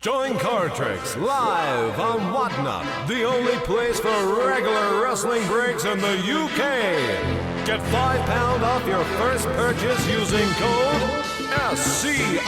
Join Cardtricks live on Whatnot, the only place for regular wrestling breaks in the UK. Get £5 off your first purchase using code SCRNEW.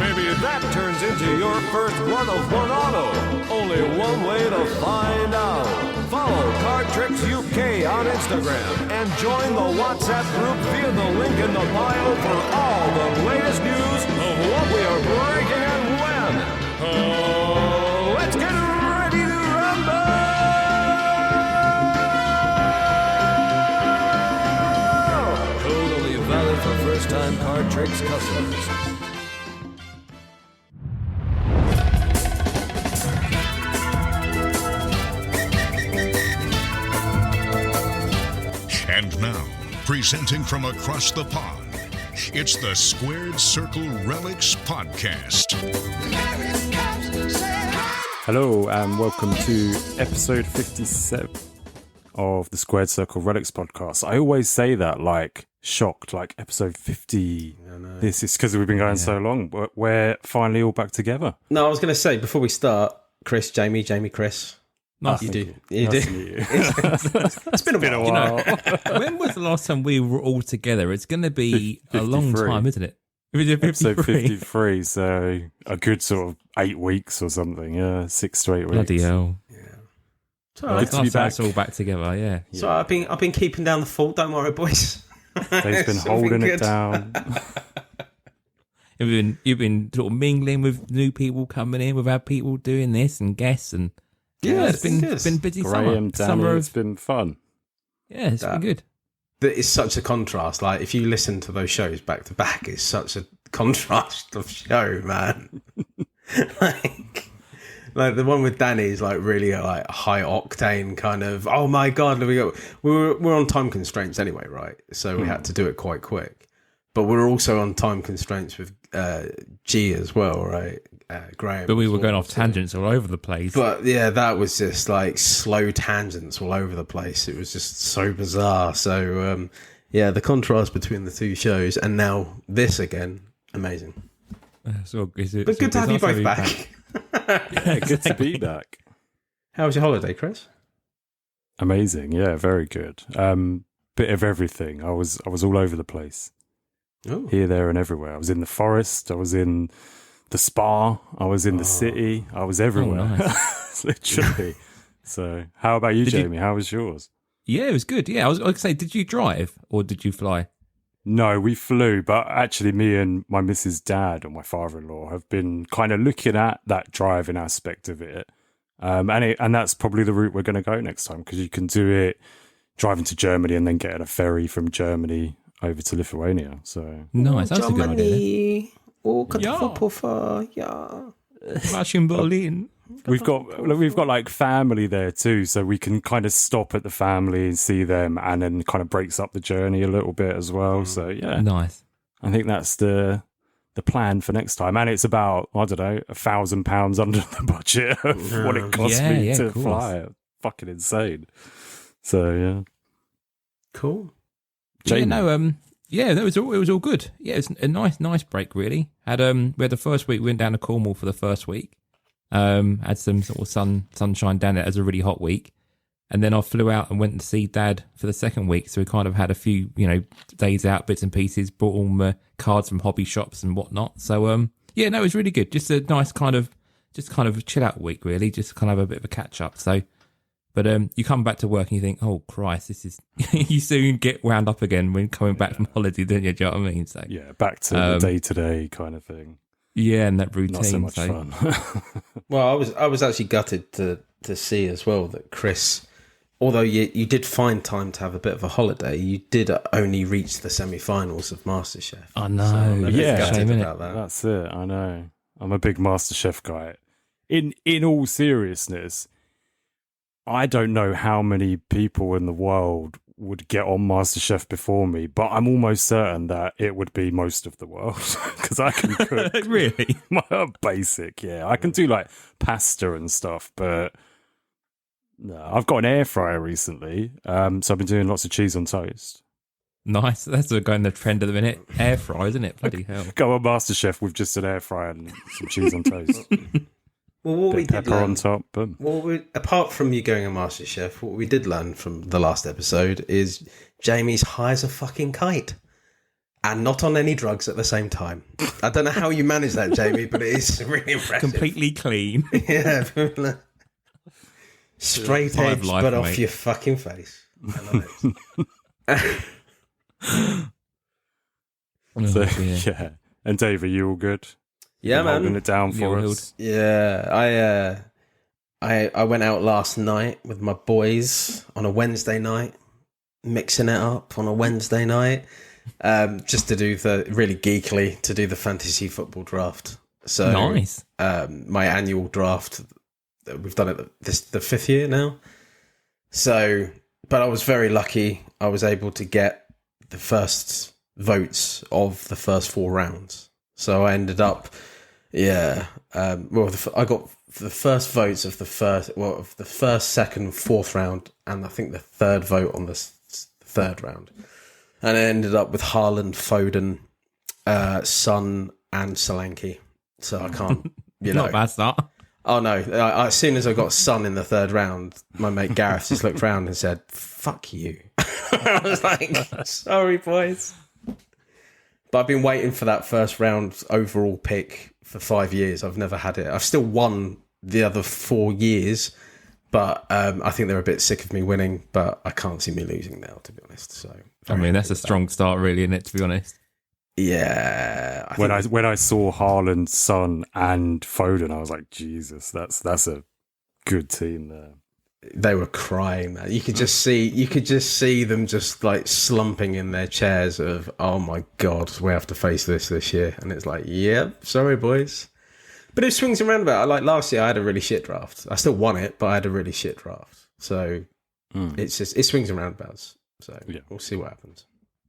Maybe that turns into your first run of one auto. Only one way to find out. Follow Cardtricks UK on Instagram and join the WhatsApp group via the link in the bio for all the latest news of what we are breaking and when. Let's get ready to rumble! Code only valid for first-time Cardtricks customers. And now, presenting from across the pond, it's the Squared Circle Relics Podcast. Hello and welcome to episode 57 of the Squared Circle Relics Podcast. I always say that like shocked, like episode 50. This is because we've been going so long, but we're finally all back together. No, I was going to say, before we start, Chris, Jamie, Chris. Nice. You do. It's been a while. When was the last time we were all together? It's going to be 53. A long time, isn't it? Episode 53, so a good sort of 8 weeks or something. Yeah, 6 to 8 weeks. Bloody hell. Yeah. So good to be back. It's all back together, yeah. So I've been keeping down the fort, don't worry, boys. Dave's been holding it down. You've been sort of mingling with new people coming in. We've had people doing this and guests and it's been busy Graham, summer. It's been fun. Yeah, it's been good. But it's such a contrast. Like if you listen to those shows back to back, it's such a contrast of show, man. like the one with Danny is like really like high octane kind of. Oh my god, we're on time constraints anyway, right? So we had to do it quite quick. But we're also on time constraints with G as well, right? Graham. But we were going off tangents all over the place. But yeah, that was just like slow tangents all over the place. It was just so bizarre. So yeah, the contrast between the two shows and now this again, amazing. But good to have you both back. Yeah, good to be back. How was your holiday, Chris? Amazing. Yeah, very good. Bit of everything. I was all over the place. Ooh. Here, there, and everywhere. I was in the forest. I was in the spa. I was in the city. I was everywhere. Oh, nice. Literally. So, how about you, Jamie? How was yours? Yeah, it was good. Yeah, I was going to say, did you drive or did you fly? No, we flew, but actually me and my Mrs. Dad and my father-in-law have been kind of looking at that driving aspect of it. And that's probably the route we're going to go next time, because you can do it driving to Germany and then getting a ferry from Germany over to Lithuania. So nice, that's a good idea. In Berlin. We've got like family there too, so we can kind of stop at the family and see them, and then kind of breaks up the journey a little bit as well. So yeah, nice. I think that's the plan for next time, and it's about £1,000 under the budget of what it cost me to fly. Fucking insane. So yeah, cool. Jamie. It was all good. Yeah, it was a nice break really. We had the first week, we went down to Cornwall for the first week. Had some sort of sunshine down there as a really hot week, and then I flew out and went to see Dad for the second week. So we kind of had a few days out, bits and pieces, bought all cards from hobby shops and whatnot. So it was really good. Just a nice kind of chill out week really, just kind of a bit of a catch up. So. But you come back to work and you think, oh, Christ, this is... you soon get wound up again when coming back from holiday, don't you? Do you know what I mean? So, yeah, back to the day-to-day kind of thing. Yeah, and that routine. Not so much fun. Well, I was actually gutted to see as well that Chris, although you did find time to have a bit of a holiday, you did only reach the semi-finals of MasterChef. I know. So I'm a bit gutted about that. That's it, I know. I'm a big MasterChef guy. In all seriousness... I don't know how many people in the world would get on MasterChef before me, but I'm almost certain that it would be most of the world, because I can cook. Really? Basic, yeah. I can do like pasta and stuff, but no, I've got an air fryer recently, so I've been doing lots of cheese on toast. Nice. That's going the trend of the minute. Air fry, isn't it? Bloody hell. Go on MasterChef with just an air fryer and some cheese on toast. Well, what Bit we of did pepper learn, on top. Boom. apart from you going on MasterChef, what we did learn from the last episode is Jamie's high as a fucking kite. And not on any drugs at the same time. I don't know how you manage that, Jamie, but it is really impressive. Completely clean. Yeah. Straight Five edge, life, but off mate. your fucking face. I love it. So, Oh, dear. yeah. And Dave, are you all good? Yeah, Been holding man. it down for Yeah, us. Yeah, I went out last night with my boys on a Wednesday night, mixing it up on a Wednesday night, just to do really geekily to do the fantasy football draft. So Nice. my annual draft, we've done it the 5th year now. So, but I was very lucky. I was able to get the first votes of the first 4 rounds. So I ended up, I got the first votes of the first, second, 4th round, and I think the 3rd vote on the 3rd round. And I ended up with Haaland, Foden, Son, and Solanke. So I can't, Not a bad start. Oh no! As soon as I got Son in the 3rd round, my mate Gareth just looked round and said, "Fuck you." I was like, "Sorry, boys." But I've been waiting for that first round overall pick for 5 years. I've never had it. I've still won the other 4 years, but I think they're a bit sick of me winning. But I can't see me losing now, to be honest. So I mean, that's a strong start, really, isn't it, to be honest? yeah. When I saw Haaland, Son, and Foden, I was like, Jesus, that's a good team there. They were crying, man. You could just see them just like slumping in their chairs of, oh my God, we have to face this year. And it's like, yep, sorry, boys. But it swings and roundabouts. Like last year, I had a really shit draft. I still won it, but I had a really shit draft. So it swings and roundabouts. So we'll see what happens.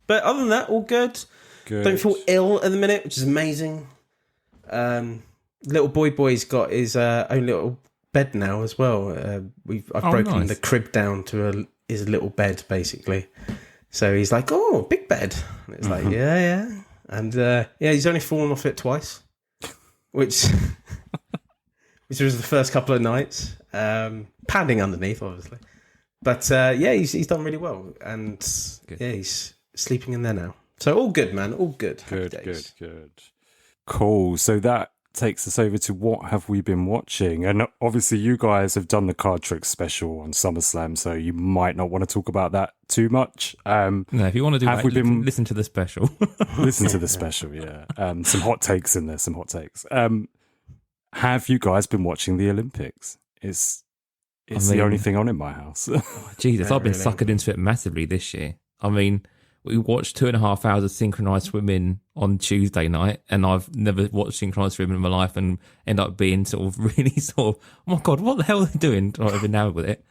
But other than that, all good. Don't feel ill at the minute, which is amazing. Little boy's got his own little bed now as well. I've broken the crib down to his little bed basically. So he's like, "Oh, big bed." And it's like, yeah. And he's only fallen off it twice, which was the first couple of nights. Padding underneath, obviously. But he's done really well, and he's sleeping in there now. So all good, man. All good. Good. Cool. So that takes us over to what have we been watching, and obviously you guys have done the Cardtricks special on SummerSlam, so you might not want to talk about that too much. No, if you want to do that, listen to the special. Listen to the special, yeah. Some hot takes in there. Have you guys been watching the Olympics? It's the only thing on in my house. Jesus, I've been suckered into it massively this year. I mean, we watched 2.5 hours of synchronized swimming on Tuesday night, and I've never watched synchronized swimming in my life, and end up being oh my God, what the hell are they doing? I've been enamored with it.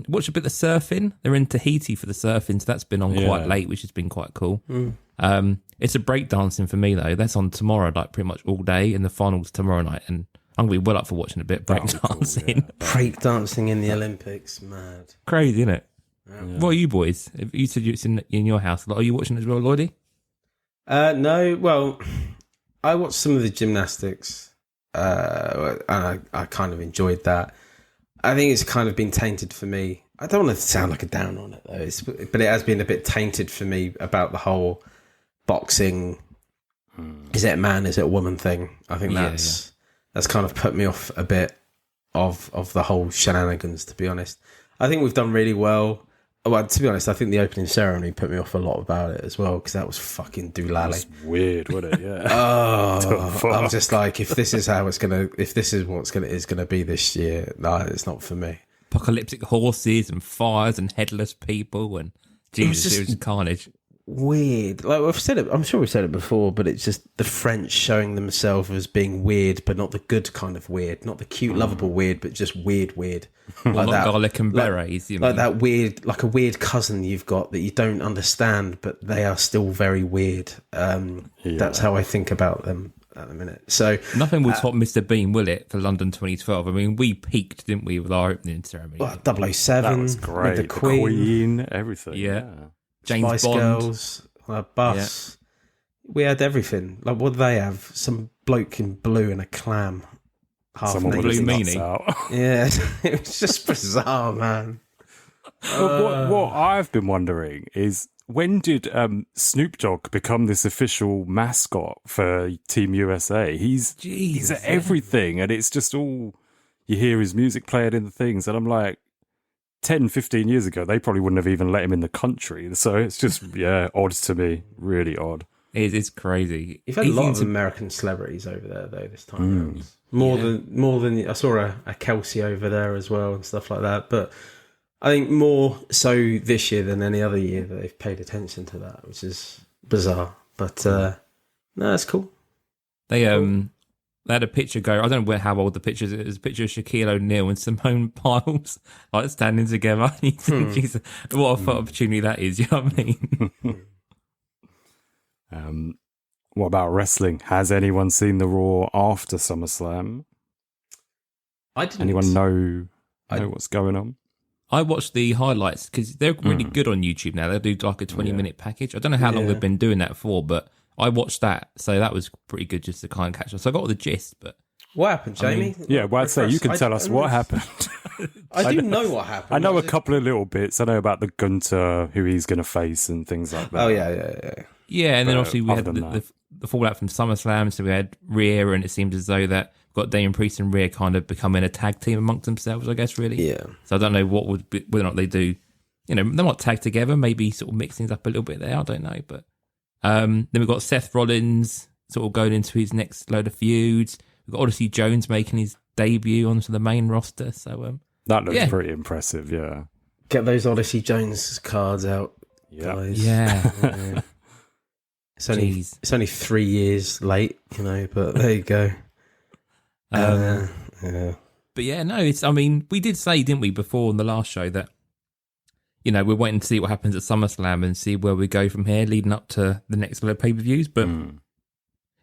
Watched a bit of surfing. They're in Tahiti for the surfing, so that's been on quite late, which has been quite cool. It's a breakdancing for me though. That's on tomorrow, like pretty much all day, and the finals tomorrow night, and I'm gonna be well up for watching a bit of breakdancing. Breakdancing in the Olympics, mad. Crazy, isn't it? Yeah. What are you boys? You said it's in your house. Are you watching as well, Lloydy? No. Well, I watched some of the gymnastics, and I kind of enjoyed that. I think it's kind of been tainted for me. I don't want to sound like a down on it though, but it has been a bit tainted for me about the whole boxing. Is it a man? Is it a woman thing? I think that's kind of put me off a bit of the whole shenanigans. To be honest, I think we've done really well. Well, to be honest, I think the opening ceremony put me off a lot about it as well, because that was fucking doolally. It's weird, wasn't it? Yeah. I was just like, if this is what's gonna be this year, no, it's not for me. Apocalyptic horses and fires and headless people and Jesus, it was carnage. Weird. Like I've said it, I'm sure we've said it before, but it's just the French showing themselves as being weird, but not the good kind of weird, not the cute, lovable weird, but just weird. Like that, garlic and berets, like that weird, like a weird cousin you've got that you don't understand, but they are still very weird. That's how I think about them at the minute. So nothing will top Mr. Bean, will it, for London 2012? I mean, we peaked, didn't we, with our opening ceremony? Well, 007, that was great. with the Queen, everything. Yeah. James Spice Bond. Girls, Bus. Yeah. We had everything. Like, what did they have? Some bloke in blue and a clam. Half Someone with Blue his nuts meanie. out. Yeah, it was just bizarre, man. But what I've been wondering is, when did Snoop Dogg become this official mascot for Team USA? He's at everything, and it's just all, you hear his music playing in the things, and I'm like, 10, 15 years ago, they probably wouldn't have even let him in the country. So it's just, odd to me. Really odd. It's crazy. You've had a lot of American celebrities over there, though, this time around. More than I saw a Kelsey over there as well and stuff like that. But I think more so this year than any other year that they've paid attention to that, which is bizarre. But no, it's cool. They had a picture go. I don't know how old the picture is. It was a picture of Shaquille O'Neal and Simone Biles like standing together. You think, Jesus, what a photo opportunity that is. You know what I mean? What about wrestling? Has anyone seen the Raw after SummerSlam? I didn't. Anyone know what's going on? I watched the highlights because they're really good on YouTube now. They do like a 20-minute package. I don't know how long they've been doing that for, but I watched that, so that was pretty good just to kind of catch up. So I got all the gist, but what happened, Jamie? I'd say you can tell us what happened. I do know what happened. I know a couple of little bits. I know about the Gunter, who he's going to face, and things like that. Oh yeah. Yeah, and then obviously we had than the fallout from SummerSlam, so we had Rhea, and it seemed as though that got Damian Priest and Rhea kind of becoming a tag team amongst themselves, I guess, really. Yeah. So I don't know whether or not they do, they might tag together, maybe sort of mix things up a little bit there, I don't know. But then we've got Seth Rollins sort of going into his next load of feuds. We've got Odyssey Jones making his debut onto the main roster, so that looks pretty impressive, yeah. Get those Odyssey Jones cards out, guys. Yeah. It's only 3 years late, but there you go. But yeah, no, we did say, didn't we, before in the last show that, we're waiting to see what happens at SummerSlam and see where we go from here leading up to the next load of pay-per-views. But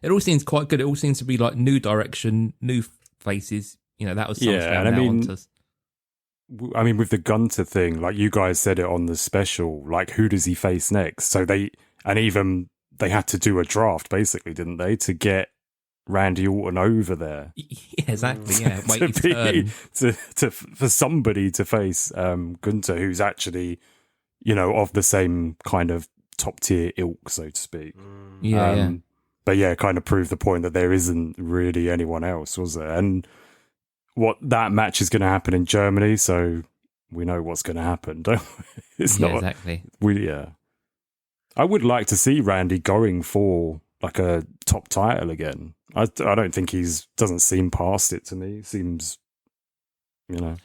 it all seems quite good. It all seems to be like new direction, new faces. That was SummerSlam. And with the Gunter thing, like you guys said it on the special, like who does he face next? So they had to do a draft, basically, didn't they, to get Randy Orton over there? Yeah, exactly. Yeah, wait for somebody to face Gunter, who's actually, of the same kind of top tier ilk, so to speak. Yeah. But yeah, kind of proved the point that there isn't really anyone else, was there? And that match is going to happen in Germany, so we know what's going to happen, don't we? Exactly. I would like to see Randy going for like a top title again. I don't think doesn't seem past it to me. Seems, Well,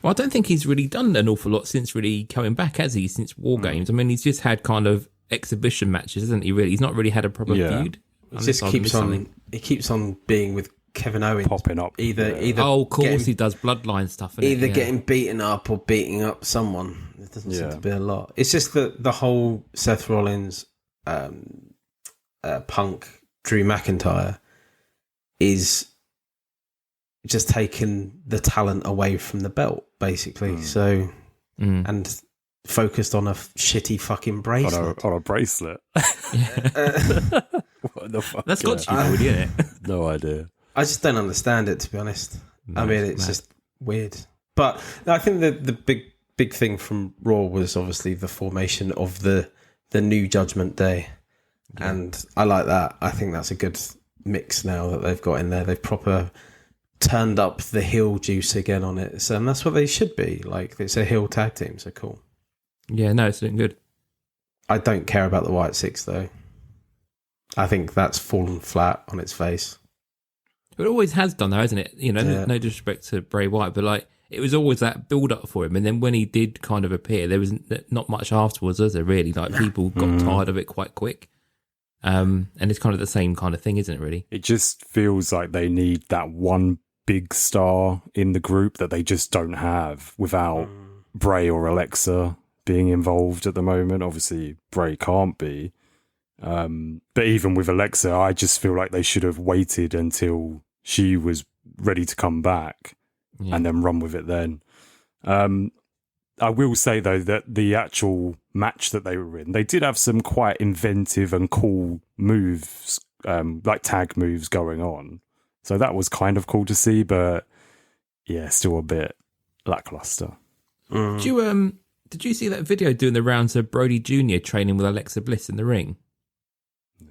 I don't think he's really done an awful lot since really coming back, has he? Since War Games. I mean, he's just had kind of exhibition matches, hasn't he? Really, he's not really had a proper feud. He just keeps on. He keeps on being with Kevin Owens, popping up. Either. Oh, of course, he does bloodline stuff. Either getting beaten up or beating up someone. It doesn't seem to be a lot. It's just that the whole Seth Rollins, Punk, Drew McIntyre is just taking the talent away from the belt, basically. So, and focused on a shitty fucking bracelet. On a bracelet. What the fuck? That's got you, isn't it? No idea. I just don't understand it, to be honest. No, it's just weird. But I think the big thing from Raw was obviously the formation of the new Judgment Day. Yeah. And I like that. I think that's a good mix now that they've got in there. They've proper turned up the heel juice again on it. So, and that's what they should be. Like, it's a heel tag team, so cool. Yeah, no, it's looking good. I don't care about the White Six, though. I think that's fallen flat on its face. It always has done, though, hasn't it? No disrespect to Bray Wyatt, but it was always that build-up for him. And then when he did kind of appear, there was not much afterwards, was there, really? People got tired of it quite quick. And it's kind of the same kind of thing, isn't it, really? It just feels like they need that one big star in the group that they just don't have without Bray or Alexa being involved at the moment. Obviously, Bray can't be. But even with Alexa, I just feel like they should have waited until she was ready to come back and then run with it then. I will say, though, that the actual match that they were in, they did have some quite inventive and cool moves, like tag moves going on. So that was kind of cool to see, but yeah, still a bit lackluster. Did you see that video doing the rounds of Brody Jr. training with Alexa Bliss in the ring?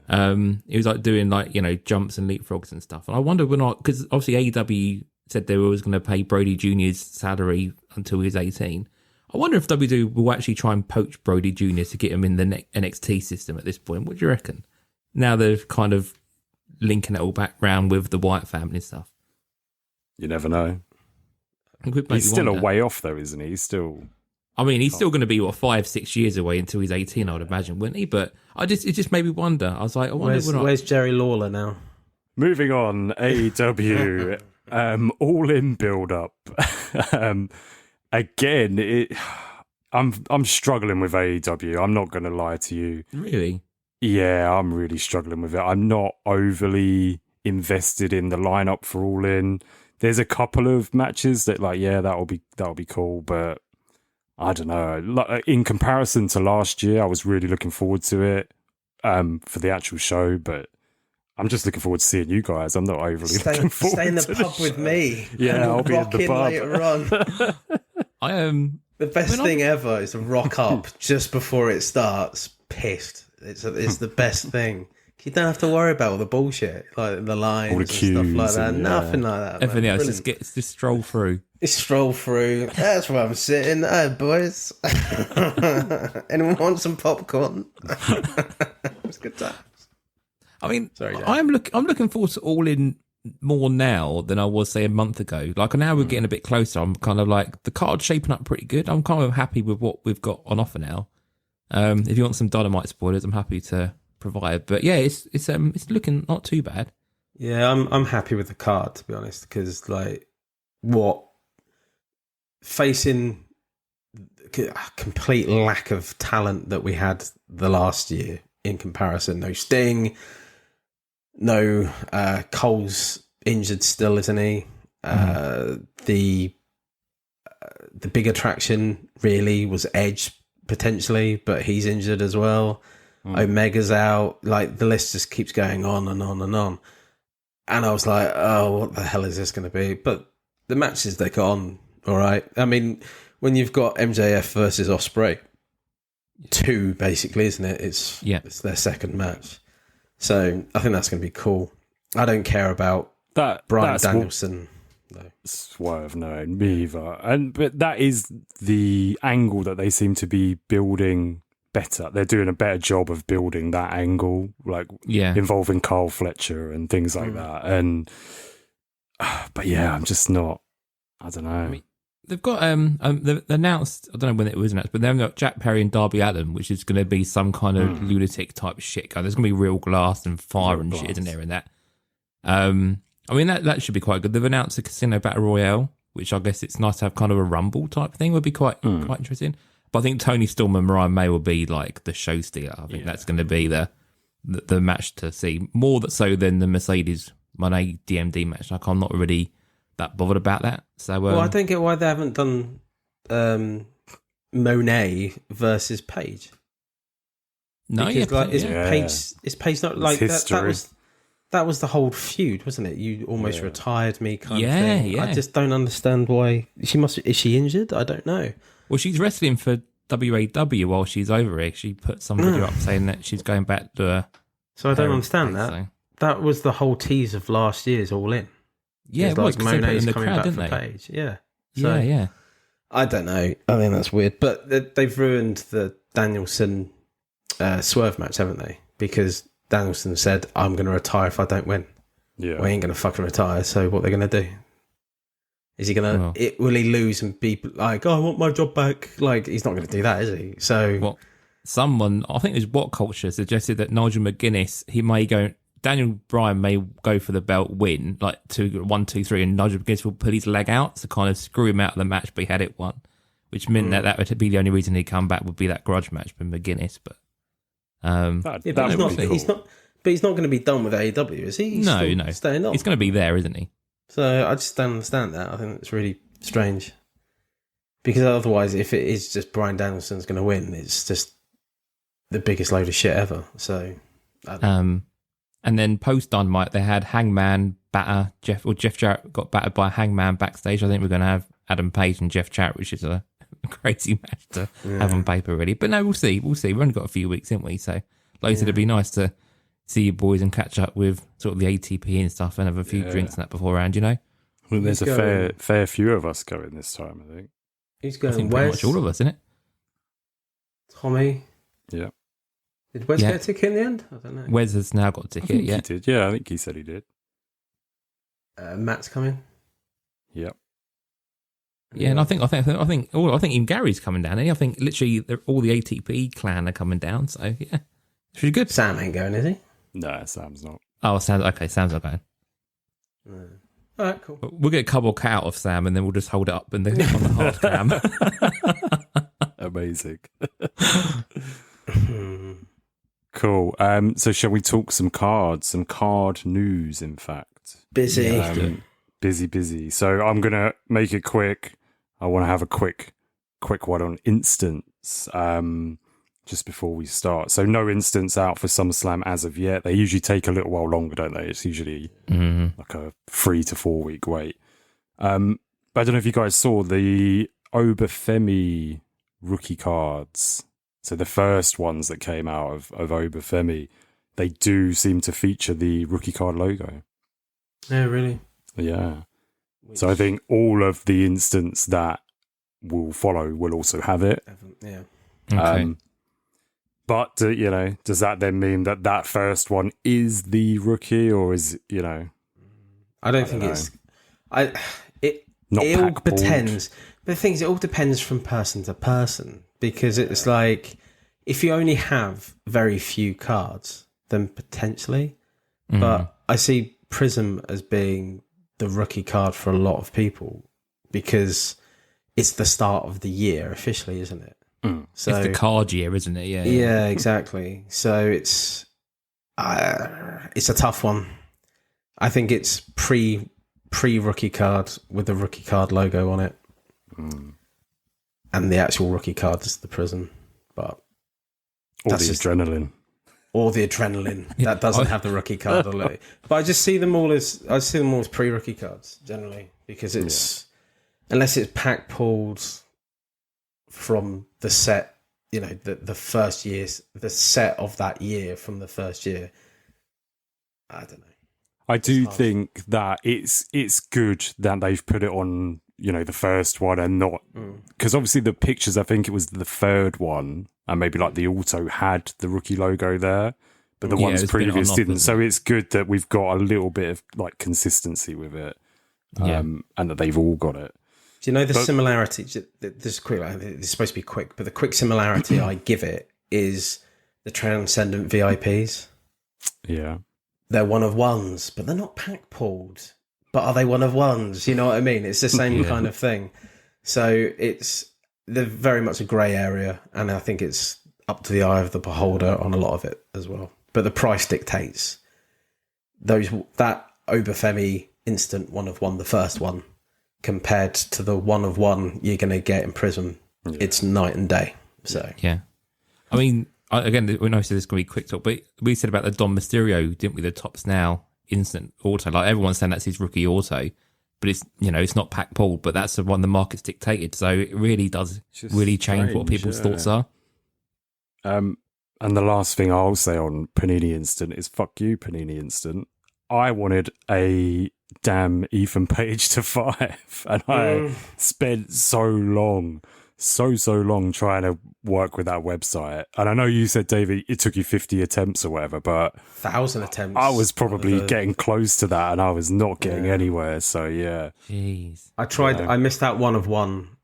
He was like doing like, you know, jumps and leapfrogs and stuff. And I wonder when because obviously AEW said they were always going to pay Brody Jr.'s salary until he was 18. I wonder if WWE will actually try and poach Brody Jr. to get him in the NXT system at this point. What do you reckon? Now they're kind of linking it all back round with the Wyatt family and stuff. You never know. He's still a way off though, isn't he? He's still... I mean, he's still going to be, 5-6 years away until he's 18, I would imagine, wouldn't he? But it just made me wonder. I was like, where's Jerry Lawler now? Moving on, AEW, all in build up. Again, I'm struggling with AEW. I'm not going to lie to you. Really? Yeah, I'm really struggling with it. I'm not overly invested in the lineup for All In. There's a couple of matches that, like, yeah, that'll be cool, but I don't know. In comparison to last year, I was really looking forward to it for the actual show, but I'm just looking forward to seeing you guys. I'm not overly looking forward to stay in the pub with me. Yeah, I'll be in the pub later on. The best thing ever is to rock up just before it starts, pissed. It's the best thing. You don't have to worry about all the bullshit, like the lines and stuff like that. Nothing like that. Everything else just stroll through. Stroll through. That's where I'm sitting. Hey, boys. Anyone want some popcorn? It's good times. I mean, I'm looking forward to All In more now than I was, say, a month ago. Like, now we're getting a bit closer. I'm kind of like, the card's shaping up pretty good. I'm kind of happy with what we've got on offer now. If you want some Dynamite spoilers, I'm happy to provide. But yeah, it's looking not too bad. Yeah, I'm happy with the card, to be honest, because like facing a complete lack of talent that we had the last year in comparison. No Sting, no Cole's injured still, isn't he? The big attraction really was Edge potentially, but he's injured as well. Omega's out. Like, the list just keeps going on and on and on. And I was like, oh, what the hell is this going to be? But the matches they got on, all right. I mean, when you've got MJF versus Ospreay, 2 basically, isn't it? It's their second match. So I think that's going to be cool. I don't care about Bryan Danielson. Swerve, no, me either. But that is the angle that they seem to be building better. They're doing a better job of building that angle, like involving Carl Fletcher and things like that. And but yeah, I'm just not. I don't know. I mean, they've got they've announced. I don't know when it was announced, but they've got Jack Perry and Darby Allin, which is going to be some kind of lunatic type shit going. There's going to be real glass and fire and shit, isn't there? In that. I mean, that should be quite good. They've announced a Casino Battle Royale, which I guess it's nice to have kind of a rumble type thing. Would be quite interesting. But I think Tony Storm and Mariah May will be like the show stealer. I think that's going to be the match to see, more so than the Mercedes Moné DMD match. Like, I'm not really that bothered about that. So, I don't get why they haven't done Monet versus Paige. No, because is Paige not like that? That was the whole feud, wasn't it? You almost retired me kind of thing. Yeah. I just don't understand why. Is she injured? I don't know. Well, she's wrestling for WAW while she's over here. She put some video up saying that she's going back to So I don't understand that. So. That was the whole tease of last year's All In. Yeah, it was, like Monet's coming crowd, back for Paige. Yeah. So, yeah. I don't know. I think that's weird. But they've ruined the Danielson Swerve match, haven't they? Because Danielson said, I'm going to retire if I don't win. Yeah. Well, he ain't going to fucking retire, so what are they going to do? Is he going to... Will he lose and be like, oh, I want my job back? Like, he's not going to do that, is he? So... Well, someone, I think it was What Culture, suggested that Nigel McGuinness, he may go... Daniel Bryan may go for the belt, win, like 1, 2, 3, and Nigel McGuinness will put his leg out to kind of screw him out of the match, but he had it won. Which meant that would be the only reason he'd come back would be that grudge match with McGuinness, but... he's not going to be done with AEW, is he? He's no. Staying on. He's going to be there, isn't he? So I just don't understand that. I think it's really strange. Because otherwise, if it is just Bryan Danielson's going to win, it's just the biggest load of shit ever. So, And then post Dynamite, they had Hangman batter Jeff Jarrett got battered by Hangman backstage. I think we're going to have Adam Page and Jeff Jarrett, which is a crazy match to have on paper, really. But no, we'll see. We've only got a few weeks, haven't we? So, like I said, it'd be nice to see you boys and catch up with sort of the ATP and stuff, and have a few drinks and that beforehand. You know, well, there's a fair few of us going this time, I think. Who's going? I think pretty much all of us, isn't it? Tommy. Yeah. Did Wes get a ticket in the end? I don't know. Wes has now got a ticket. He did. Yeah, I think he said he did. Matt's coming. Yep. Yeah, and I think even Gary's coming down. I think literally all the ATP clan are coming down. So yeah, it's pretty good. Sam ain't going, is he? No, Sam's not. Oh, Sam's not going. No. All right, cool. We'll get a couple cut out of Sam, and then we'll just hold it up and then on the hard cam. Amazing. Cool. So shall we talk some cards, some card news, in fact? Busy. Busy. So I'm going to make it quick. I want to have a quick one on instants just before we start. So no instants out for SummerSlam as of yet. They usually take a little while longer, don't they? It's usually like a 3 to 4 week wait. But I don't know if you guys saw the Obafemi rookie cards. So the first ones that came out of Obafemi, they do seem to feature the rookie card logo. Yeah, really? Yeah. So I think all of the instants that will follow will also have it. Yeah. Okay. But does that then mean that first one is the rookie, or is I don't think it's. It not all pack depends. But the thing is, it all depends from person to person, because it's like if you only have very few cards, then potentially. But I see Prizm as being the rookie card for a lot of people because it's the start of the year officially, isn't it? So it's the card year, isn't it? Yeah, exactly. So it's a tough one. I think it's pre rookie card with the rookie card logo on it, and the actual rookie card is the Prizm, but or the adrenaline. Or the adrenaline that doesn't have the rookie card on it. But I just see them all as pre-rookie cards generally, because it's unless it's pack pulled from the set, the first year's the set of that year from the first year. I don't know. I do think that it's good that they've put it on, the first one and not because obviously the pictures, I think it was the third one, and maybe like the auto had the rookie logo there, but the ones previous didn't. So it's good that we've got a little bit of like consistency with it, and that they've all got it. Do you know the similarity? This is quick. It's supposed to be quick, but the quick similarity I give it is the Transcendent VIPs. Yeah. They're one of ones, but they're not pack pulled. But are they one of ones? You know what I mean? It's the same kind of thing. So they're very much a grey area, and I think it's up to the eye of the beholder on a lot of it as well. But the price dictates that Obafemi instant one of one, the first one, compared to the one of one you're going to get in Prizm. Yeah. It's night and day. So I mean, again, we know this is going to be quick talk, but we said about the Dom Mysterio, didn't we? The Tops Now instant auto, like everyone's saying that's his rookie auto, but it's it's not pack pulled, but that's the one the market's dictated, so it really does really change what people's thoughts are. And the last thing I'll say on Panini Instant is fuck you, Panini Instant. I wanted a damn Ethan Page to 5, and I spent so long trying to work with that website. And I know you said, David, it took you 50 attempts or whatever, but 1,000 attempts. I was probably getting close to that, and I was not getting anywhere. So Jeez. I tried. I missed that one of one,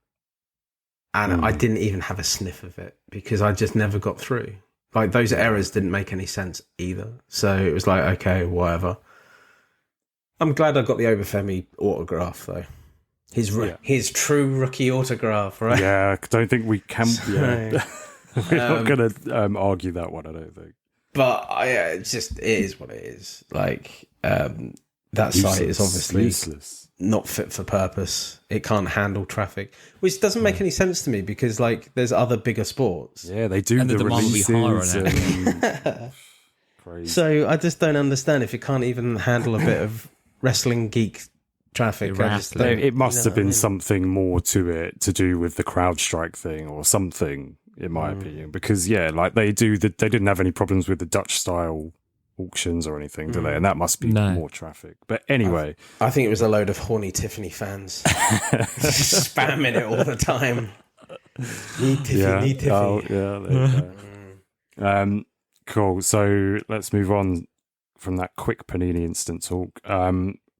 and I didn't even have a sniff of it because I just never got through. Like those errors didn't make any sense either. So it was like, okay, whatever. I'm glad I got the Obafemi autograph though. His true rookie autograph, right? Yeah, I don't think we can. We're not going to argue that one, I don't think. But it is what it is. Like, that site is obviously useless. not fit for purpose. It can't handle traffic, which doesn't make any sense to me because like there's other bigger sports. Yeah, they do And the demand will be releases. higher on And... Crazy. So I just don't understand if it can't even handle a bit of wrestling geek traffic. I just don't- It must have what I been mean? something more to it to do with the CrowdStrike thing or something, in my opinion. Because like they didn't have any problems with the Dutch style auctions or anything, do they? And that must be No. more traffic. But anyway, I think it was a load of horny Tiffany fans spamming it all the time. Need Tiffany, need Tiffany. Oh, yeah, there you go. Cool. So let's move on from that quick Panini instant talk.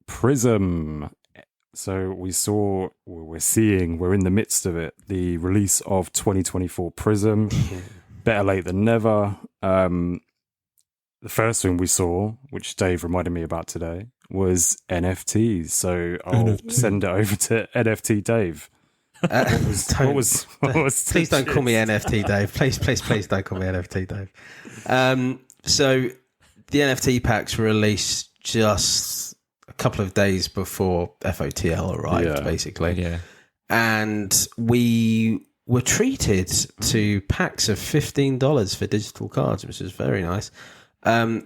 Prizm. So we're in the midst of it. The release of 2024 Prizm. Better late than never. The first thing we saw, which Dave reminded me about today, was NFTs. So I'll send it over to NFT Dave. What was Please don't call me NFT Dave. Please don't call me NFT Dave. So the NFT packs were released just a couple of days before FOTL arrived, basically. Yeah. And we were treated to packs of $15 for digital cards, which is very nice. And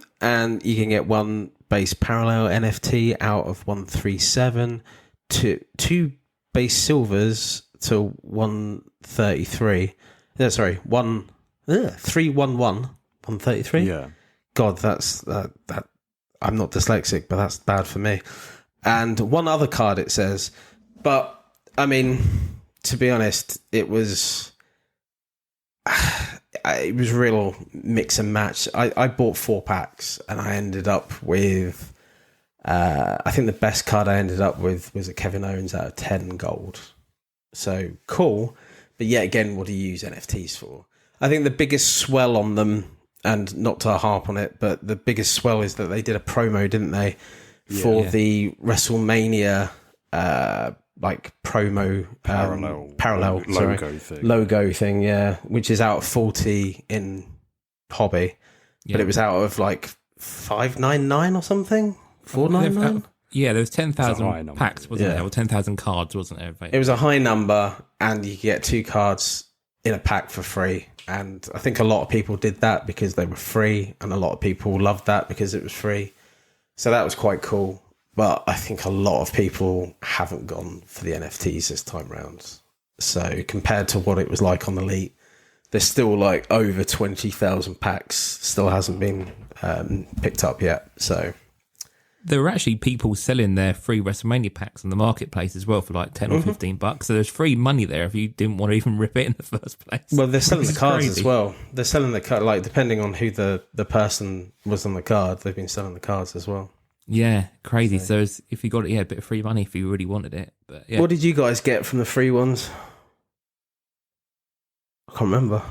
you can get one base parallel NFT out of 137, two base silvers to 133. 133. Yeah. God, that's that. I'm not dyslexic, but that's bad for me. And one other card, it says. But I mean, to be honest, it was real mix and match. I bought 4 packs, and I ended up with. I think the best card I ended up with was a Kevin Owens out of 10 gold. So cool, but yet again, what do you use NFTs for? I think the biggest swell on them, and not to harp on it, but the biggest swell is that they did a promo, didn't they, for the WrestleMania promo parallel logo thing, yeah, which is out of 40 in hobby, but it was out of like 599 or something, 499. Yeah, there was 10,000 packs, wasn't there? Or 10,000 cards, wasn't there? It was a high number, and you could get 2 cards in a pack for free. And I think a lot of people did that because they were free, and a lot of people loved that because it was free. So that was quite cool. But I think a lot of people haven't gone for the NFTs this time round. So compared to what it was like on Elite, there's still like over 20,000 packs still hasn't been picked up yet. So there were actually people selling their free WrestleMania packs on the marketplace as well for like 10 or $15. So there's free money there if you didn't want to even rip it in the first place. Well, they're selling the cards as well. They're selling the card, like depending on who the person was on the card, they've been selling the cards as well. Yeah, crazy. So if you got it, a bit of free money if you really wanted it. But yeah. What did you guys get from the free ones? I can't remember.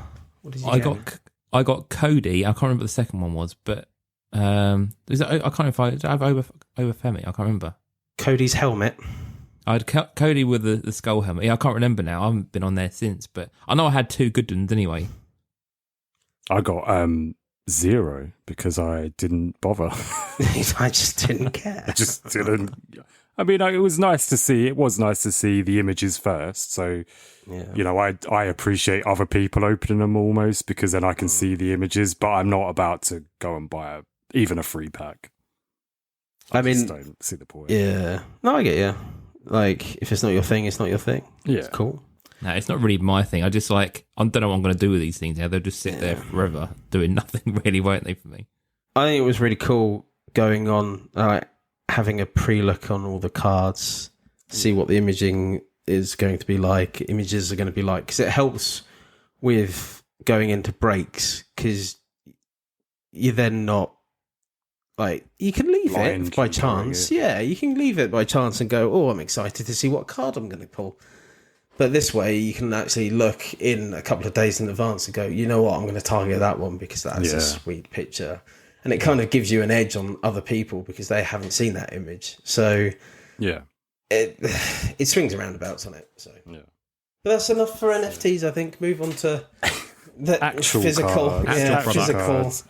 What did you get? I got Cody. I can't remember what the second one was, but I can't remember if I have over Femi. I can't remember. Cody's helmet. I had Cody with the skull helmet. Yeah, I can't remember now. I haven't been on there since, but I know I had 2 good ones anyway. I got 0 because I didn't bother. I just didn't care. I just didn't. I mean, it was nice to see. It was nice to see the images first. So, you know, I appreciate other people opening them almost because then I can see the images. But I'm not about to go and buy even a free pack. I just don't see the point. Yeah. No, I get you. Like, if it's not your thing, it's not your thing. Yeah. It's cool. No, it's not really my thing. I just I don't know what I'm going to do with these things now. They'll just sit there forever doing nothing really, won't they, for me? I think it was really cool going on, having a pre-look on all the cards, see what the imaging is going to be like, images are going to be like, because it helps with going into breaks, because you're then not, like, you can leave it by chance. Yeah, you can leave it by chance and go, oh, I'm excited to see what card I'm going to pull. But this way, you can actually look in a couple of days in advance and go, you know what, I'm going to target that one because that's a sweet picture. And it kind of gives you an edge on other people because they haven't seen that image. So it swings and roundabouts on it. So but that's enough for NFTs, I think. Move on to the actual physical. cards. Physical. Cards.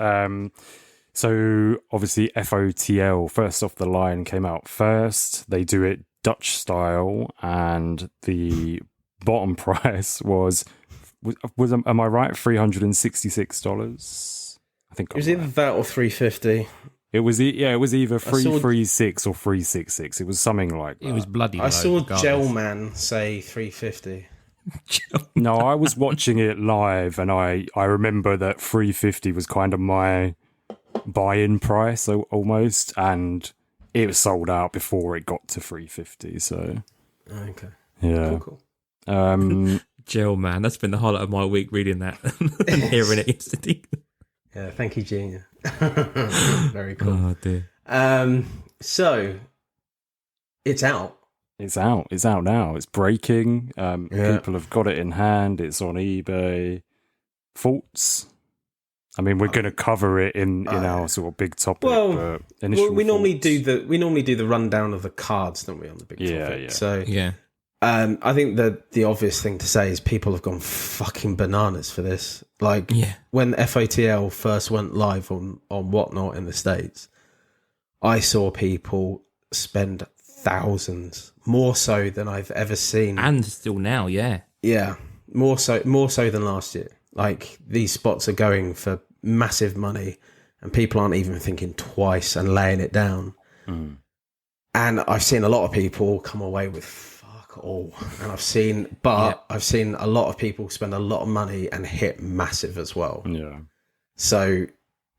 So obviously FOTL, first off the line, came out first. They do it Dutch style, and the bottom price was am I right? $366. I think It was either that or 350. it was either 336 or 366. It was something like that. It was bloody low. I saw regardless. Gelman say 350. No, I was watching it live, and I remember that 350 was kind of my buy-in price, almost, and it was sold out before it got to 350. So, Okay. yeah. Cool. Gel man, that's been the highlight of my week reading that and hearing it yesterday. Yeah, thank you, Genius. Very cool. Oh dear. So it's out. It's out. It's out now. It's breaking. People have got it in hand. It's on eBay. Thoughts? I mean, we're going to cover it in our sort of big topic. Well, but initial we normally thoughts? do the rundown of the cards, don't we, on the big topic? Yeah. So Yeah. I think that the obvious thing to say is people have gone fucking bananas for this. Like when FOTL first went live on Whatnot in the States, I saw people spend thousands, more so than I've ever seen, And still now, yeah. Yeah, more so than last year. Like these spots are going for massive money, and people aren't even thinking twice and laying it down. Mm. And I've seen a lot of people come away with fuck all, and I've seen a lot of people spend a lot of money and hit massive as well. Yeah. So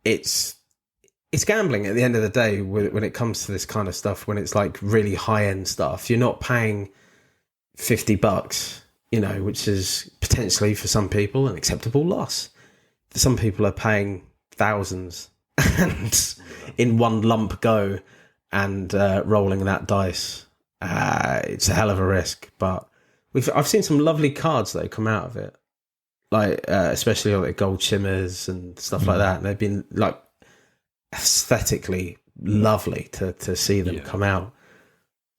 it's gambling at the end of the day when it comes to this kind of stuff. When it's like really high end stuff, you're not paying $50. Which is potentially for some people an acceptable loss. Some people are paying thousands and in one lump go and rolling that dice. It's a hell of a risk, but I've seen some lovely cards that come out of it, like especially like gold shimmers and stuff like that. And they've been like aesthetically lovely to see them come out.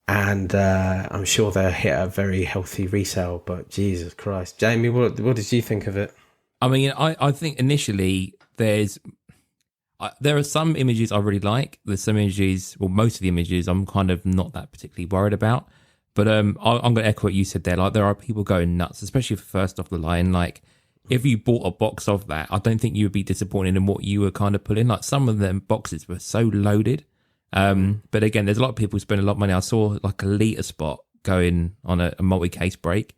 And I'm sure they'll hit a very healthy resale, but Jesus Christ. Jamie, what did you think of it? I mean, I think initially there are some images I really like. There's some images, well, most of the images I'm kind of not that particularly worried about. But I'm going to echo what you said there. Like, there are people going nuts, especially for first off the line. Like, if you bought a box of that, I don't think you would be disappointed in what you were kind of pulling. Like, some of them boxes were so loaded. But again, there's a lot of people who spend a lot of money. I saw like a litre spot going on a multi-case break.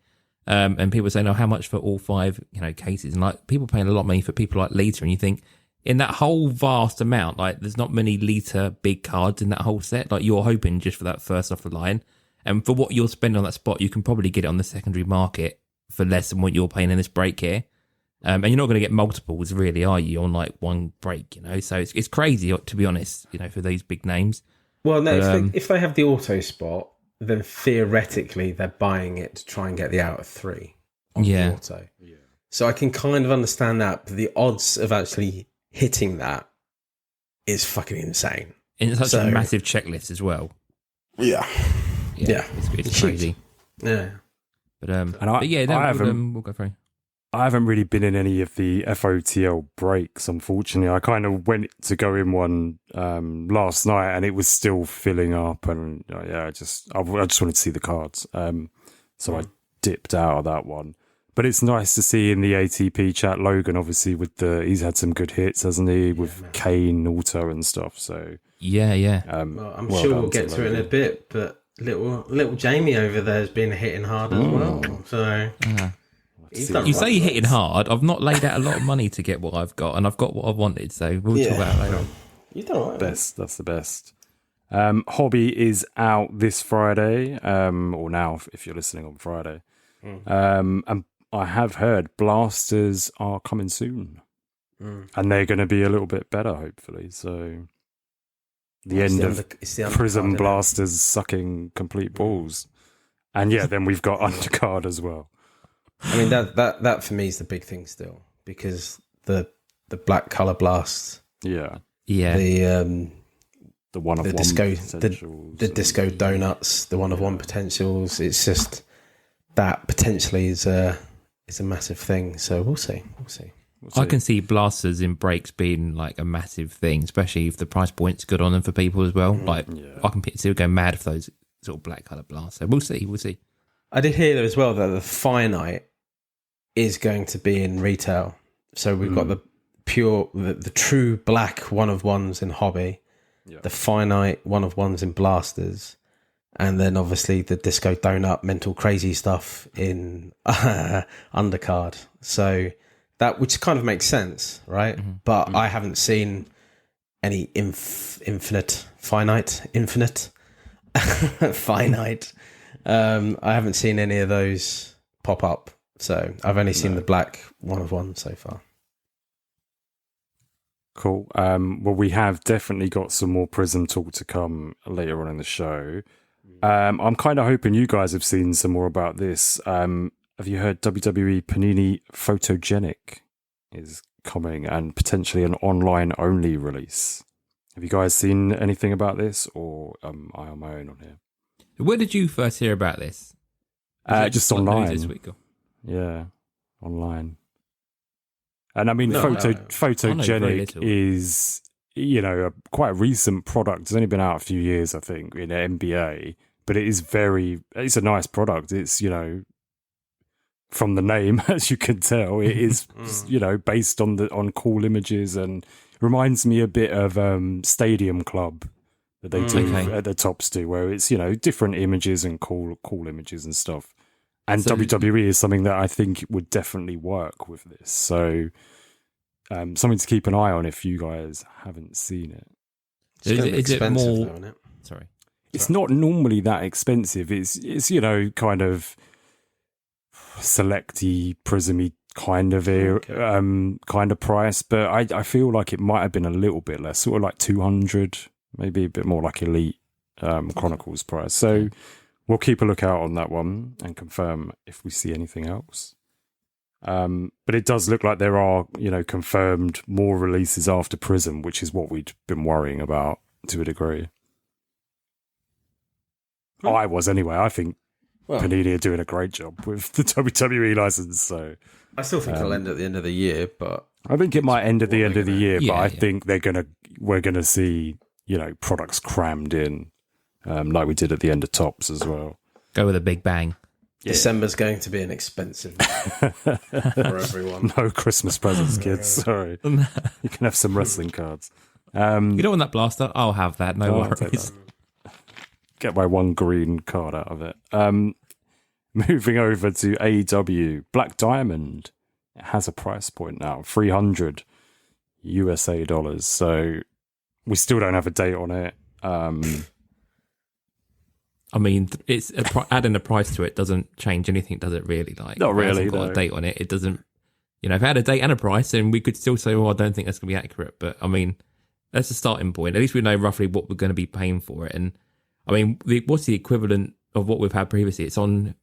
And people saying, "Oh, how much for all 5, cases?" And like people paying a lot of money for people like litre, and you think in that whole vast amount, like there's not many litre big cards in that whole set. Like you're hoping just for that first off the line, and for what you're spending on that spot, you can probably get it on the secondary market for less than what you're paying in this break here. And you're not going to get multiples, really, are you, on like one break? So it's crazy, to be honest. For these big names. Well, no, if they have the auto spot, then theoretically they're buying it to try and get the out of 3 on the auto. Yeah. So I can kind of understand that, but the odds of actually hitting that is fucking insane. And it's such a massive checklist as well. Yeah. It's crazy. Yeah. But we'll go through. I haven't really been in any of the FOTL breaks, unfortunately. I kind of went to go in one last night, and it was still filling up. And I just wanted to see the cards, so I dipped out of that one. But it's nice to see in the ATP chat, Logan, obviously he's had some good hits, hasn't he, with Kane auto and stuff. So yeah. Well, I'm sure we'll get to it in a bit, but little Jamie over there has been hitting hard as well. So. You say you're hitting hard. I've not laid out a lot of money to get what I've got, and I've got what I wanted, so we'll talk about it later on. You've done all right. That's the best. Hobby is out this Friday, or now if you're listening on Friday. And I have heard blasters are coming soon, and they're going to be a little bit better, hopefully. So the end of Prizm blasters sucking complete balls, and then we've got undercard as well. I mean that for me is the big thing still, because the black color blasts, the one of one the disco donuts, the one of one potentials. It's just that potentially is a massive thing. So we'll see. I can see blasters in breaks being like a massive thing, especially if the price point's good on them for people as well. Like, I can see go mad if those sort of black colour blasters. We'll see. I did hear as well that the finite is going to be in retail. So we've got the true black one of ones in hobby, the finite one of ones in blasters, and then obviously the disco donut mental crazy stuff in undercard. So that, which kind of makes sense, right? But I haven't seen any finite. I haven't seen any of those pop up. So I've only seen the black one of one so far. Cool. Well, we have definitely got some more Prizm talk to come later on in the show. I'm kind of hoping you guys have seen some more about this. Have you heard WWE Panini Photogenic is coming and potentially an online-only release? Have you guys seen anything about this, or am I on my own on here? Where did you first hear about this? Just online. This week? Yeah, online. And I mean, I know very Photogenic little. is, quite a recent product. It's only been out a few years, I think, in NBA. But it's a nice product. It's, from the name, as you can tell, it is, based on cool images, and reminds me a bit of Stadium Club that they do at the Tops do, where it's, different images and cool images and stuff. And So- WWE is something that I think would definitely work with this. So something to keep an eye on if you guys haven't seen it. It's gonna be Is it expensive, more? though, isn't it? Sorry. It's not normally that expensive. It's kind of selecty, Prizm-y kind of price. But I feel like it might have been a little bit less, sort of like 200, maybe a bit more like Elite Chronicles price. So we'll keep a lookout on that one and confirm if we see anything else. But it does look like there are, confirmed more releases after Prizm, which is what we'd been worrying about to a degree. I was anyway. I think Panini are doing a great job with the WWE license. So I still think it'll end at the end of the year, but I think it might end at the end of the year. Yeah, but I yeah. think we're gonna see products crammed in, like we did at the end of Tops as well. Go with a big bang. December's going to be an expensive month for everyone. No Christmas presents, kids. Sorry, you can have some wrestling cards. You don't want that blaster? I'll have that. No I'll take worries. that. Get my one green card out of it. Moving over to AEW, Black Diamond. It has a price point now, $300 USA. So we still don't have a date on it. I mean, it's adding a price to it doesn't change anything, does it? Really? Like, Not if it hasn't really, got no. a date on it. It doesn't. If it had a date and a price, then we could still say, "Well, I don't think that's going to be accurate." But I mean, that's a starting point. At least we know roughly what we're going to be paying for it. And I mean, what's the equivalent of what we've had previously? It's on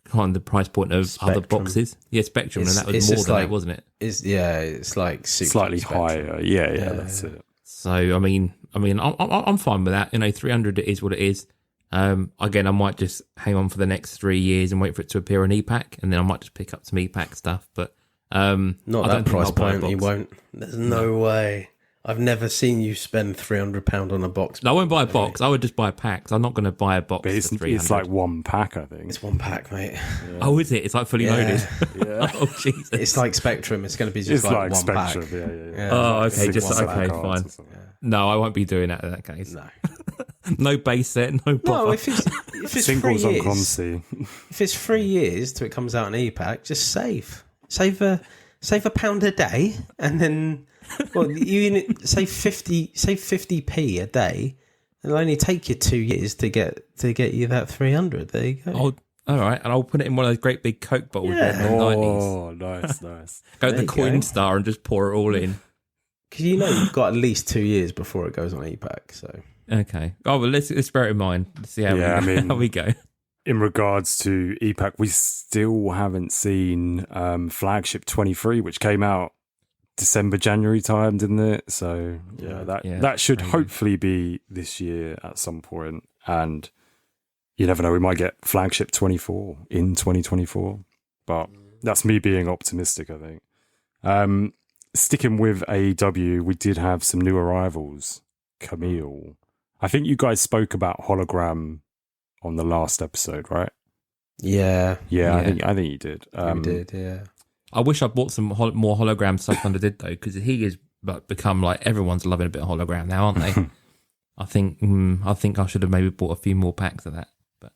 kind of the price point of Spectrum. other boxes. Yeah, Spectrum, and that was It's more just than like- that, wasn't it? It's like super Slightly Spectrum. higher. Yeah, that's it. So I mean, I'm fine with that. 300 is what it is. Again, I might just hang on for the next 3 years and wait for it to appear on EPAC, and then I might just pick up some EPAC stuff. But Not I that don't think price I'll buy a point. You box. won't. There's no way. I've never seen you spend £300 on a box. No, I won't buy a box. I would just buy packs. I'm not going to buy a box But for 300. it's like one pack, I think. It's one pack, mate. Oh, is it? It's like fully loaded. Yeah. Oh, Jesus. It's like Spectrum. It's going to be just It's like like one Spectrum. pack. Yeah. Oh, okay, Six just one okay, cards fine. or something. No, I won't be doing that in that case. No. No base set, no No, buffer. if it's Singles 3 on years, Consi. if it's 3 years till it comes out in EPAC, just save a pound a day, and then you save 50p a day. It'll only take you 2 years to get you that 300. There you go. All right, and I'll put it in one of those great big Coke bottles Yeah. in the 90s. Oh, nice. Go to There the you coin go. star and just pour it all in. Because you've got at least 2 years before it goes on EPAC. So Okay. Oh, well, let's bear it in mind. Let's see how, Yeah, I mean- how we go. In regards to EPAC, we still haven't seen Flagship 23, which came out December, January time, didn't it? So Yeah, that should crazy. hopefully be this year at some point. And you never know, we might get Flagship 24 in 2024. But that's me being optimistic, I think. sticking with AEW, we did have some new arrivals. Camille. I think you guys spoke about hologram on the last episode, right? Yeah. Yeah. I think you did. We did, yeah. I wish I bought some more hologram stuff than I did though, because he has become like everyone's loving a bit of hologram now, aren't they? I think I should have maybe bought a few more packs of that. But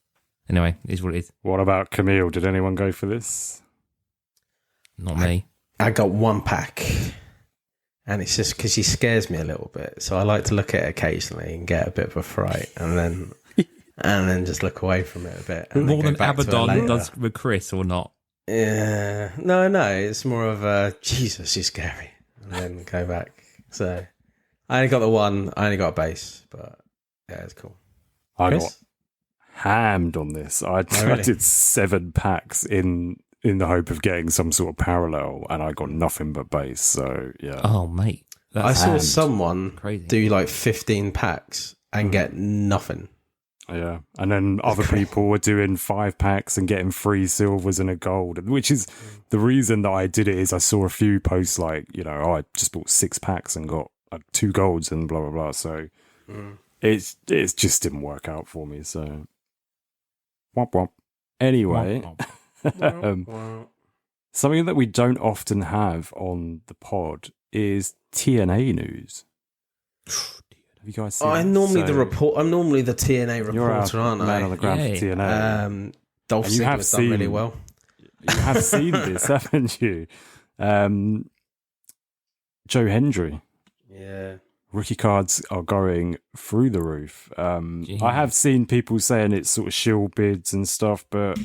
anyway, it is what it is. What about Camille? Did anyone go for this? Not me. I got one pack, and it's just because she scares me a little bit. So I like to look at it occasionally and get a bit of a fright, and then just look away from it a bit. And More then than go back to it Abaddon later. does with Chris, or not? Yeah, no, it's more of a Jesus, she's scary, and then go back. So I only got the one. I only got a base, but yeah, it's cool. I Chris? got hammed on this. I really? did 7 packs in the hope of getting some sort of parallel, and I got nothing but base. So yeah. Oh, mate. I That's saw hammed. someone crazy. do like 15 packs and get nothing. Yeah, and then other people were doing 5 packs and getting 3 silvers and a gold, which is the reason that I did it. Is I saw a few posts like, I just bought 6 packs and got 2 golds and blah blah blah. So it's just didn't work out for me. So womp womp. Anyway, something that we don't often have on the pod is TNA news. Have you guys seen I'm normally the report. I'm normally the TNA You're reporter, our aren't man I? on the ground Yay. for TNA. Dolph And you have Ziggler's done really seen- well. You have seen this, haven't you? Joe Hendry. Yeah. Rookie cards are going through the roof. Jeez. I have seen people saying it's sort of shield bids and stuff, but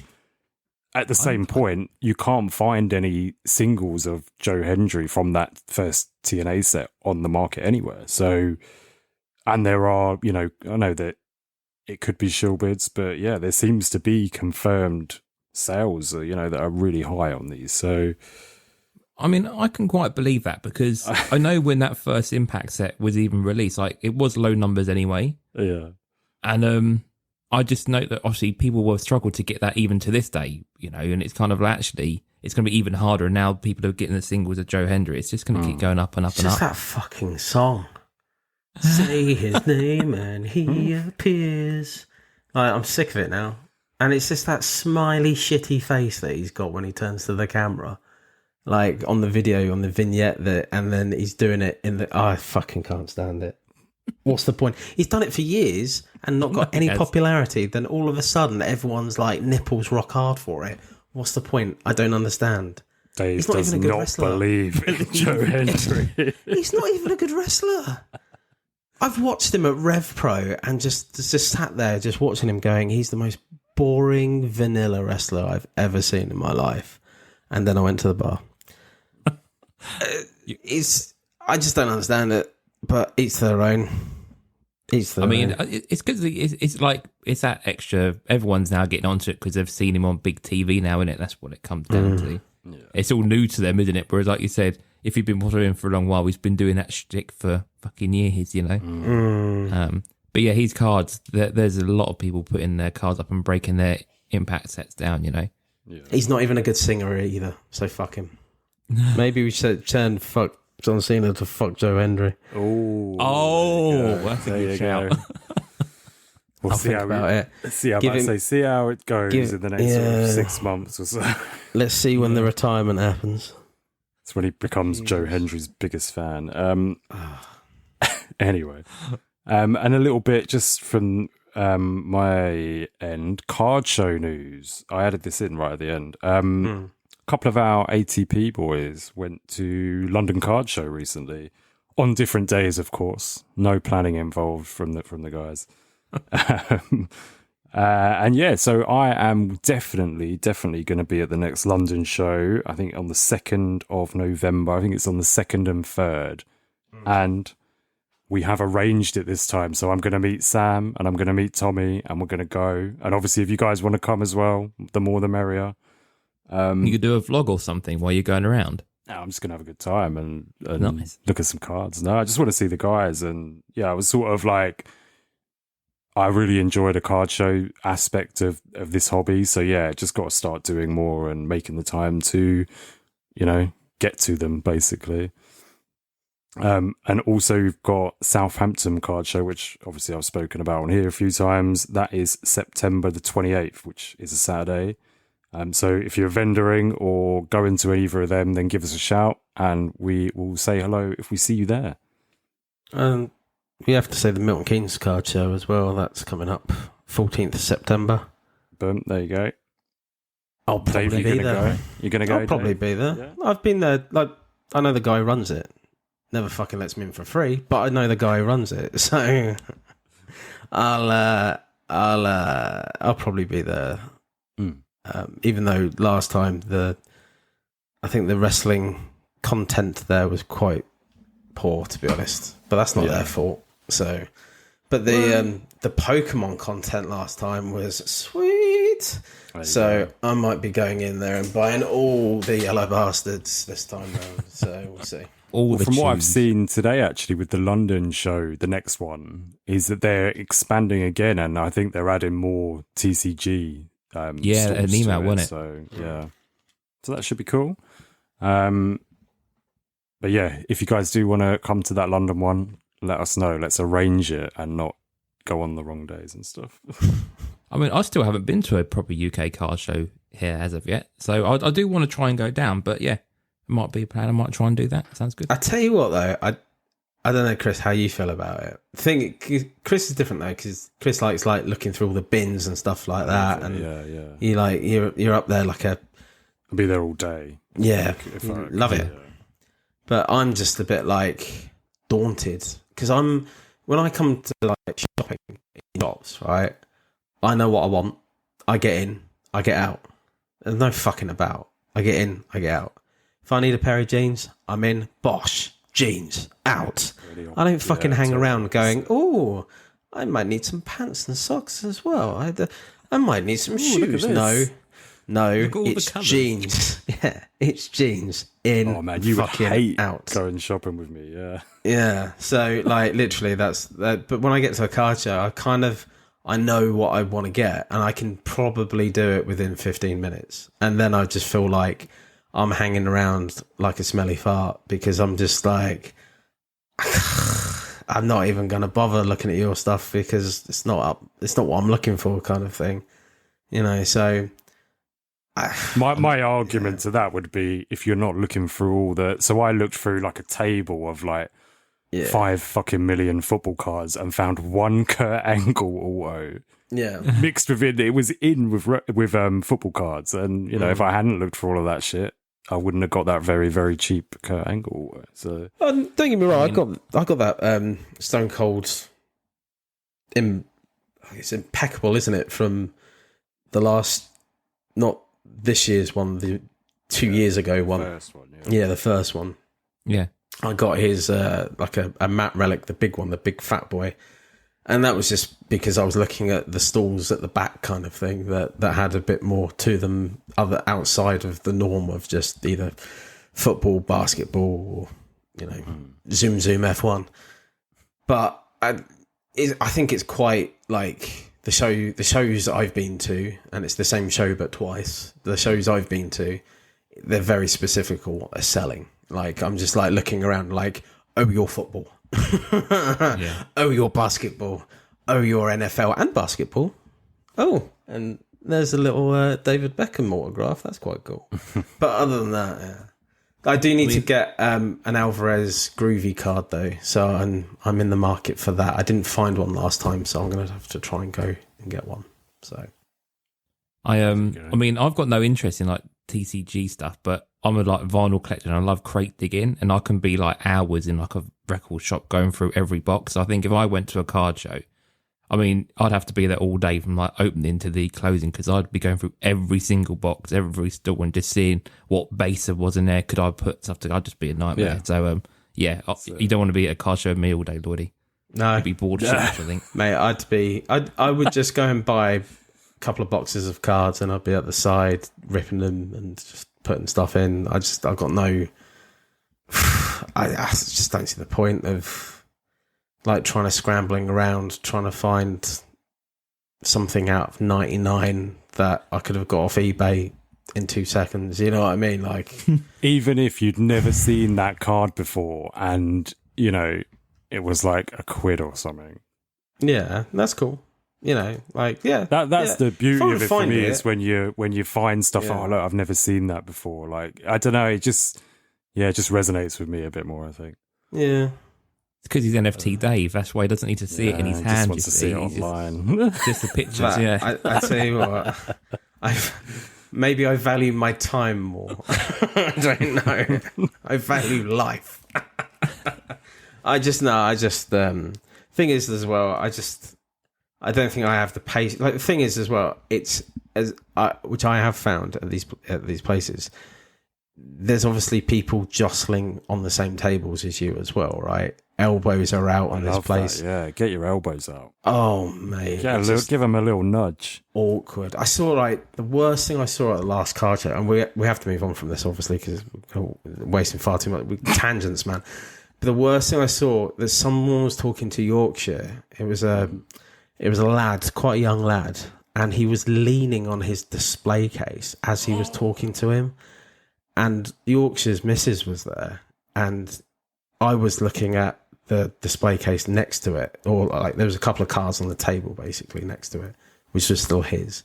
at the same point, you can't find any singles of Joe Hendry from that first TNA set on the market anywhere. So, and there are, I know that it could be shield bids, but yeah, there seems to be confirmed sales, that are really high on these. So, I mean, I can quite believe that because I know when that first Impact set was even released, like it was low numbers anyway. yeah. And I just note that obviously people will struggle to get that even to this day, and it's kind of like, actually, it's going to be even harder. And now people are getting the singles of Joe Hendry. It's just going to keep going up and up It's and just up. that fucking song. Say his name and he appears. Like, I'm sick of it now. And it's just that smiley, shitty face that he's got when he turns to the camera. Like, on the video, on the vignette, and then he's doing it in the... I fucking can't stand it. What's the point? He's done it for years and not got any Yes. popularity. Then all of a sudden, everyone's like, nipples rock hard for it. What's the point? I don't understand. Dave He's not does even a good not wrestler. believe in Joe Hendry. He's not even a good wrestler. I've watched him at Rev Pro and just sat there just watching him going, he's the most boring vanilla wrestler I've ever seen in my life. And then I went to the bar. I just don't understand it, but each their own. I mean, it's because it's like, it's that extra, everyone's now getting onto it because they've seen him on big TV now, innit? That's what it comes down to. Yeah. It's all new to them, isn't it? Whereas, like you said, if you've been following him for a long while, he's been doing that shtick for fucking years, But yeah, his cards, there's a lot of people putting their cards up and breaking their Impact sets down, Yeah. He's not even a good singer either, so fuck him. Maybe we should turn fuck John Cena to fuck Joe Hendry. Oh, that's a there good you shout. go. We'll I'll see think how about it. See how Give I him- say. See how it goes in the next sort of yeah. 6 months or so. Let's see when the retirement happens. That's when he becomes Joe Hendry's biggest fan. Anyway, and a little bit just from my end, card show news. I added this in right at the end. A couple of our ATP boys went to London Card Show recently, on different days, of course. No planning involved from the guys. And yeah, so I am definitely going to be at the next London show. I think on the 2nd of November. I think it's on the 2nd and 3rd. And we have arranged it this time. So I'm going to meet Sam and I'm going to meet Tommy and we're going to go. And obviously, if you guys want to come as well, the more the merrier. You could do a vlog or something while you're going around. I'm just going to have a good time and Nice. look at some cards. No, I just want to see the guys. And yeah, I was sort of like, I really enjoy the card show aspect of this hobby. So yeah, just got to start doing more and making the time to, get to them basically. And also you've got Southampton Card Show, which obviously I've spoken about on here a few times. That is September the 28th, which is a Saturday. So if you're vendoring or going to either of them, then give us a shout and we will say hello if we see you there. We have to say the Milton Keynes Card Show as well. That's coming up 14th of September. Boom, there you go. I'll probably Dave, be there. You're going to go? I'll probably Dave? be there. Yeah. I've been there. Like, I know the guy who runs it. Never fucking lets me in for free, but I know the guy who runs it, so I'll probably be there. Even though last time I think the wrestling content there was quite poor, to be honest. But that's not their fault. So, but the Pokemon content last time was sweet. So I might be going in there and buying all the yellow bastards this time round. So we'll see. From what I've seen today, actually, with the London show, the next one, is that they're expanding again, and I think they're adding more TCG. An email, wasn't it? So that should be cool. But yeah, if you guys do want to come to that London one, let us know. Let's arrange it and not go on the wrong days and stuff. I mean, I still haven't been to a proper UK card show here as of yet, so I do want to try and go down. But yeah. It might be a plan. I might try and do that. Sounds good. I tell you what, though, I don't know, Chris, how you feel about it. I think Chris is different though, because Chris likes like looking through all the bins and stuff like that, and you're up there like a. I'll be there all day. Yeah, love it. Yeah. But I'm just a bit like daunted because when I come to like shopping in shops, right? I know what I want. I get in, I get out. There's no fucking about. I get in, I get out. If I need a pair of jeans, I'm in. Bosh, jeans, out. I don't fucking hang around going, oh, I might need some pants and socks as well. I might need some shoes. No, it's jeans. Yeah, it's jeans. In, oh man, you fucking hate out. Going shopping with me, yeah. Yeah, so like literally that's that. But when I get to a card show, I know what I want to get, and I can probably do it within 15 minutes. And then I just feel like I'm hanging around like a smelly fart because I'm just like, I'm not even going to bother looking at your stuff because it's not what I'm looking for, kind of thing, you know. So my argument to that would be if you're not looking through all the. So I looked through like a table of like 5 fucking million football cards and found one Kurt Angle auto. Yeah, mixed with it was in with football cards, and you know if I hadn't looked for all of that shit, I wouldn't have got that very, very cheap Kurt Angle. So don't get me wrong, I got that Stone Cold. It's impeccable, isn't it? From the last, not this year's one, the 2 years ago one. The first one, the first one. Yeah, I got his like a matte relic, the big one, the big fat boy. And that was just because I was looking at the stalls at the back kind of thing that had a bit more to them other outside of the norm of just either football, basketball, or, you know, Zoom F1. But I think it's quite like the shows I've been to, and it's the same show but twice. The shows I've been to, they're very specific on what they're selling. Like, I'm just like looking around like, oh, your football. Oh, your basketball. Oh, your NFL and basketball. Oh, and there's a little David Beckham autograph. That's quite cool. But other than that, I do need to get an Alvarez groovy card though, so I'm in the market for that. I didn't find one last time, so I'm going to have to try and go and get one. So I mean, I've got no interest in like TCG stuff, but I'm a like vinyl collector and I love crate digging, and I can be like hours in like a record shop going through every box. I think if I went to a card show, I mean, I'd have to be there all day from like opening to the closing, because I'd be going through every single box, every store, and just seeing what base was in there. Could I put stuff together? I'd just be a nightmare. So you don't want to be at a card show with me all day, Lloydy. No, You'd be bored so much, I think. Mate, I would just go and buy a couple of boxes of cards, and I'd be at the side ripping them and just putting stuff in. I've got no. I just don't see the point of like trying to scrambling around trying to find something out of 99 that I could have got off eBay in 2 seconds. You know what I mean? Like, even if you'd never seen that card before and you know, it was like £1 or something. Yeah, that's cool. You know, like, yeah. That's the beauty of it for me it. is when you find stuff, oh, look, I've never seen that before. Like, I don't know, it just resonates with me a bit more, I think. Yeah. It's because he's NFT Dave. That's why he doesn't need to see it in his hand. Just wants to see it online. Just the pictures, I tell you what, maybe I value my time more. I don't know. I value life. Thing is as well, I don't think I have the pace. Like, the thing is as well, it's which I have found at these places. There's obviously people jostling on the same tables as you as well, right? Elbows are out on this place. Yeah, get your elbows out. Oh, mate. Give them a little nudge. Awkward. I saw, like, the worst thing I saw at the last car show, and we have to move on from this, obviously, because we're wasting far too much. Tangents, man. But the worst thing I saw, that someone was talking to Yorkshire. It was a lad, quite a young lad, and he was leaning on his display case as he was talking to him. And Yorkshire's missus was there, and I was looking at the display case next to it, or like there was a couple of cards on the table basically next to it, which was still his.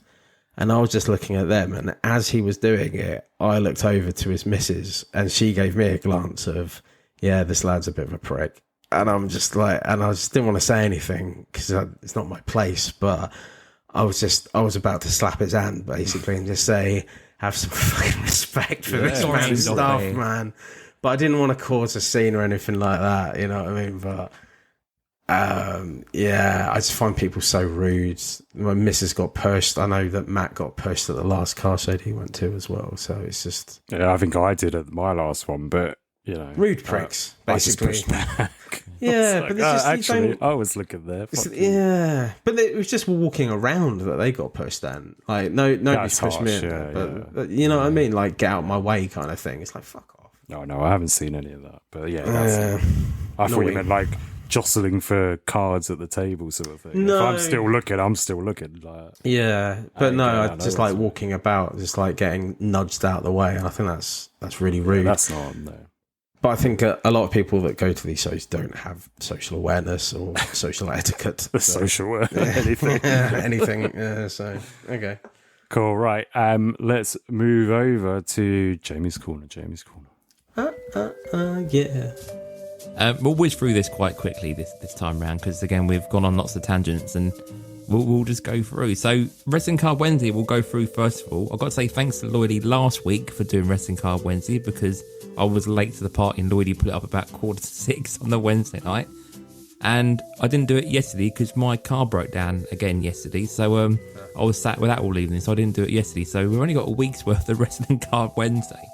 And I was just looking at them, and as he was doing it, I looked over to his missus, and she gave me a glance of, yeah, this lad's a bit of a prick. And I'm just like, and I just didn't want to say anything because it's not my place, but I was about to slap his hand basically and just say, have some fucking respect for this man's stuff, man. But I didn't want to cause a scene or anything like that, you know what I mean? But I just find people so rude. My missus got pushed. I know that Matt got pushed at the last car show he went to as well. So it's just... Yeah, I think I did at my last one, but, you know... Rude pricks, basically. I just pushed back. Yeah, but it's just... actually, I was looking there. Yeah, but it was just walking around that they got pushed then. Like, nobody's pushed me in, but you know what I mean? Like, get out of my way kind of thing. It's like, fuck off. No, I haven't seen any of that. But yeah, I thought you meant like jostling for cards at the table sort of thing. No. If I'm still looking. Like, yeah, but I just like walking about, just like getting nudged out of the way. And I think that's really rude. That's not, no. But I think a lot of people that go to these shows don't have social awareness or social etiquette. Social anything. Anything. Yeah, so, okay. Cool, right. Let's move over to Jamie's Corner. Yeah. We'll whiz through this quite quickly this time round because, again, we've gone on lots of tangents and we'll just go through. So, Wrestling Card Wednesday, we'll go through first of all. I've got to say thanks to Lloydy last week for doing Wrestling Card Wednesday because I was late to the party and Lloydy put it up about 5:45 on the Wednesday night. And I didn't do it yesterday because my car broke down again yesterday. So I was sat with that all evening, so I didn't do it yesterday. So we've only got a week's worth of Wrestling Card Wednesday.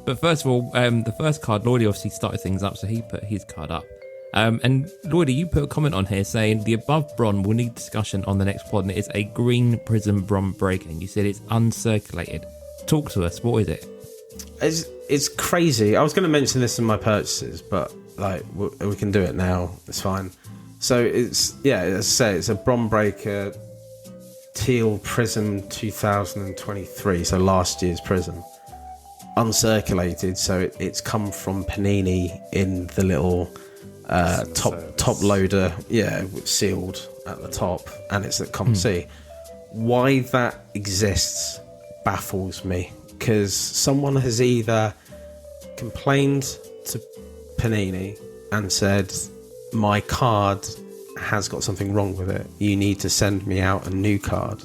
But first of all, the first card, Lloydy obviously started things up, so he put his card up. And Lloydy, you put a comment on here saying the above bron will need discussion on the next pod, and it is a green Prizm bron breaker. And you said it's uncirculated. Talk to us. What is it? It's crazy. I was going to mention this in my purchases, but like we can do it now. It's fine. So it's, as I say, it's a bron breaker teal Prizm 2023. So last year's Prizm. Uncirculated, so it's come from Panini in the little top loader, sealed at the top, and it's at ComC. Why that exists baffles me, because someone has either complained to Panini and said, my card has got something wrong with it, you need to send me out a new card.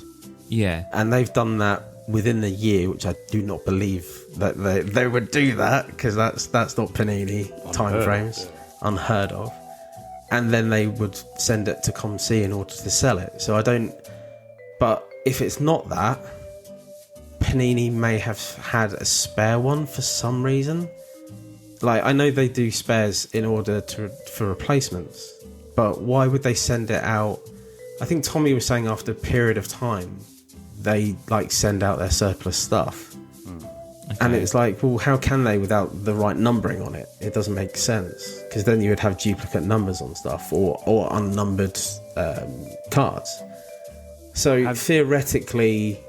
Yeah. And they've done that within the year, which I do not believe that they would do that, because that's not Panini timeframes, unheard of. And then they would send it to ComC in order to sell it. So I don't. But if it's not that, Panini may have had a spare one for some reason. Like, I know they do spares in order for replacements, but why would they send it out? I think Tommy was saying after a period of time they like send out their surplus stuff. Okay. And it's like, well, how can they without the right numbering on it? It doesn't make sense, because then you would have duplicate numbers on stuff or unnumbered cards. So theoretically,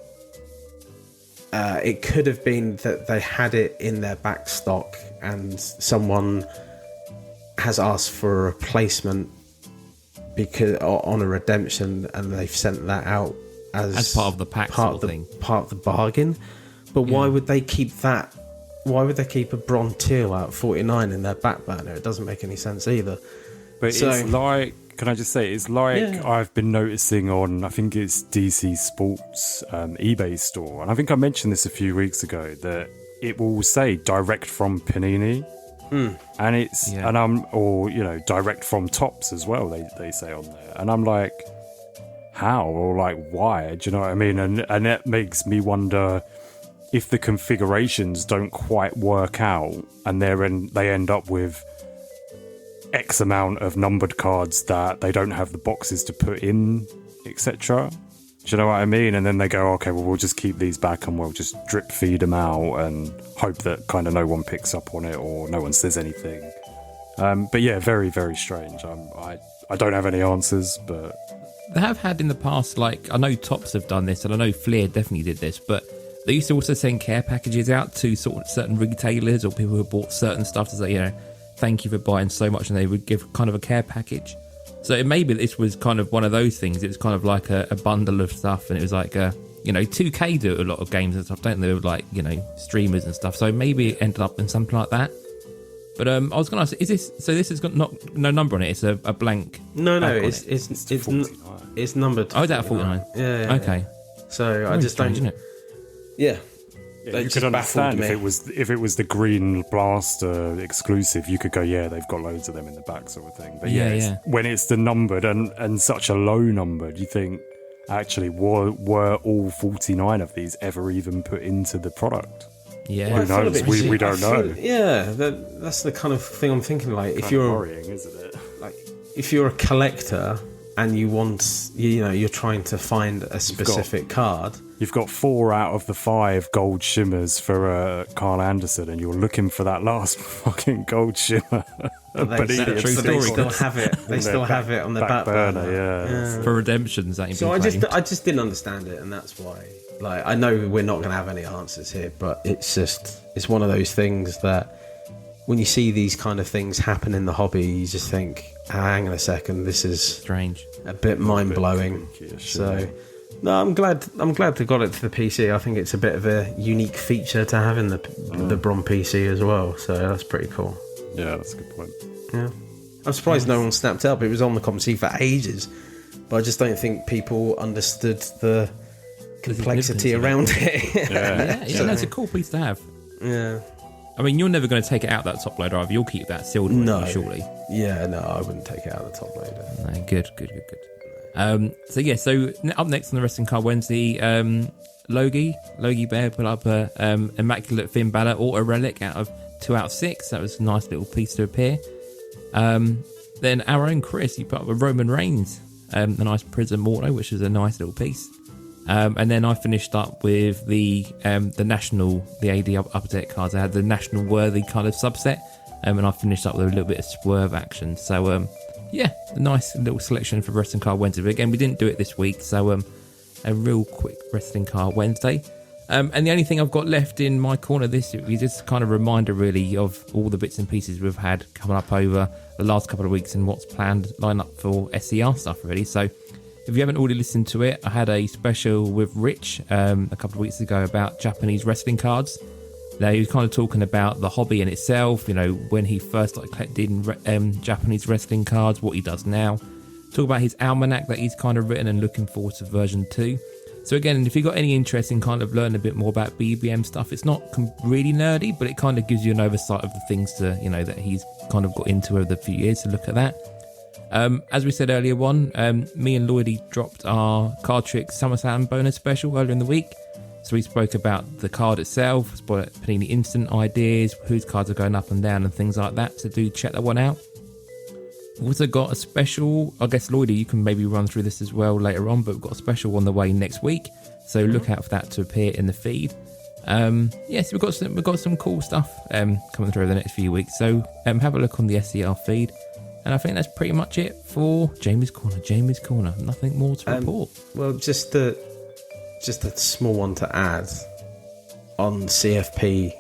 it could have been that they had it in their back stock and someone has asked for a replacement because on a redemption, and they've sent that out as part of the pack sort of thing, part of the bargain. But why would they keep that? Why would they keep a Brontier at 49 in their back burner? It doesn't make any sense either. But it's like, can I just say, it's like I've been noticing on, I think it's DC Sports eBay store, and I think I mentioned this a few weeks ago, that it will say direct from Panini. And it's and or direct from Tops as well, they say on there, and I'm like, how, or like why, do you know what I mean? And that makes me wonder if the configurations don't quite work out, and they end up with X amount of numbered cards that they don't have the boxes to put in, etc. Do you know what I mean? And then they go, okay, well, we'll just keep these back and we'll just drip feed them out and hope that kind of no one picks up on it or no one says anything. But yeah, very, very strange. I don't have any answers, but... They have had in the past, like, I know Tops have done this, and I know Fleer definitely did this, but they used to also send care packages out to sort of certain retailers or people who bought certain stuff to say, thank you for buying so much, and they would give kind of a care package. So maybe this was kind of one of those things. It was kind of like a bundle of stuff, and it was like 2K do a lot of games and stuff, don't they? With like streamers and stuff. So maybe it ended up in something like that. But I was going to ask, is this? So this has got no number on it. It's a blank. No, it's numbered. Oh, is that a 49? Yeah. Okay. So I just don't. Isn't it? Yeah. Yeah, you could understand if it was the Green Blaster exclusive, you could go, yeah, they've got loads of them in the back, sort of thing. But when it's the numbered and such a low number, do you think actually were all 49 of these ever even put into the product? Yeah, who knows? We don't know. That's the kind of thing I'm thinking. Like, if you're worrying, isn't it? Like, if you're a collector and you want, you're trying to find a specific card. You've got 4 out of the 5 gold shimmers for Carl Anderson, and you're looking for that last fucking gold shimmer. But they still have it. They still have it on the back burner. Yeah. For redemptions. So I just didn't understand it, and that's why. Like, I know we're not going to have any answers here, but it's one of those things that when you see these kind of things happen in the hobby, you just think, hang on a second, this is strange, a bit mind blowing. So. No, I'm glad they got it to the PC. I think it's a bit of a unique feature to have in the Bron PC as well. So that's pretty cool. Yeah, that's a good point. Yeah, I'm surprised no one snapped up. It was on the ComC for ages, but I just don't think people understood the complexity around it. Yeah, that's a cool piece to have. Yeah. I mean, you're never going to take it out that top loader, are you? You'll keep that sealed, surely. Yeah, no, I wouldn't take it out of the top loader. No, good. So up next on the Wrestling Card Wednesday, Logie Bear put up a Immaculate Finn Balor Auto Relic out of 2 out of 6. That was a nice little piece to appear. Then our own Chris, he put up a Roman Reigns, a nice Prizm Auto, which was a nice little piece. And then I finished up with the national, the AD upper deck cards. I had the national worthy kind of subset, and I finished up with a little bit of swerve action. So a nice little selection for Wrestling Card Wednesday. But again, we didn't do it this week, so a real quick Wrestling Card Wednesday. And the only thing I've got left in my corner this week is just kind of a reminder, really, of all the bits and pieces we've had coming up over the last couple of weeks and what's planned line up for SCR stuff, really. So if you haven't already listened to it, I had a special with Rich a couple of weeks ago about Japanese wrestling cards. Now, he was kind of talking about the hobby in itself, when he first started collecting Japanese wrestling cards, what he does now. Talk about his almanac that he's kind of written and looking forward to version 2. So again, if you've got any interest in kind of learning a bit more about BBM stuff, it's not really nerdy, but it kind of gives you an oversight of the things that he's kind of got into over the few years to look at that. As we said earlier on, me and Lloydy dropped our Cardtricks SummerSlam bonus special earlier in the week. So we spoke about the card itself, spoke about Panini Instant ideas, whose cards are going up and down and things like that. So do check that one out. We've also got a special, I guess Lloydy, you can maybe run through this as well later on, but we've got a special on the way next week. So look out for that to appear in the feed. So we've got some cool stuff coming through over the next few weeks. So have a look on the SCR feed. And I think that's pretty much it for Jamie's Corner. Nothing more to report. Well, just a small one to add. On CFP,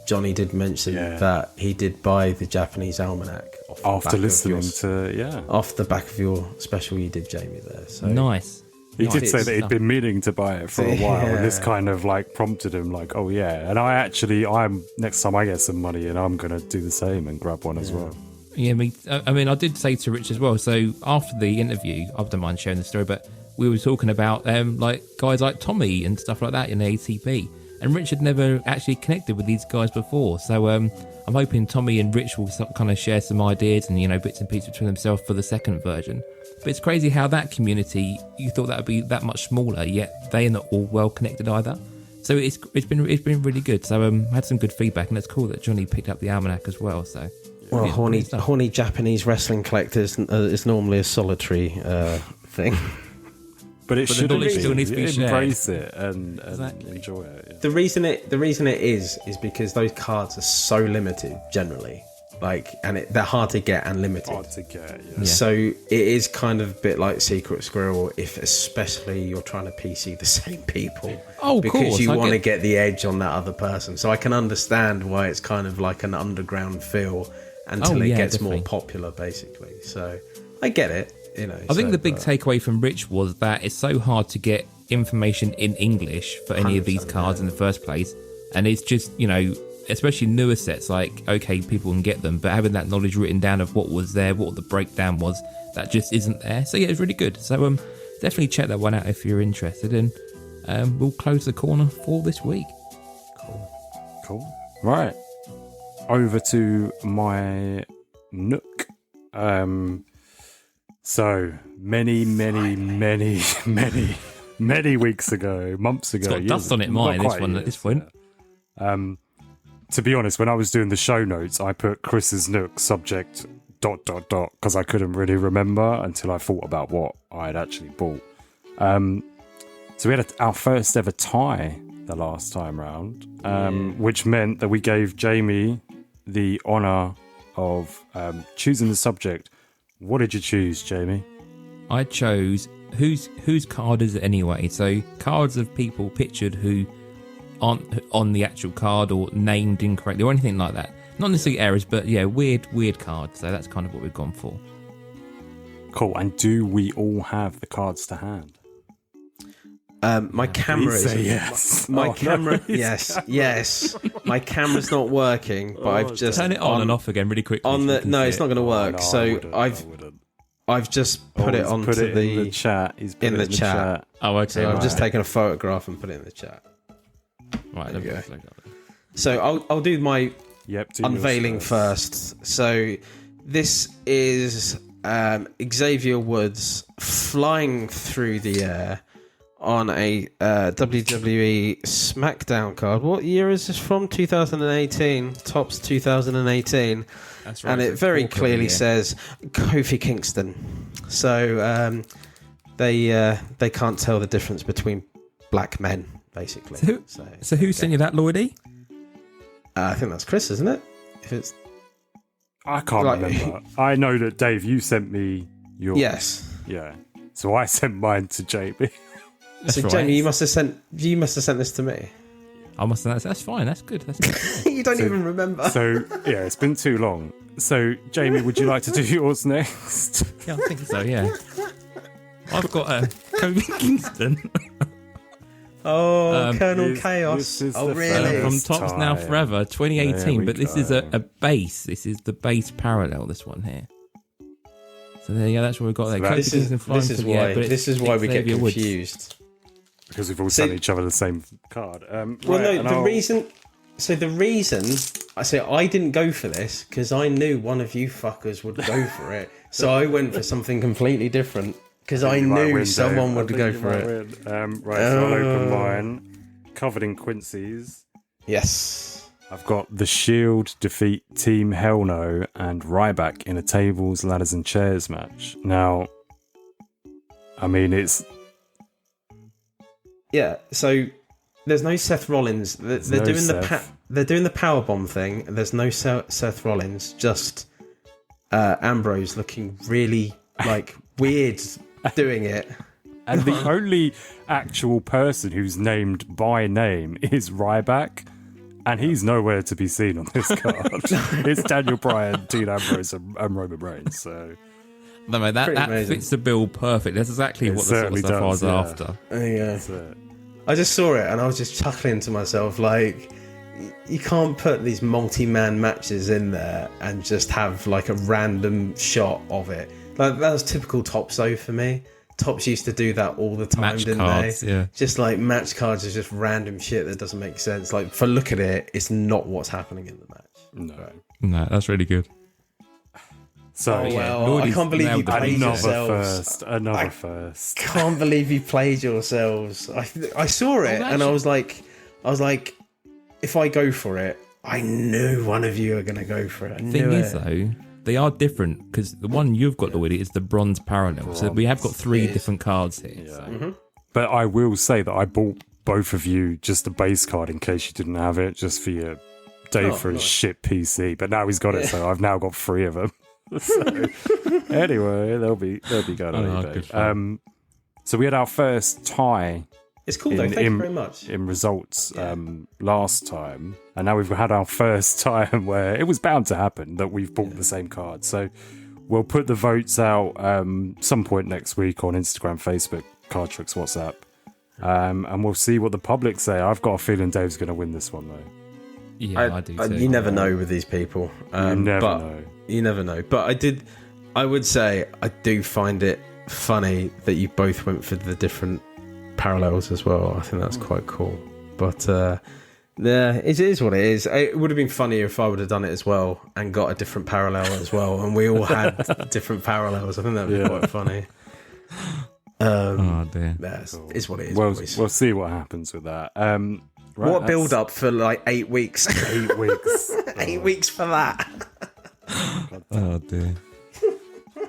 Johnny did mention that he did buy the Japanese almanac off the After back listening of your, off the back of your special you did, Jamie. There, so Nice. He did say Nice. that he'd been meaning to buy it for a while, and this kind of like prompted him, like, oh yeah. And I'm next time I get some money, and I'm gonna do the same and grab one as well. Yeah, I mean, I did say to Rich as well. So after the interview, I don't mind sharing the story, but we were talking about like guys like Tommy and stuff like that in the ATP, and Rich had never actually connected with these guys before. So I'm hoping Tommy and Rich will kind of share some ideas and bits and pieces between themselves for the second version. But it's crazy how that community, you thought that would be that much smaller, yet they are not all well connected either. So it's been really good. So I had some good feedback, and it's cool that Johnny picked up the almanac as well. So. Well, horny Japanese wrestling collectors is normally a solitary thing. But it should still needs to be shared. Embrace it and enjoy it. Yeah. The reason it is because those cards are so limited generally, they're hard to get and limited. Hard to get, yeah. So it is kind of a bit like Secret Squirrel, if especially you're trying to PC the same people. Oh, because course, you want to get the edge on that other person. So I can understand why it's kind of like an underground feel until it gets definitely more popular, basically. So I get it. I think the big takeaway from Rich was that it's so hard to get information in English for any of these cards in the first place, and it's just especially newer sets, okay, people can get them, but having that knowledge written down of what was there, what the breakdown was, that just isn't there. So yeah, it's really good. So definitely check that one out if you're interested, and we'll close the corner for this week. Cool. Right, over to my Nook. So many weeks ago, months ago. It's got dust on it, at this point. To be honest, when I was doing the show notes, I put Chris's Nook subject ... because I couldn't really remember until I thought about what I had actually bought. So we had our first ever tie the last time round, which meant that we gave Jamie the honour of choosing the subject. What did you choose, Jamie? I chose whose card is it anyway? So cards of people pictured who aren't on the actual card or named incorrectly or anything like that. Not necessarily errors, but yeah, weird cards. So that's kind of what we've gone for. Cool. And do we all have the cards to hand? My camera is yes. My camera, no, yes. My camera's not working, but I've just turn it on and off again really quickly. It's not going to work. I've just put it onto in the chat. He's put in the chat. Oh, okay. So I've just taken a photograph and put it in the chat. Right, there we go. So I'll do my unveiling first. So this is Xavier Woods flying through the air on a WWE SmackDown card. What year is this from? 2018. Tops 2018. That's right. And it very clearly says Kofi Kingston. So they can't tell the difference between black men, basically. So who sent you that, Lloydy? I think that's Chris, isn't it? If it's, I can't remember. I know that Dave, you sent me yours. Yes. Yeah. So I sent mine to JB. So right. Jamie, you must have sent this to me. I must have. That's fine. That's good. You don't even remember. So yeah, it's been too long. So Jamie, would you like to do yours next? Yeah, I think so. Yeah. I've got Kofi Kingston. Colonel Chaos. Really? From Tops time. Now Forever, 2018. But this is a base. This is the base parallel. This one here. So there you go. That's what we've got there. This is why we get confused. Because we've all sent each other the same card. The reason I say I didn't go for this because I knew one of you fuckers would go for it. So I went for something completely different because I knew someone would go for it. So I'll open mine. Covered in Quincy's. Yes. I've got The Shield defeat Team Hell No and Ryback in a tables, ladders and chairs match. Now, I mean, it's... Yeah, so there's no Seth Rollins. They're doing the powerbomb thing. There's no Seth Rollins, just Ambrose looking really, weird doing it. And the only actual person who's named by name is Ryback. And he's nowhere to be seen on this card. It's Daniel Bryan, Dean Ambrose, and Roman Reigns. So No, mate, that fits the bill perfect. That's exactly what the sort of stuff I was after. Yeah. I just saw it and I was just chuckling to myself, like, you can't put these multi-man matches in there and just have like a random shot of it. Like, that was typical Tops though for me. Tops used to do that all the time, Match didn't cards, they? yeah. Just like match cards is just random shit that doesn't make sense. Like, for look at it, it's not what's happening in the match. No, that's really good. So I can't believe you played yourselves. Another first. Can't believe you played yourselves. I saw it and I was like, if I go for it, I knew one of you are going to go for it. Thing is, though, they are different because the one you've got, Lloydy, is the bronze parallel. So we have got three different cards here. Yeah. So. But I will say that I bought both of you just a base card in case you didn't have it, just for your Dave for his shit PC. But now he's got it, so I've now got 3 of them. So anyway, they'll be going on eBay. So we had our first tie. It's cool though. Thank you very much. In results last time, and now we've had our first time where it was bound to happen that we've bought the same card. So we'll put the votes out some point next week on Instagram, Facebook, Cardtricks, WhatsApp, and we'll see what the public say. I've got a feeling Dave's going to win this one though. Yeah, I do too. You never know with these people. You never know. But I would say I do find it funny that you both went for the different parallels as well. I think that's quite cool. But it is what it is. It would have been funnier if I would have done it as well and got a different parallel as well, and we all had different parallels. I think that would be quite funny. Oh dear. Cool. It's what it is. We'll see what happens with that. Right, what build up for like 8 weeks? 8 weeks. 8 weeks for that. Oh dear.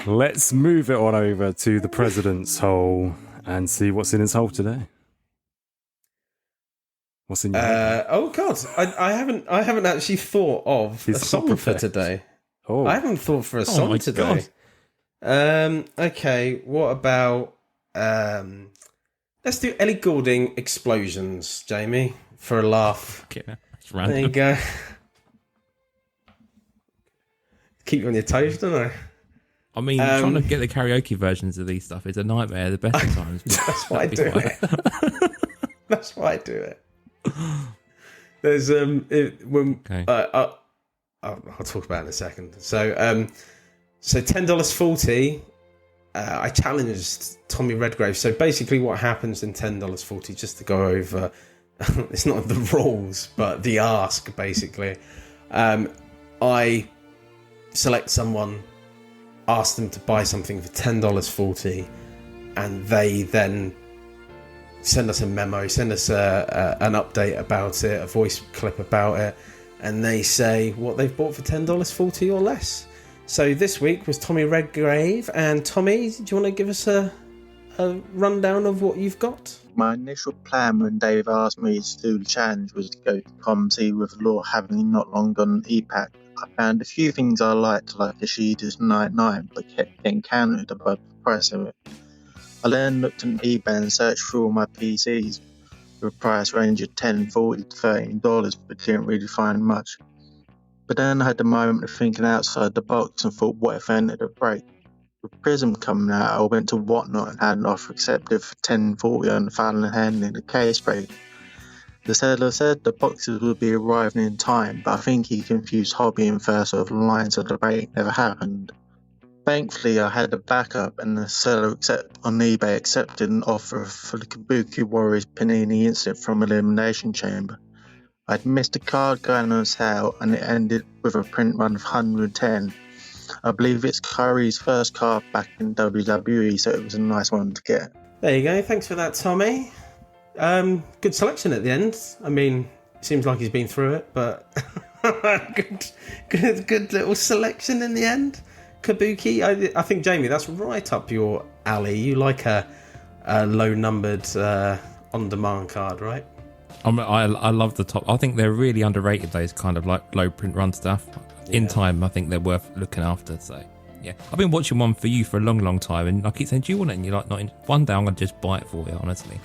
Let's move it on over to the president's hole and see what's in his hole today. What's in your head? Oh god, I haven't actually thought of a song for today. Oh, I haven't thought for a song today. Okay, what about let's do Ellie Goulding Explosions, Jamie, for a laugh. Okay, that's random. There you go. Keep you on your toes, don't I? I mean, trying to get the karaoke versions of these stuff is a nightmare the best of times. That's why I do it. That's why I do it. There's I'll talk about it in a second. So $10.40. I challenged Tommy Redgrave. So basically, what happens in $10.40? Just to go over, it's not the rules, but the ask. Basically, I select someone, ask them to buy something for $10.40, and they then send us a memo, send us an update about it, a voice clip about it, and they say what they've bought for $10.40 or less. So this week was Tommy Redgrave, and Tommy, do you want to give us a rundown of what you've got? My initial plan when Dave asked me to do the challenge was to go to Comedy with Law, having not long done EPAC. I found a few things I liked, like Ashida's Night 9, but kept getting countered above the price of it. I then looked at eBay and searched through all my PCs with a price range of $10, $40 to $13, but didn't really find much. But then I had the moment of thinking outside the box and thought, what if I ended a break? With Prizm coming out, I went to Whatnot and had an offer accepted for $10.40 on the final hand in the case break. The seller said the boxes would be arriving in time, but I think he confused hobby and first of line, so the break never happened. Thankfully, I had a backup, and the seller on eBay accepted an offer for the Kabuki Warriors Panini Instant from Elimination Chamber. I'd missed a card going on sale, and it ended with a print run of 110. I believe it's Kyrie's first card back in WWE, so it was a nice one to get. There you go. Thanks for that, Tommy. Good selection at the end. I mean, it seems like he's been through it, but good little selection in the end. Kabuki, I think, Jamie, that's right up your alley. You like a low-numbered on-demand card, right? I love the top. I think they're really underrated, those kind of like low print run stuff. In time, I think they're worth looking after. So, yeah. I've been watching one for you for a long, long time, and I keep saying, do you want it? And you're like, not in. One day I'm going to just buy it for you, honestly.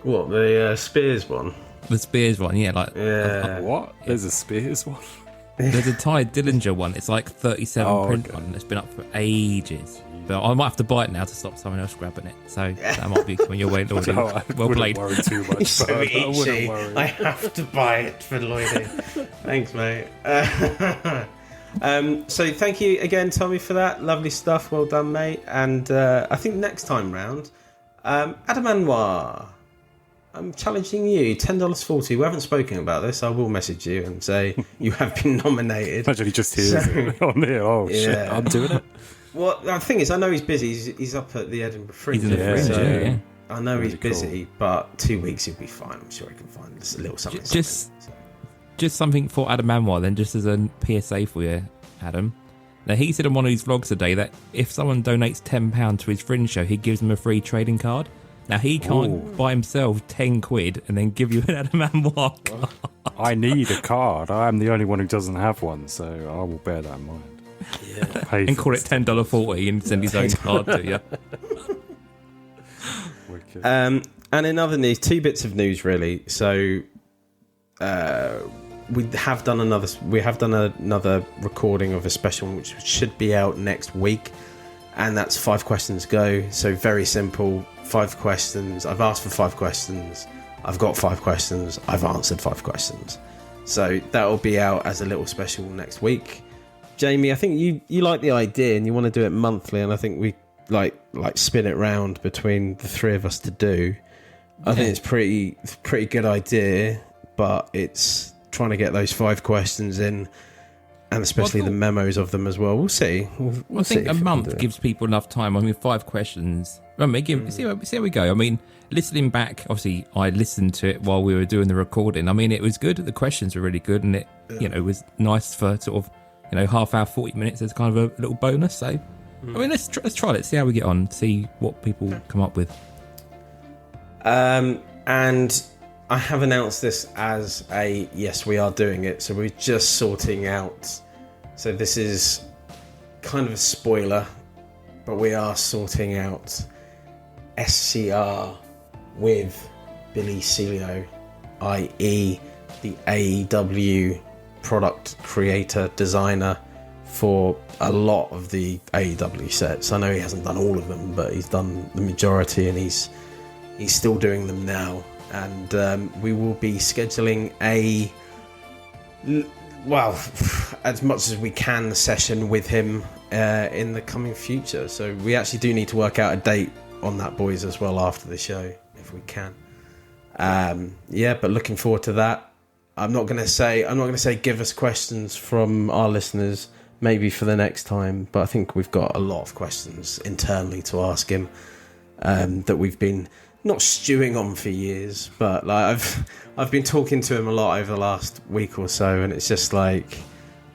What, the Spears one? The Spears one, yeah. What? There's a Spears one? There's a Ty Dillinger one. It's like 37 print one. It's been up for ages. But I might have to buy it now to stop someone else grabbing it. So that might be coming your way, Lloydy. Well played. Worry too much. So itchy. I have to buy it for Lloydy. Thanks, mate. So thank you again, Tommy, for that. Lovely stuff. Well done, mate. And I think next time round, Adam Anwar, I'm challenging you, $10.40. We haven't spoken about this. I will message you and say you have been nominated. Imagine he just hears it on here. Oh, shit, I'm doing it. Well, the thing is, I know he's busy. He's up at the Edinburgh Fringe. He's in the Fringe, yeah. I know he's busy, but 2 weeks he'll be fine. I'm sure he can find a little something. Just something for Adam Anwar, then, just as a PSA for you, Adam. Now, he said on one of his vlogs today that if someone donates £10 to his Fringe show, he gives them a free trading card. Now, he can't buy himself 10 quid and then give you an Adam Anwar card. I need a card. I am the only one who doesn't have one, so I will bear that in mind. Yeah. And call it $10.40 and send his own card to you. And in other news, 2 bits of news, really. So we have done another recording of a special which should be out next week, and that's 5 questions go. So very simple, 5 questions. I've asked for 5 questions. I've got 5 questions. I've answered 5 questions. So that will be out as a little special next week. Jamie, I think you like the idea and you want to do it monthly, and I think we like spin it round between the 3 of us to do. I think it's pretty good idea, but it's trying to get those 5 questions in, and especially the memos of them as well. We'll see. I think a month gives people enough time. I mean, 5 questions. See how we go. I mean, listening back, obviously, I listened to it while we were doing the recording. I mean, it was good. The questions were really good, and it was nice for sort of half hour, 40 minutes as kind of a little bonus. So, I mean, let's try it. See how we get on. See what people come up with. And I have announced this as yes, we are doing it. So we're just sorting out. So this is kind of a spoiler, but we are sorting out SCR with Billy Celio, i.e. the AEW product creator, designer for a lot of the AEW sets. I know he hasn't done all of them, but he's done the majority, and he's still doing them now. And we will be scheduling as much as we can, session with him in the coming future. So we actually do need to work out a date on that, boys, as well, after the show, if we can. But looking forward to that. I'm not going to say give us questions from our listeners maybe for the next time, but I think we've got a lot of questions internally to ask him that we've been not stewing on for years, but like I've been talking to him a lot over the last week or so, and it's just like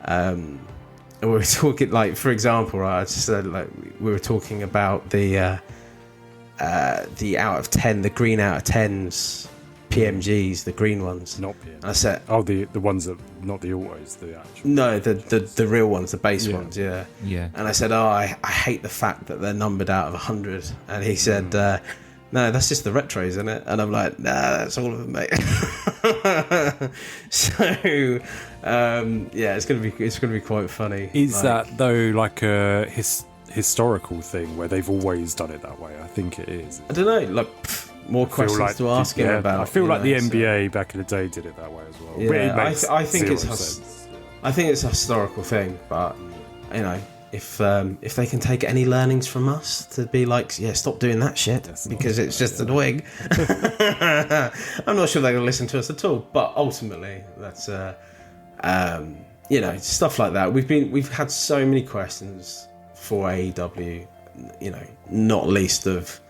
we were talking, like, for example, right, I just said, like, we were talking about the out of 10, the green out of 10s, PMGs, the green ones. Not PMGs. And I said, the ones that, not the autos, the actual. No, the real ones, the base ones, yeah. And I said, I hate the fact that they're numbered out of 100. And he said, no, that's just the retros, isn't it? And I'm like, nah, that's all of them, mate. So, it's gonna be quite funny. Is that though like a historical thing where they've always done it that way? I think it is. I don't know, like more questions to ask him about. I feel like the NBA back in the day did it that way as well. Yeah, I think it's a historical thing, but if they can take any learnings from us to be like, stop doing that shit because it's just annoying. I'm not sure they're going to listen to us at all, but ultimately that's stuff like that. We've had so many questions for AEW, not least of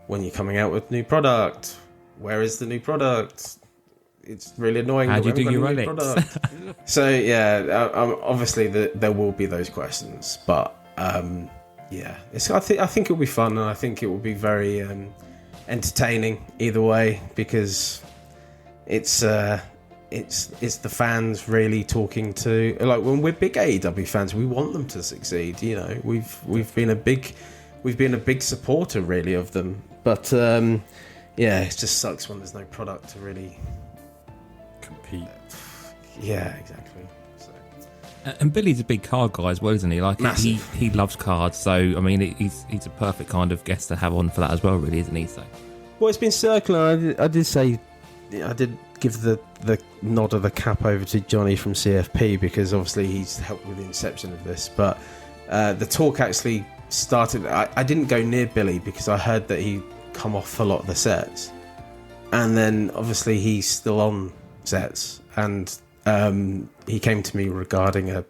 when you're coming out with new product, where is the new product? It's really annoying. How do you do your Rolex? So obviously there will be those questions, but I think it'll be fun, and I think it will be very entertaining either way, because it's the fans really talking to, like, when we're big AEW fans, we want them to succeed. We've been a big supporter really of them, but it just sucks when there's no product to really compete. Yeah, exactly. So. And Billy's a big card guy as well, isn't he? Like he loves cards, so I mean, he's a perfect kind of guest to have on for that as well, really, isn't he? So, Well, it's been circular. I did say, I did give the nod of the cap over to Johnny from CFP because obviously he's helped with the inception of this. But the talk actually started. I didn't go near Billy because I heard that he'd come off a lot of the sets, and then obviously he's still on sets, and he came to me regarding a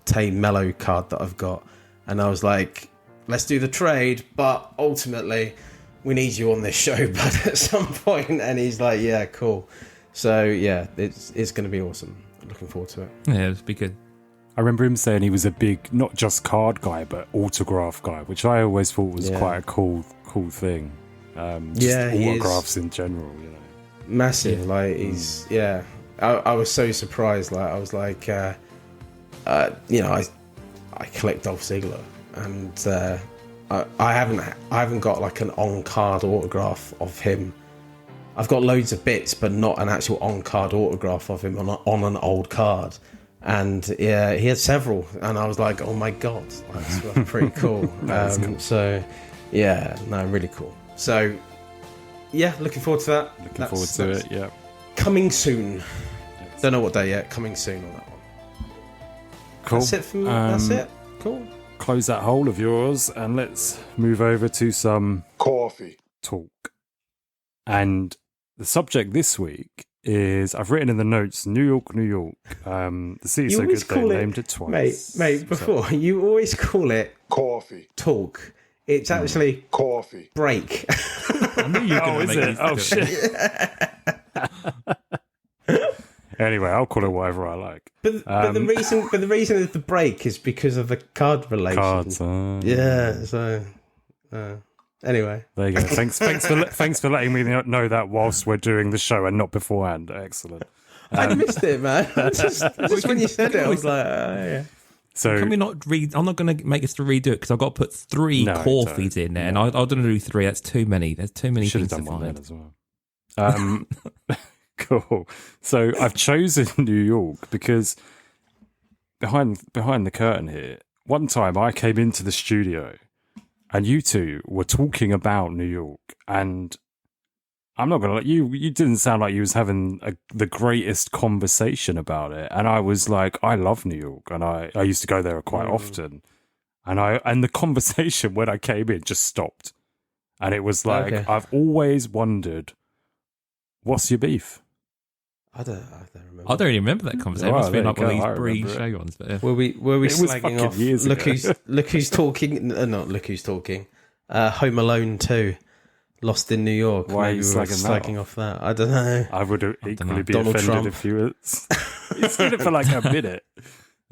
Tay Mellow card that I've got, and I was like, let's do the trade, but ultimately we need you on this show, but at some point. And he's like, yeah, cool. So yeah, it's going to be awesome. Looking forward to it. yeah, it'd be good. I remember him saying he was a big, not just card guy, but autograph guy, which I always thought was quite a cool thing. Just autographs in general, you know. Massive, like he's I was so surprised. Like I was like, you know, I collect Dolph Ziggler, and I haven't got like an on card autograph of him. I've got loads of bits, but not an actual on card autograph of him on an old card. And yeah, he had several, and I was like, oh my god, that's pretty cool. Cool. So yeah, no, really cool. So yeah, looking forward to that. Looking forward to it, yeah. Coming soon. Don't know what day yet. Coming soon on that one. Cool. That's it for me. That's it. Cool. Close that hole of yours, and let's move over to some Coffee. talk. And the subject this week is, I've written in the notes, New York, New York. The city's so good they named it twice. Mate, before, you always call it Coffee. talk. It's actually Coffee. break. I knew you were Oh, going to is make it? this Oh, shit. Anyway, I'll call it whatever I like. But the reason of the break is because of the card relation. Cards. Yeah. So anyway, There you go. Thanks for letting me know that whilst we're doing the show and not beforehand. Excellent. I missed it, man. just when you said it, I was like, yeah. So Can we not read? I'm not going to make us to redo it because I've got to put three No, coffees don't. in there, and I don't do three. That's too many. There's too many should have things to done one then find. as well. Cool. So I've chosen New York because behind the curtain here, one time I came into the studio and you two were talking about New York, and I'm not gonna let you didn't sound like you was having the greatest conversation about it, and I was like, I love New York, and I used to go there quite often, and the conversation when I came in just stopped, and it was like, Okay. I've always wondered, what's your beef? I don't remember. I don't really remember that conversation. Well, It must have been there like you one of go. I these remember pre-show ones. But, Were we It was slagging fucking off? years Look ago. look who's talking. Not look who's talking. Home Alone 2, Lost in New York. Why are you Maybe we were slagging that slagging off that? I don't know. I would equally know. be Donald offended Trump. if you were. You said it for like a minute.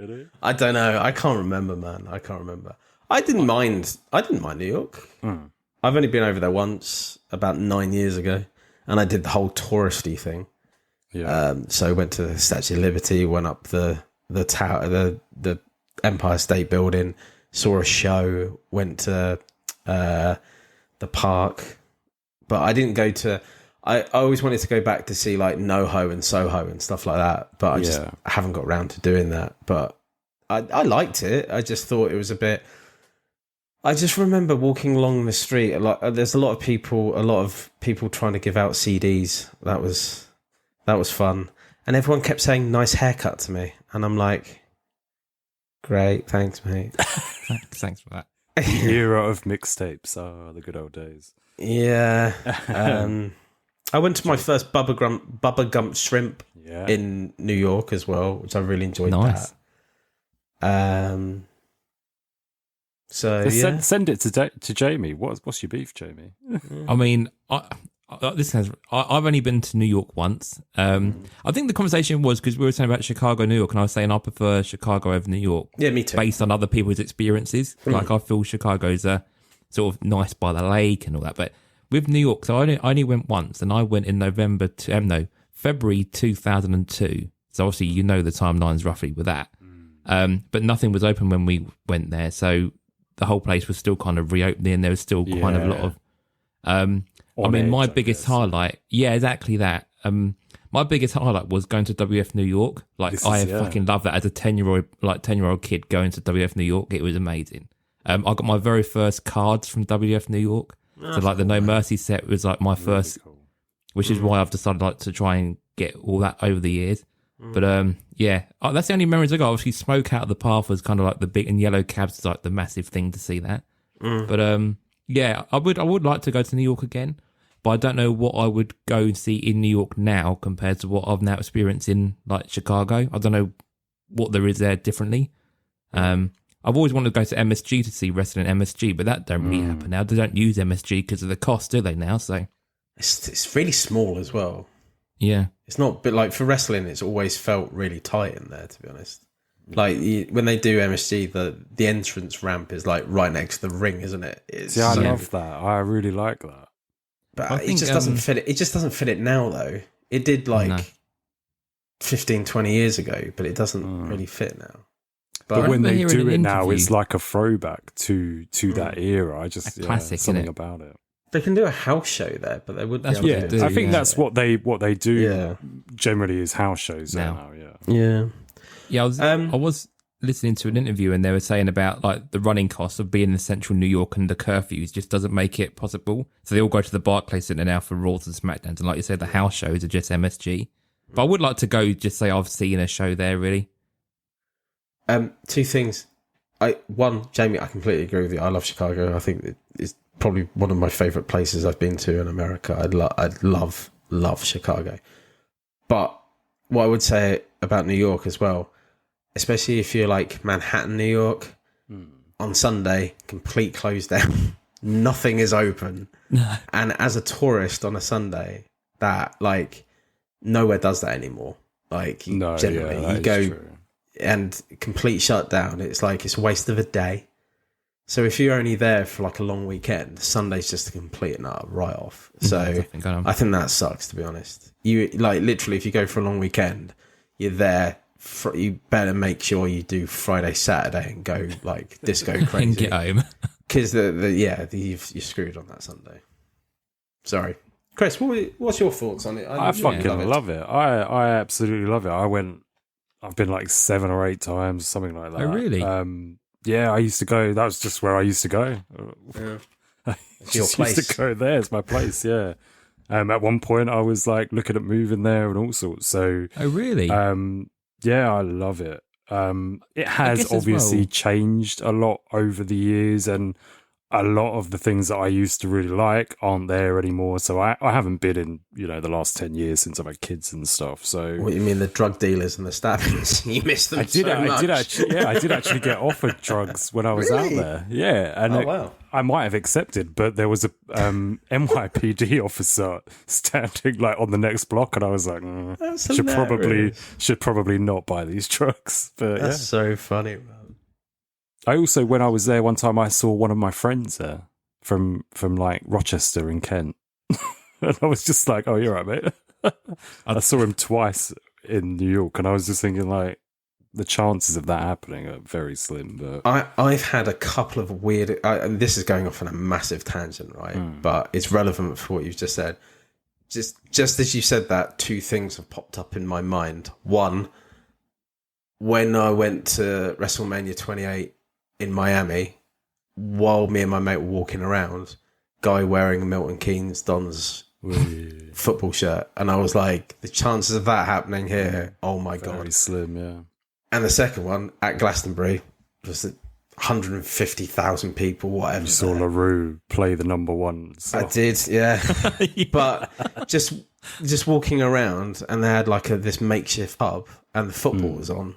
Did it? I don't know. I can't remember, man. I can't remember. I didn't mind New York. I've only been over there once, about 9 years ago, and I did the whole touristy thing. Yeah. So I went to the Statue of Liberty, went up the tower, the Empire State Building, saw a show, went to the park, but I didn't go to. I always wanted to go back to see like NoHo and Soho and stuff like that, but I just haven't got around to doing that. But I liked it. I just thought it was a bit. I just remember walking along the street. There's a lot of people trying to give out CDs. That was fun, and everyone kept saying "nice haircut" to me, and I'm like, "Great, thanks, mate." thanks for that. The era of mixtapes. Oh, the good old days. Yeah. I went to my first Bubba Gump Shrimp Yeah. in New York as well, which I really enjoyed. Nice. That. So Just yeah. send it to Jamie. What's your beef, Jamie? I mean, I've only been to New York once. I think the conversation was because we were saying about Chicago, New York, and I was saying I prefer Chicago over New York. Yeah, me too. Based on other people's experiences. Like I feel Chicago's sort of nice by the lake and all that. But with New York, so I only went once, and I went in February 2002. So obviously you know the timelines roughly with that. But nothing was open when we went there, so the whole place was still kind of reopening. There was still kind of a lot of. I mean, my biggest highlight, yeah, exactly that. My biggest highlight was going to WF New York. Like, fucking love that as a 10-year-old kid going to WF New York. It was amazing. I got my very first cards from WF New York. So like the No Mercy set was like my first, cool. which is why I've decided like to try and get all that over the years. But yeah, that's the only memories I got. Obviously, Smoke Out of the Path was kind of like the big, and Yellow Cabs is like the massive thing to see that. But yeah, I would like to go to New York again, but I don't know what I would go and see in New York now compared to what I've now experienced in like Chicago. I don't know what there is there differently. I've always wanted to go to MSG to see wrestling at MSG, but that don't really happen now. They don't use MSG because of the cost, do they now? So It's really small as well. yeah. It's not, but like for wrestling, it's always felt really tight in there, to be honest. Like when they do MSG, the entrance ramp is like right next to the ring, isn't it? I love that. I really like that. But it just doesn't fit it. It just doesn't fit it now, though. It did like 15, 20 years ago, but it doesn't really fit now. But when they do it now, interview- it's like a throwback to that era. I just classic, something innit? about it. They can do a house show there, but they would. That's be what able they to do. I think that's what they do. Yeah. Generally, is house shows now. Yeah. Yeah, I was listening to an interview and they were saying about like the running costs of being in central New York and the curfews just doesn't make it possible. So they all go to the Barclays Center now for Raws and SmackDowns, and like you said, the house shows are just MSG. But I would like to go just say I've seen a show there. Really, Two things. One, Jamie, I completely agree with you. I love Chicago. I think it's probably one of my favorite places I've been to in America. I'd love Chicago. But what I would say about New York as well, especially if you're like Manhattan, New York, on Sunday, complete closed down. Nothing is open. And as a tourist on a Sunday, that like nowhere does that anymore. Like generally you go and complete shutdown. It's like it's a waste of a day. So if you're only there for like a long weekend, Sunday's just a complete and utter write-off. So I think that sucks, to be honest. You like literally, if you go for a long weekend, you're there. You better make sure you do Friday, Saturday, and go like disco crazy and get home. Because you're screwed on that Sunday. Sorry, Chris. What's your thoughts on it? I fucking love it. I absolutely love it. I've been like 7 or 8 times, something like that. Oh, really? Yeah, I used to go. That was just where I used to go. Yeah. Just used to go there. It's my place. Yeah. At one point, I was like looking at moving there and all sorts. So, Oh, really? yeah, I love it. It has obviously changed a lot over the years, and a lot of the things that I used to really like aren't there anymore. So I haven't been in, the last 10 years since I've had kids and stuff. So what you mean, the drug dealers and the stabbings? You missed them. I did actually get offered drugs when I was out there. Yeah, and wow. I might have accepted, but there was a NYPD officer standing like on the next block, and I was like, should probably not buy these drugs. But that's so funny, man. I also, when I was there one time, I saw one of my friends there from like Rochester in Kent. And I was just like, oh, you're right, mate. I saw him twice in New York, and I was just thinking like the chances of that happening are very slim. But I've had a couple of weird, and this is going off on a massive tangent, right? But it's relevant for what you've just said. Just as you said that, 2 things have popped up in my mind. One, when I went to WrestleMania 28 in Miami, while me and my mate were walking around, guy wearing a Milton Keynes Dons football shirt, and I was like, the chances of that happening here, oh my god, very slim. Yeah. And the second one at Glastonbury was 150,000 people, whatever. You saw LaRue play the number 1 song. I did, yeah. But just walking around, and they had like this makeshift pub, and the football was on.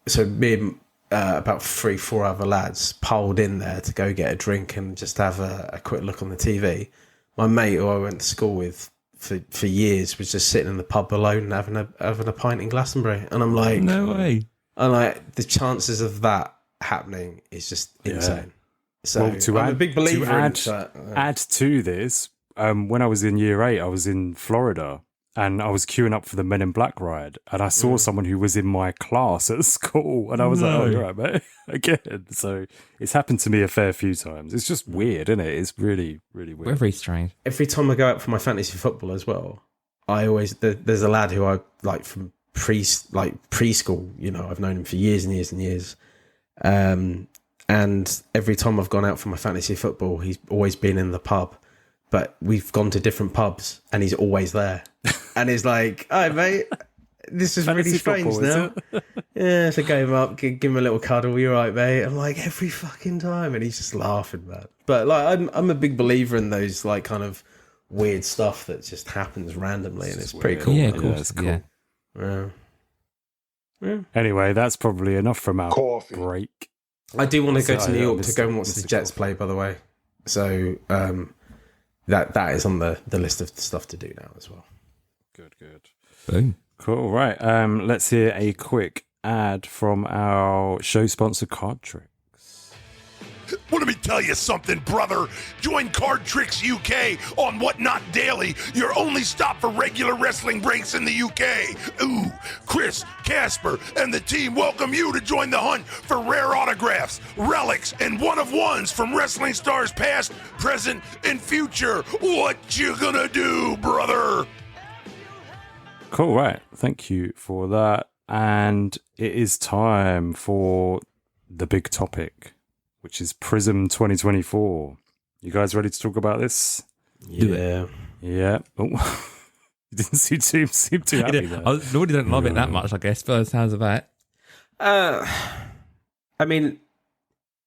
So me and about 3-4 other lads piled in there to go get a drink and just have a quick look on the TV. My mate, who I went to school with for years, was just sitting in the pub alone having a pint in Glastonbury, and I'm like, no way. And like the chances of that happening is just insane. So I'm a big believer in that. Add to this, when I was in year 8, I was in Florida. And I was queuing up for the Men in Black ride, and I saw someone who was in my class at school, and I was like, "Oh, you're right, mate." Again, so it's happened to me a fair few times. It's just weird, isn't it? It's really, really weird. We're very strange. Every time I go out for my fantasy football as well, there's a lad who I like from preschool. You know, I've known him for years and years and years. And every time I've gone out for my fantasy football, he's always been in the pub. But we've gone to different pubs, and he's always there. And he's like, "Hi, mate. This is really strange now." Yeah, so go him up, give him a little cuddle. "You all right, mate?" I'm like, every fucking time, and he's just laughing, man. But like, I'm a big believer in those like kind of weird stuff that just happens randomly, and it's pretty cool. Yeah, of course. Yeah, it's cool. Yeah. Yeah. Anyway, that's probably enough from our break. I do want to go to New York to Mr. go and watch the Jets play, by the way. So that is on the list of stuff to do now as well. Good. Boom. Cool. Right. Let's hear a quick ad from our show sponsor, Cardtricks. Well, let me tell you something, brother. Join Cardtricks UK on Whatnot Daily, your only stop for regular wrestling breaks in the UK. Ooh, Chris, Casper, and the team welcome you to join the hunt for rare autographs, relics, and one-of-ones from wrestling stars past, present, and future. What you gonna do, brother? Cool. Right. Thank you for that. And it is time for the big topic, which is Prizm 2024. You guys ready to talk about this? Yeah. Yeah. Oh, you didn't seem too happy there. I already don't love it that much, I guess, by the sounds of that. I mean,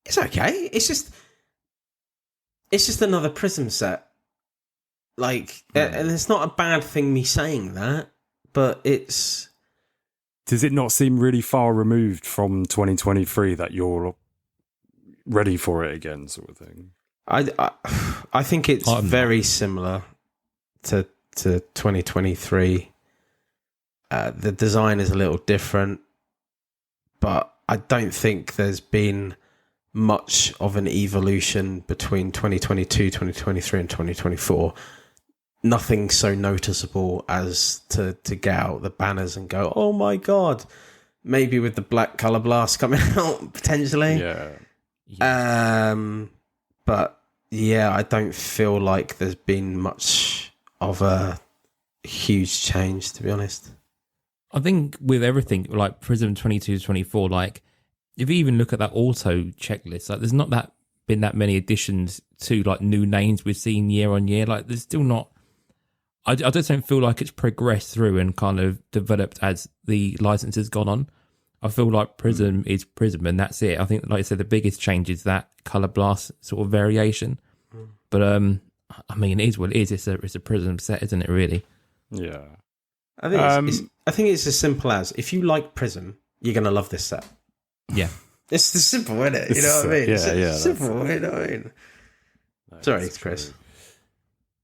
it's okay. It's just another Prizm set. Like, and it's not a bad thing me saying that, but it's... Does it not seem really far removed from 2023 that you're ready for it again, sort of thing? I think it's very similar to 2023. The design is a little different, but I don't think there's been much of an evolution between 2022, 2023, and 2024. Nothing so noticeable as to get out the banners and go, "Oh my god!" Maybe with the black color blast coming out potentially. Yeah. But yeah, I don't feel like there's been much of a huge change, to be honest. I think with everything, like Prizm 22 to 24, like, if you even look at that auto checklist, like, there's not been that many additions to, like, new names we've seen year on year. Like, there's still not... I just don't feel like it's progressed through and kind of developed as the license has gone on. I feel like Prizm is Prizm, and that's it. I think, like I said, the biggest change is that color blast sort of variation. But I mean, it is what it is. It's a Prizm set, isn't it? Really? Yeah. I think it's as simple as, if you like Prizm, you're gonna love this set. Yeah. It's simple, isn't it? You know what I mean? It's simple. You know what I mean? Sorry, Chris. True.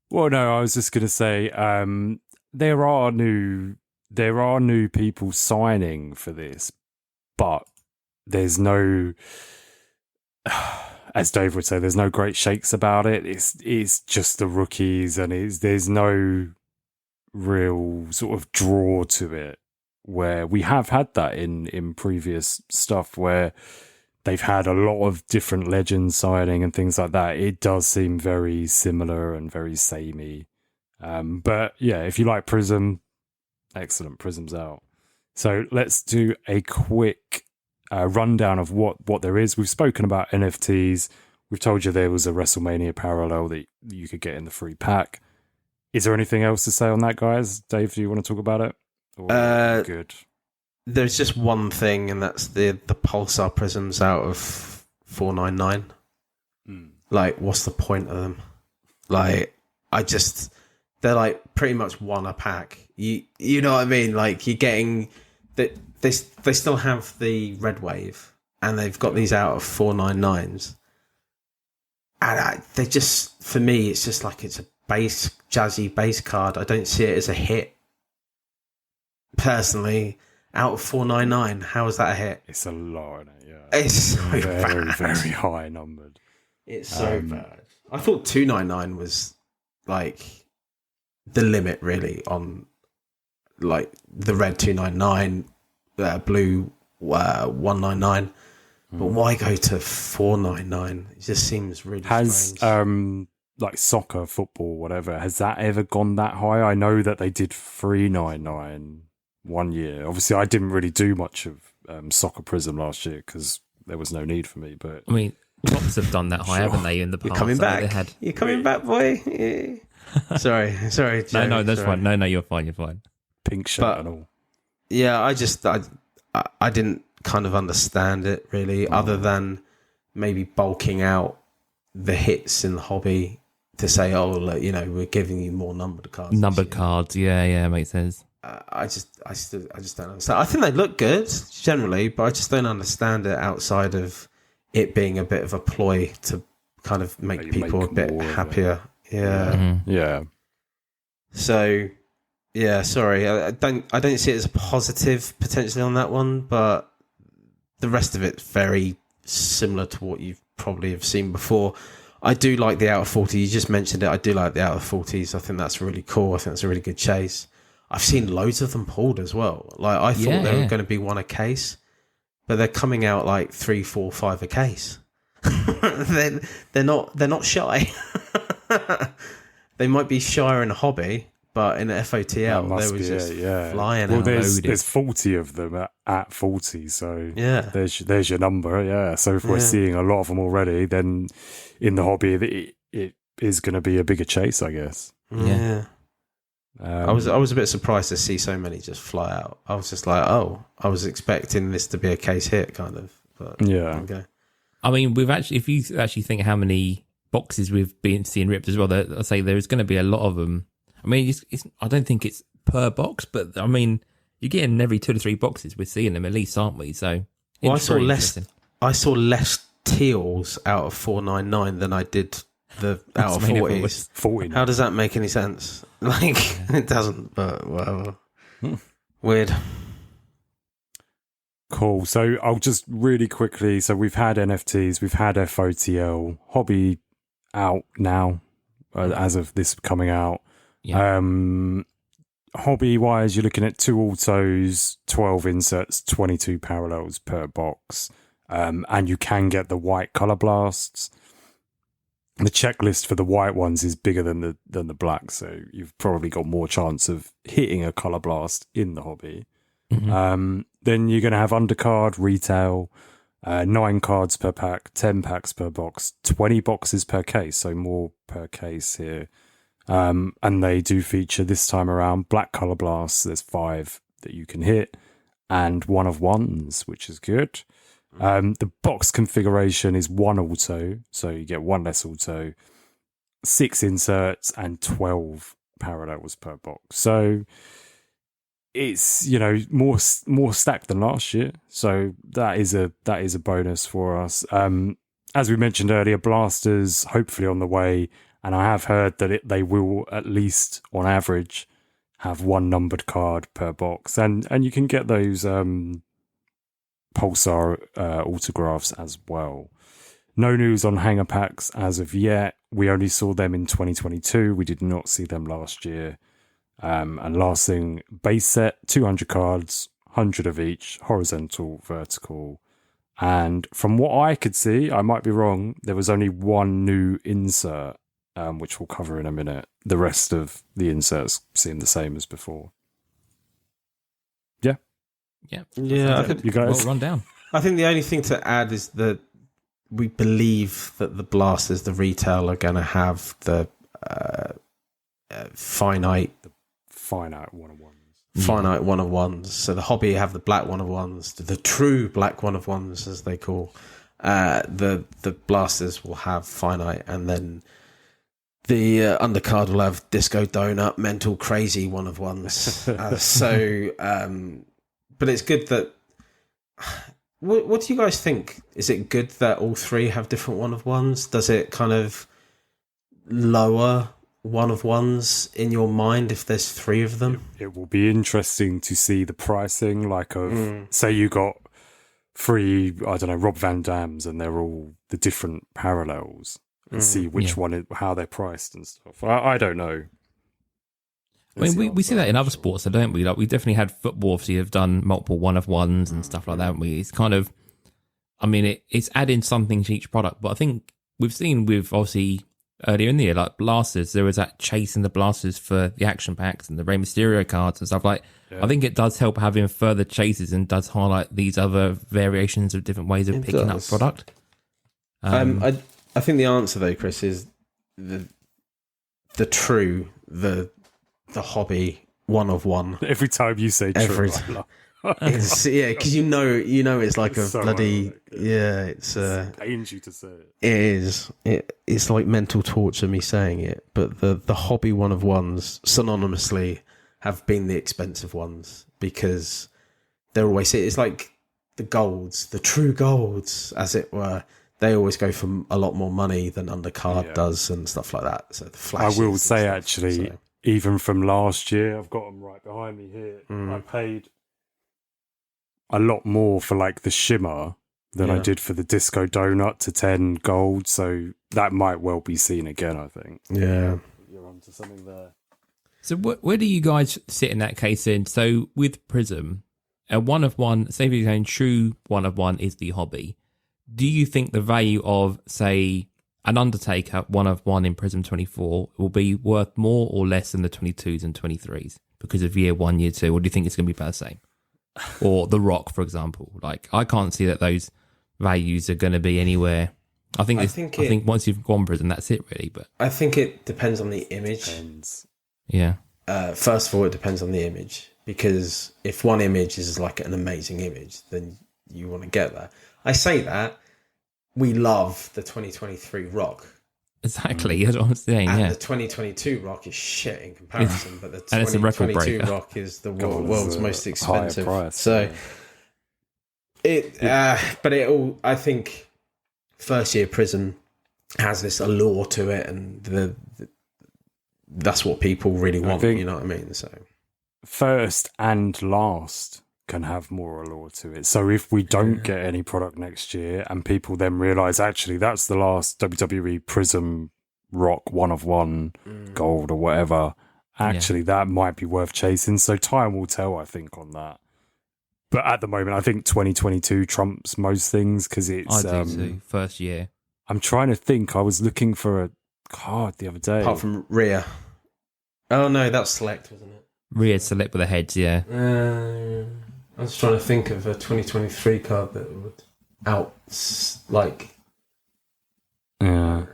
Well, no, I was just gonna say there are new people signing for this, but there's no, as Dave would say, there's no great shakes about it. It's just the rookies, and there's no real sort of draw to it, where we have had that in previous stuff where they've had a lot of different legends signing and things like that. It does seem very similar and very samey. But yeah, if you like Prizm, excellent, Prizm's out. So let's do a quick rundown of what there is. We've spoken about NFTs. We've told you there was a WrestleMania parallel that you could get in the free pack. Is there anything else to say on that, guys? Dave, do you want to talk about it? Or good. There's just one thing, and that's the Pulsar Prizms out of 499. Like, what's the point of them? Like, they're like pretty much one a pack. You know what I mean? Like, you're getting they still have the Red Wave, and they've got these out of 499s. And they just, for me, it's just like it's a jazzy base card. I don't see it as a hit. Personally, out of 499, how is that a hit? It's a lot, isn't it? Yeah. It's so very, bad. very high numbered. It's so bad. I thought 299 was like the limit, really, on like the red 299, blue 199. But why go to 499? It just seems really strange. like soccer, football, whatever, has that ever gone that high? I know that they did 399 one year. Obviously, I didn't really do much of soccer Prizm last year because there was no need for me. But I mean, Tops have done that high, haven't they? In the past, You're coming back. You're coming back, boy. Yeah. sorry, Joe. No, that's sorry. fine. No, you're fine. You're fine. pink shirt and all. Yeah, I didn't kind of understand it really, other than maybe bulking out the hits in the hobby to say, oh, look, you know, we're giving you more numbered cards. Numbered cards, yeah, makes sense. I just don't understand. I think they look good generally, but I just don't understand it outside of it being a bit of a ploy to kind of make people a bit happier. Yeah, yeah. So, yeah, sorry, I don't see it as a positive potentially on that one, but the rest of it's very similar to what you've probably have seen before. I do like the out of 40. You just mentioned it. I do like the out of 40s. I think that's really cool. I think that's a really good chase. I've seen loads of them pulled as well. Like I thought they were going to be one a case, but they're coming out like 3, 4, 5 a case. they're not shy. They might be shyer in a hobby, but in FOTL they were just flying out. There's 40 of them at 40, so there's your number. Yeah, so if we're seeing a lot of them already, then in the hobby it is going to be a bigger chase, I guess. Yeah. I was a bit surprised to see so many just fly out. I was just like, oh, I was expecting this to be a case hit kind of. But okay. I mean, we've actually, if you actually think how many boxes we've been seeing ripped as well, I say there's going to be a lot of them. I mean, I don't think it's per box, but I mean, you're getting every 2 to 3 boxes. We're seeing them at least, aren't we? So I saw less teals out of 499 than I did the out of 40s. 40. How does that make any sense? Like, it doesn't, but whatever. Weird. Cool. So I'll just really quickly, so we've had NFTs, we've had FOTL, hobby out now, as of this coming out. Yeah. Hobby wise, you're looking at 2 autos, 12 inserts, 22 parallels per box. And you can get the white color blasts. The checklist for the white ones is bigger than the black, so you've probably got more chance of hitting a color blast in the hobby. Mm-hmm. Then you're going to have undercard, retail, 9 cards per pack, 10 packs per box, 20 boxes per case, so more per case here. And they do feature this time around black color blasts. There's 5 that you can hit, and 1 of 1s, which is good. The box configuration is 1 auto, so you get 1 less auto, 6 inserts, and 12 parallels per box. So it's, you know, more stacked than last year. So that is a bonus for us. As we mentioned earlier, blasters hopefully on the way, and I have heard that they will at least on average have 1 numbered card per box, and you can get those Pulsar autographs as well. No news on hanger packs as of yet. We only saw them in 2022. We did not see them last year. And last thing, base set, 200 cards, 100 of each, horizontal, vertical. And from what I could see, I might be wrong, there was only 1 new insert, which we'll cover in a minute. The rest of the inserts seem the same as before. Yeah. I think, you guys run down. I think the only thing to add is that we believe that the blasters, the retail, are going to have the finite 1-of-1s. Finite 1-of-1s. So the hobby have the black 1-of-1s, the true black 1-of-1s, as they call. The blasters will have finite, and then the undercard will have disco donut, mental crazy 1-of-1s. But it's good that. What do you guys think? Is it good that all 3 have different 1-of-1s? Does it kind of lower 1-of-1s in your mind if there's 3 of them? It will be interesting to see the pricing, like of say you got 3, I don't know, Rob Van Dam's, and they're all the different parallels, and see which one, how they're priced and stuff. I don't know. I mean, we see that in other sports, though, don't we? Like, we definitely had football, obviously, have done multiple 1-of-1s and stuff like that, haven't we? It's kind of, I mean, it's adding something to each product, but I think we've seen with, obviously, earlier in the year, like blasters. There was that chasing the blasters for the action packs and the Rey Mysterio cards and stuff. Like, I think it does help having further chases and does highlight these other variations of different ways of picking up product. I think the answer though, Chris, is the hobby one of one. Every time you say true, because you know it's like it's a bloody it pains you to say it. It is. It's like mental torture me saying it, but the hobby one of ones synonymously have been the expensive ones because they're always, it's like the golds, the true golds, as it were. They always go for a lot more money than undercard does and stuff like that. So the flashes. I will say actually, even from last year, I've got them right behind me here. I paid a lot more for like the shimmer than I did for the disco donut to 10 gold. So that might well be seen again, I think. Yeah. You're onto something there. So where do you guys sit in that case then? So with Prizm, a one of one, say if you're saying true one of one is the hobby. Do you think the value of, say, an Undertaker one of one in Prizm 24 will be worth more or less than the 22s and 23s because of year 1, year 2? Or do you think it's going to be about the same? Or The Rock, for example. Like, I can't see that those values are going to be anywhere. I think once you've gone Prizm, that's it really. But I think it depends on the image. Yeah. First of all, it depends on the image, because if one image is like an amazing image, then you want to get that. I say that we love the 2023 Rock. Exactly, that's what I'm saying. And the 2022 Rock is shit in comparison, but the and 2022 Rock is the world's most expensive. Price, so I think first year Prizm has this allure to it, and that's what people really want. You know what I mean? So first and last can have more allure to it. So if we don't get any product next year and people then realise actually that's the last WWE Prizm Rock one of one gold or whatever, actually that might be worth chasing. So time will tell, I think, on that. But at the moment, I think 2022 trumps most things because it's... I do too, first year. I'm trying to think. I was looking for a card the other day. Apart from Rhea. Oh no, that's Select, wasn't it? Rhea Select with the heads, yeah. I was trying to think of a 2023 card that would Yeah.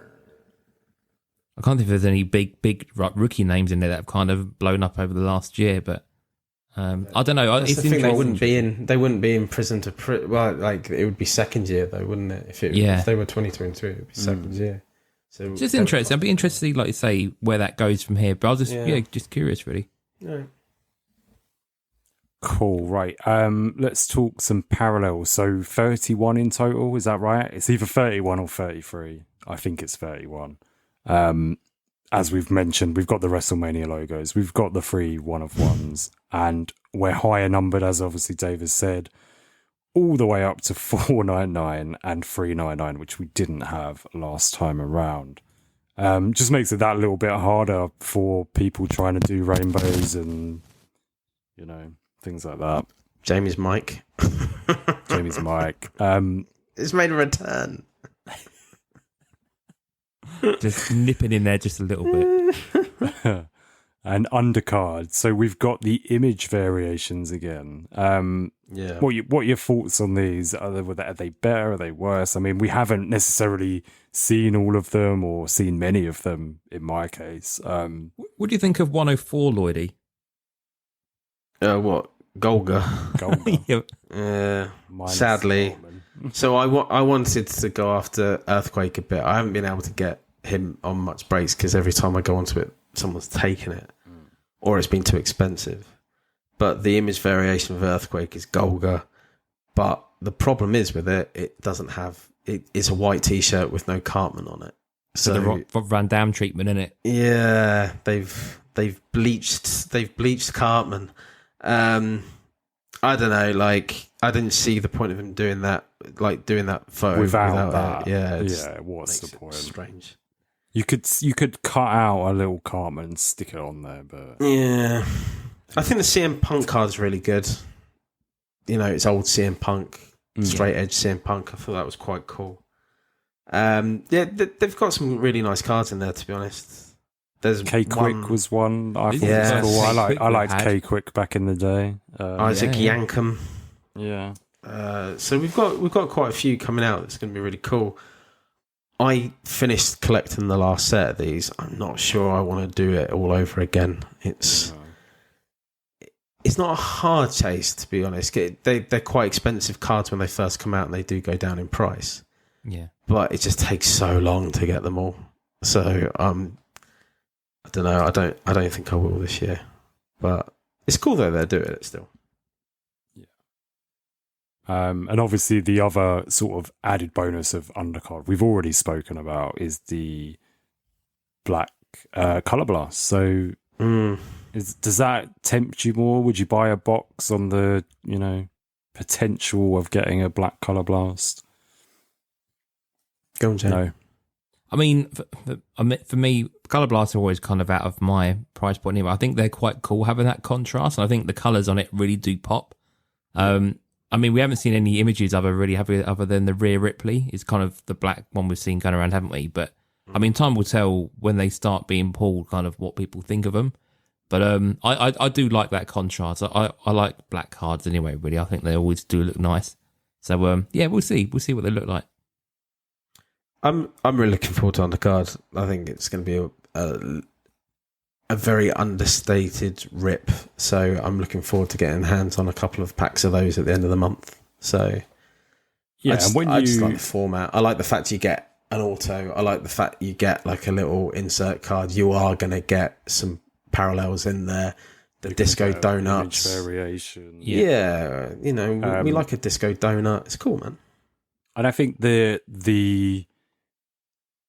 I can't think if there's any big rookie names in there that have kind of blown up over the last year, but I don't know. That's the thing, they wouldn't be in Prizm to well, like it would be second year though, wouldn't it? If they were 2023, it would be second year. So it's just interesting. I'd be interested to see, like you say, where that goes from here. But I was just curious, really. Yeah. Cool, right. Let's talk some parallels. So 31 in total, is that right? It's either 31 or 33. I think it's 31. As we've mentioned, we've got the WrestleMania logos, we've got the free one-of-ones, and we're higher numbered, as obviously Dave has said, all the way up to 499 and 399, which we didn't have last time around. Just makes it that little bit harder for people trying to do rainbows and, you know, things like that. Jamie's mic. It's made a return. Just nipping in there just a little bit. And undercard. So we've got the image variations again. What are your thoughts on these? Are they better? Are they worse? I mean, we haven't necessarily seen all of them or seen many of them in my case. What do you think of 104, Lloydy? What? Golga. Sadly. So I wanted to go after Earthquake a bit. I haven't been able to get him on much breaks because every time I go onto it, someone's taken it or it's been too expensive. But the image variation of Earthquake is Golga. But the problem is with it doesn't have... It's a white T-shirt with no Cartman on it. So the Rob Van Dam treatment in it. Yeah, they've bleached Cartman. I don't know, like I didn't see the point of him doing that photo without that. Yeah, what's the point? Strange. You could cut out a little Cartman and stick it on there, but yeah, I think the CM Punk card's really good. You know, it's old CM Punk, straight edge CM Punk. I thought that was quite cool. They've got some really nice cards in there, to be honest. There's K-Quick was one I thought Yeah. was cool. K-Quick I liked we had. K-Quick back in the day. Isaac Yeah. Yankum. Yeah. So we've got quite a few coming out. That's going to be really cool. I finished collecting the last set of these. I'm not sure I want to do it all over again. It's not a hard chase, to be honest. They're quite expensive cards when they first come out, and they do go down in price. Yeah. But it just takes so long to get them all. So I don't know. I don't think I will this year. But it's cool though they're doing it still. And obviously the other sort of added bonus of undercard we've already spoken about is the black color blast. So does that tempt you more? Would you buy a box on the potential of getting a black color blast? Go on, Jay. No. I mean, for me, Colour Blast are always kind of out of my price point anyway. I think they're quite cool having that contrast, and I think the colours on it really do pop. I mean, we haven't seen any images of it really, have we, other than the Rhea Ripley. It's kind of the black one we've seen going around, haven't we? But, I mean, time will tell when they start being pulled, kind of what people think of them. But I do like that contrast. I like black cards anyway, really. I think they always do look nice. So, yeah, we'll see. We'll see what they look like. I'm really looking forward to Undercard. I think it's going to be a very understated rip. So I'm looking forward to getting hands on a couple of packs of those at the end of the month. So yeah, I just like the format. I like the fact you get an auto. I like the fact you get like a little insert card. You are going to get some parallels in there. The disco donuts variation. Yeah, we like a disco donut. It's cool, man. And I think the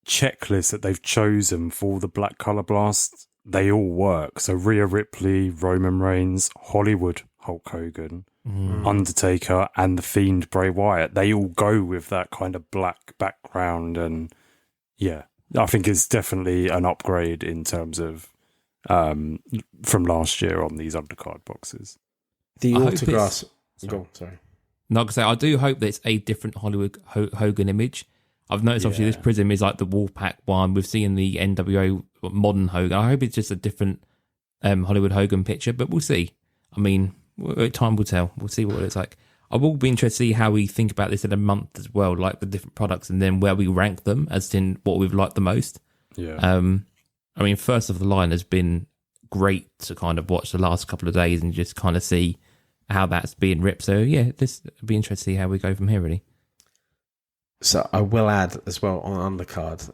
checklist that they've chosen for the black color blast, they all work. So Rhea Ripley, Roman Reigns, Hollywood Hulk Hogan, Undertaker, and the Fiend Bray Wyatt, they all go with that kind of black background. And yeah, I think it's definitely an upgrade in terms of from last year on these undercard boxes. The I hope autographs. it's- Go on, sorry. No, because I do hope that it's a different Hollywood Hogan image. I've noticed, obviously, this Prizm is like the Wolfpack one. We've seen the NWO modern Hogan. I hope it's just a different Hollywood Hogan picture, but we'll see. I mean, time will tell. We'll see what it looks like. I will be interested to see how we think about this in a month as well, like the different products, and then where we rank them as in what we've liked the most. Yeah. I mean, first of the line has been great to kind of watch the last couple of days and just kind of see how that's being ripped. So yeah, this will be interesting to see how we go from here, really. So I will add as well on undercard.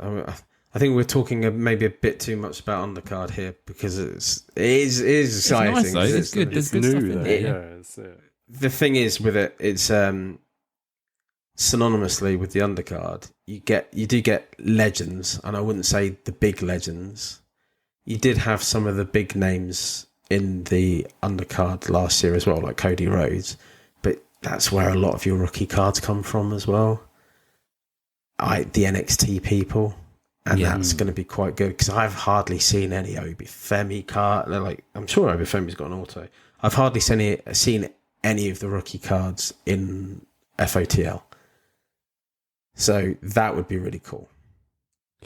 I think we're talking maybe a bit too much about undercard here because it is exciting. It's nice though. It's good. There's good stuff in there. Yeah, it's it. The thing is with it, it's synonymously with the undercard. You do get legends, and I wouldn't say the big legends. You did have some of the big names in the undercard last year as well, like Cody Rhodes, but that's where a lot of your rookie cards come from as well. The NXT people, and that's going to be quite good because I've hardly seen any Obi Femi card. Like, I'm sure Obi Femi's got an auto. I've hardly seen any of the rookie cards in FOTL. So that would be really cool.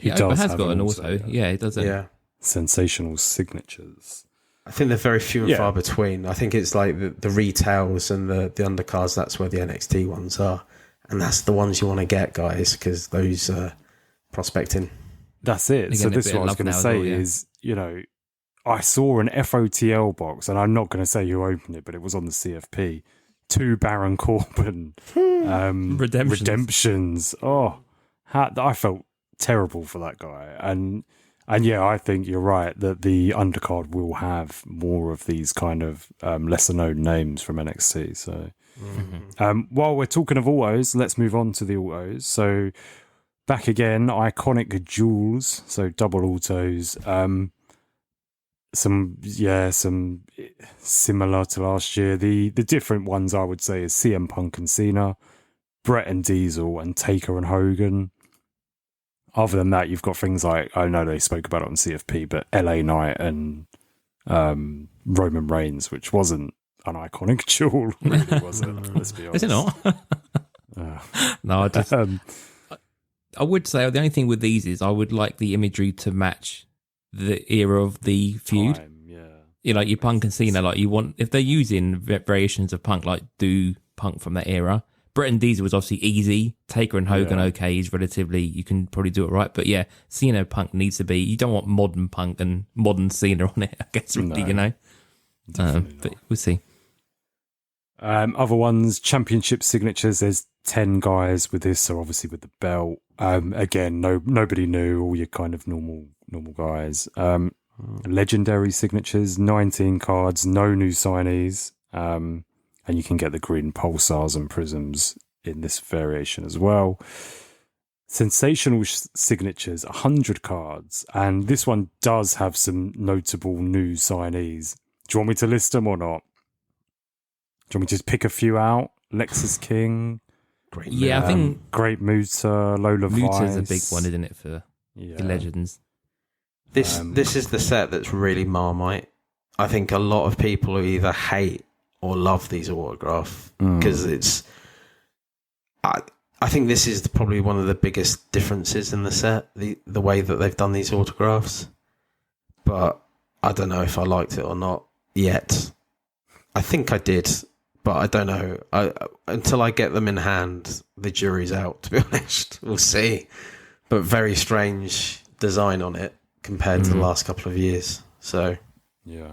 Yeah, Oba has got an auto. Yeah, it doesn't. Yeah. Sensational signatures. I think they're very few and far between. I think it's like the retails and the undercards, that's where the NXT ones are. And that's the ones you want to get, guys, because those prospecting. That's it. Again, So a this bit is what I was of going to love say now as well, is, I saw an FOTL box, and I'm not going to say who opened it, but it was on the CFP. 2 Baron Corbin redemptions. Oh, I felt terrible for that guy. And yeah, I think you're right that the undercard will have more of these kind of lesser known names from NXT. So while we're talking of autos, let's move on to the autos. So back again, iconic jewels, so double autos. Some similar to last year. The different ones I would say is CM Punk and Cena, Brett and Diesel, and Taker and Hogan. Other than that, you've got things like, I know they spoke about it on CFP, but LA Knight and Roman Reigns, which wasn't an iconic jewel, really, was it? Let's be honest. Is it not? No, I just. I would say the only thing with these is I would like the imagery to match the era of the feud. Like your Punk and Cena, like you want, if they're using variations of Punk, like do Punk from that era. Bret and Diesel was obviously easy. Taker and Hogan, okay, is relatively, you can probably do it right. But yeah, Cena Punk needs to be, you don't want modern Punk and modern Cena on it, I guess, really, but we'll see. Other ones, championship signatures, there's 10 guys with this, so obviously with the belt. Again, nobody new, all your kind of normal guys. Legendary signatures, 19 cards, no new signees. And you can get the green pulsars and prisms in this variation as well. Sensational signatures, 100 cards. And this one does have some notable new signees. Do you want me to list them or not? Do you want me to just pick a few out? Lexus King. I think Great Muta, Lola Muta's Vice. a big one, isn't it, for the legends? This is the set that's really Marmite. I think a lot of people who either hate or love these autographs because it's. I think this is probably one of the biggest differences in the set, the way that they've done these autographs. But I don't know if I liked it or not yet. I think I did, but I don't know. Until I get them in hand, the jury's out, to be honest. We'll see. But very strange design on it compared to the last couple of years. So, yeah,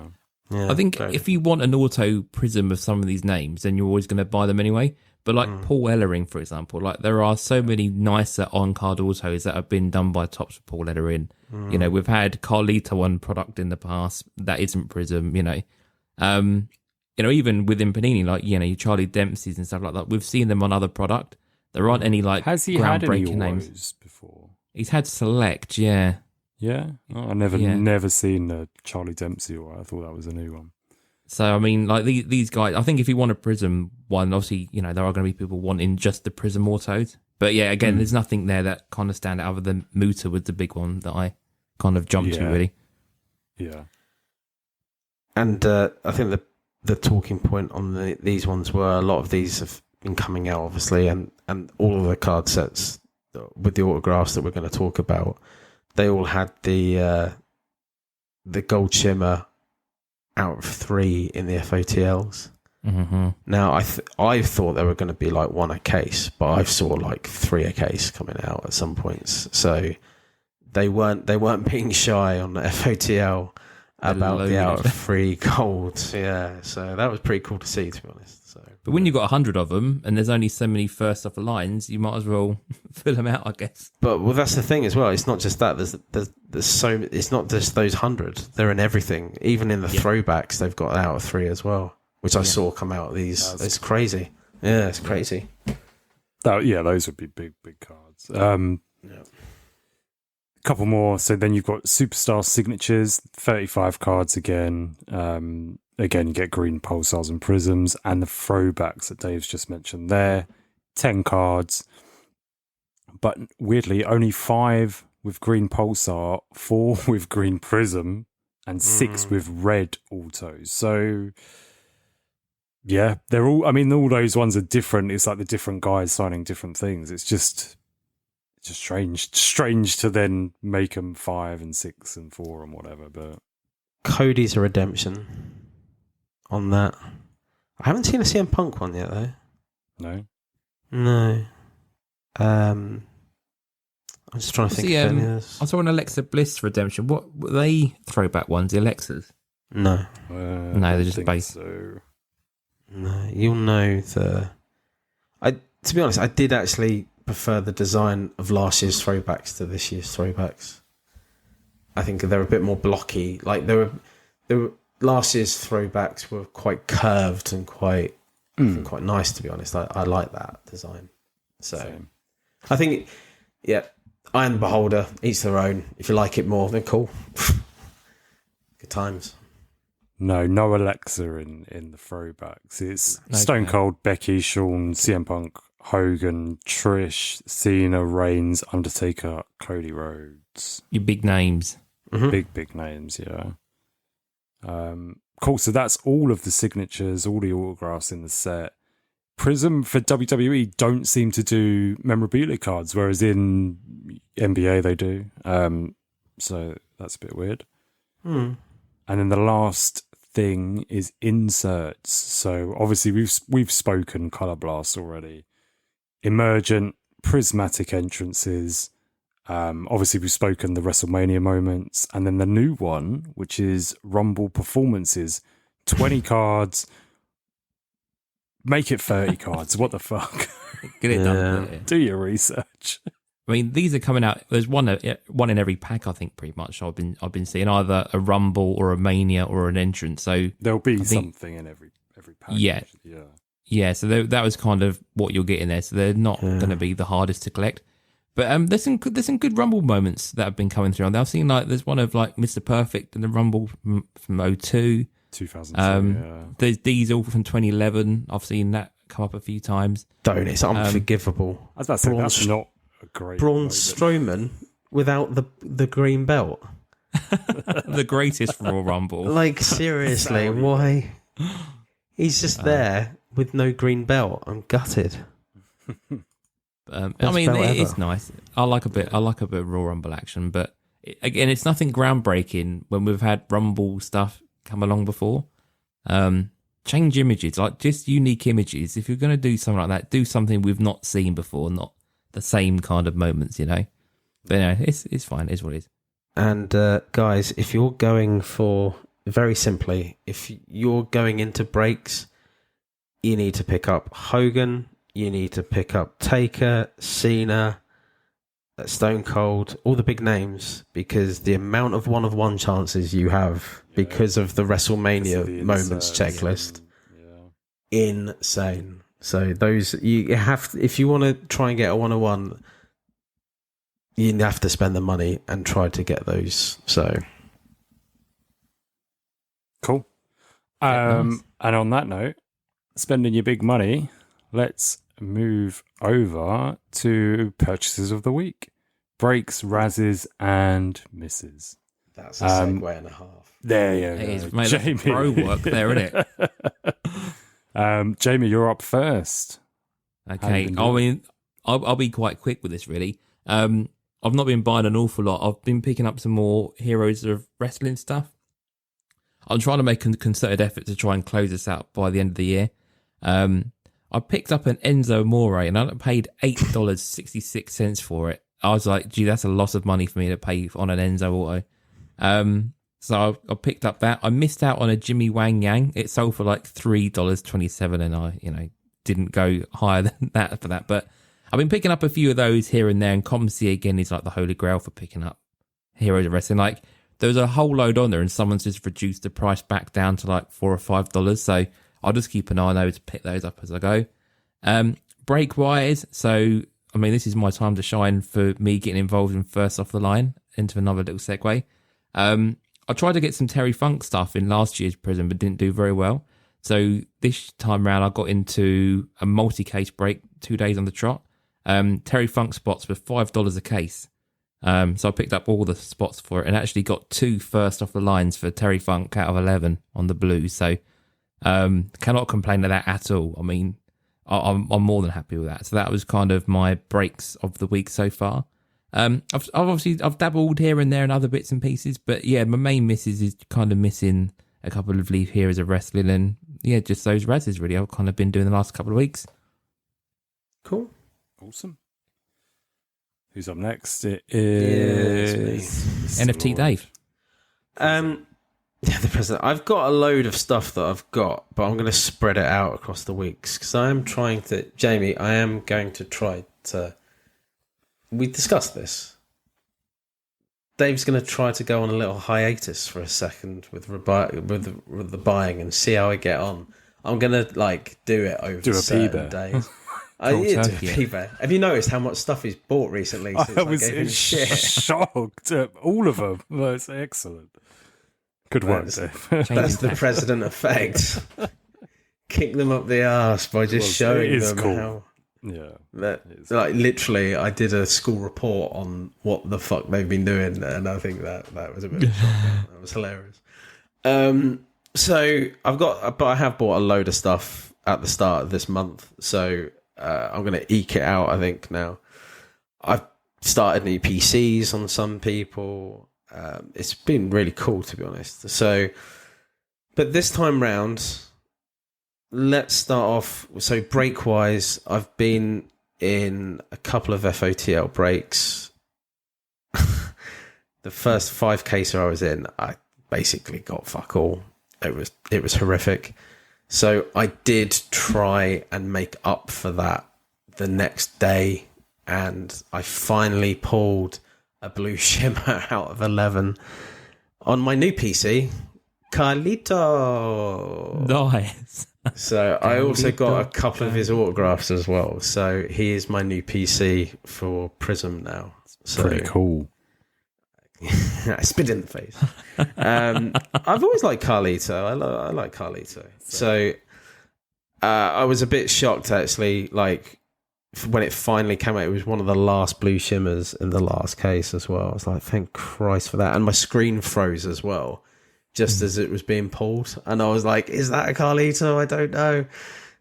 I think if you want an auto Prizm of some of these names, then you're always going to buy them anyway. But like Paul Ellering, for example, like there are so many nicer on-card autos that have been done by Topps for Paul Ellering. You know, we've had Carlito on product in the past that isn't Prizm. Even within Panini, like your Charlie Dempsey's and stuff like that, we've seen them on other product. There aren't any like has he had any groundbreaking names before? He's had Select, yeah. Yeah, I never seen a Charlie Dempsey or I thought that was a new one. So, I mean, like these guys, I think if you want a Prizm one, obviously, there are going to be people wanting just the Prizm autos. But yeah, again, there's nothing there that kind of stand out other than Muta was the big one that I kind of jumped to, really. Yeah. And I think the talking point on these ones were a lot of these have been coming out, obviously, and all of the card sets with the autographs that we're going to talk about, they all had the gold shimmer out of 3 in the FOTLs. Now I thought they were going to be like 1 a case, but I saw like 3 a case coming out at some points. So they weren't being shy on the FOTL about the out of 3 gold. Yeah, so that was pretty cool to see, to be honest. So, but when you've got 100 of them and there's only so many first off the lines, you might as well fill them out, I guess. But that's the thing as well. It's not just that. There's so. It's not just those 100. They're in everything. Even in the throwbacks, they've got out of 3 as well, which I saw come out of these. It's crazy. Yeah, it's crazy. Those would be big cards. A couple more. So then you've got Superstar Signatures, 35 cards again. Again, you get green pulsars and prisms, and the throwbacks that Dave's just mentioned there, 10 cards. But weirdly, only 5 with green pulsar, 4 with green prism, and 6 with red autos. So, yeah, they're all, I mean, all those ones are different. It's like the different guys signing different things. It's just strange to then make them 5 and 6 and 4 and whatever. But Cody's a redemption on that. I haven't seen a CM Punk one yet, though. No. I'm just trying to think of any others. I saw an Alexa Bliss redemption. What were they throwback ones? The Alexas? No. No, they're just base. So. No, you'll know to be honest, I did actually prefer the design of last year's throwbacks to this year's throwbacks. I think they're a bit more blocky. Like they were last year's throwbacks were quite curved and quite nice, to be honest. I like that design. So same. I think, Iron Beholder, each their own. If you like it more, then cool. Good times. No Alexa in the throwbacks. It's Stone Cold, Becky, Shawn, CM Punk, Hogan, Trish, Cena, Reigns, Undertaker, Cody Rhodes. Your big names. Big names, yeah. Cool, so that's all of the signatures, all the autographs in the set. Prizm for WWE don't seem to do memorabilia cards, whereas in NBA they do. So that's a bit weird. And then the last thing is inserts. So obviously we've spoken Color Blast already. Emergent, prismatic entrances. Obviously we've spoken the WrestleMania moments, and then the new one, which is Rumble performances. 20 cards. Make it 30 cards. What the fuck? Get it done. Do your research. I mean, these are coming out. There's one in every pack, I think. Pretty much, I've been seeing either a Rumble or a Mania or an entrance. So there'll be something in every pack. Yeah. So that was kind of what you're getting there. So they're not going to be the hardest to collect. But there's some good Rumble moments that have been coming through. I've seen there's one of Mr. Perfect in the Rumble from 02. 2002, There's Diesel from 2011. I've seen that come up a few times. Don't, it's unforgivable. I was about to say, that's not a great Braun moment. Strowman without the green belt. The greatest Royal Rumble. Like, seriously, why? He's just there with no green belt. I'm gutted. I mean, it's nice. I like a bit of Royal Rumble action, but again, it's nothing groundbreaking when we've had Rumble stuff come along before. Change images, just unique images. If you're going to do something like that, do something we've not seen before, not the same kind of moments, But it's fine. It's what it is. And guys, if you're going for, very simply, if you're going into breaks, you need to pick up Hogan, you need to pick up Taker, Cena, Stone Cold, all the big names, because the amount of one-of-one chances you have because of the WrestleMania moments checklist, insane. So those, you have, if you want to try and get a one-of-one, you have to spend the money and try to get those. So cool. Nice. And on that note, spending your big money, let's move over to purchases of the week. Breaks, razzes, and misses. that's a segue and a half. There you go. It is, mate, Jamie. Pro work there, isn't it? Jamie, you're up first. Okay. I mean, I'll be quite quick with this, really. I've not been buying an awful lot. I've been picking up some more Heroes of Wrestling stuff. I'm trying to make a concerted effort to try and close this out by the end of the year. I picked up an Enzo Amore and I paid $8.66 for it. I was like, gee, that's a lot of money for me to pay on an Enzo auto. So I picked up that. I missed out on a Jimmy Wang Yang. It sold for like $3.27 and I, didn't go higher than that for that. But I've been picking up a few of those here and there, and Comsi again is like the holy grail for picking up Heroes of Wrestling. Like, there's a whole load on there and someone's just reduced the price back down to like $4 or $5. So I'll just keep an eye on those, pick those up as I go. Break wise, so I mean, this is my time to shine for me getting involved in first off the line into another little segue. I tried to get some Terry Funk stuff in last year's Prizm, but didn't do very well. So this time round, I got into a multi-case break, 2 days on the trot. Terry Funk spots were $5 a case. So I picked up all the spots for it and actually got 2 first off the lines for Terry Funk out of 11 on the blues. So cannot complain of that at all. I mean, I'm more than happy with that. So that was kind of my breaks of the week so far. I've dabbled here and there in other bits and pieces, but yeah, my main misses is kind of missing a couple of Leaf Heroes of Wrestling, and yeah, just those razzes really I've kind of been doing the last couple of weeks. Cool. Awesome. Who's up next? It is NFT Dave. Yeah, the president. I've got a load of stuff that I've got, but I'm going to spread it out across the weeks because I am trying to. Jamie, I am going to try to. We discussed this. Dave's going to try to go on a little hiatus for a second with the buying and see how I get on. I'm going to do it over certain days. I need to do a P-Bear. Have you noticed how much stuff he's bought recently? Since I gave him shit? Shocked at all of them. That's excellent. Good work, Dave. That's the president effect. Kick them up the arse by just showing them cool. How. Yeah. Literally, I did a school report on what the fuck they've been doing, and I think that was a bit of a shock. That was hilarious. So I have bought a load of stuff. at the start of this month, so I'm going to eke it out, I think, now. I've started new PCs on some people. It's been really cool, to be honest. So, but this time round, let's start off. So break-wise, I've been in a couple of FOTL breaks. The first 5 caser I was in, I basically got fuck all. It was horrific. So I did try and make up for that the next day, and I finally pulled a blue shimmer out of 11 on my new PC, Carlito. Nice. So I also got a couple of his autographs as well. So he is my new PC for Prizm now. So Pretty cool. I spit in the face. I've always liked Carlito. I like Carlito. So I was a bit shocked, actually, like when it finally came out. It was one of the last blue shimmers in the last case as well. I was like, thank Christ for that. And my screen froze as well, just as it was being pulled. And I was like, is that a Carlito? I don't know.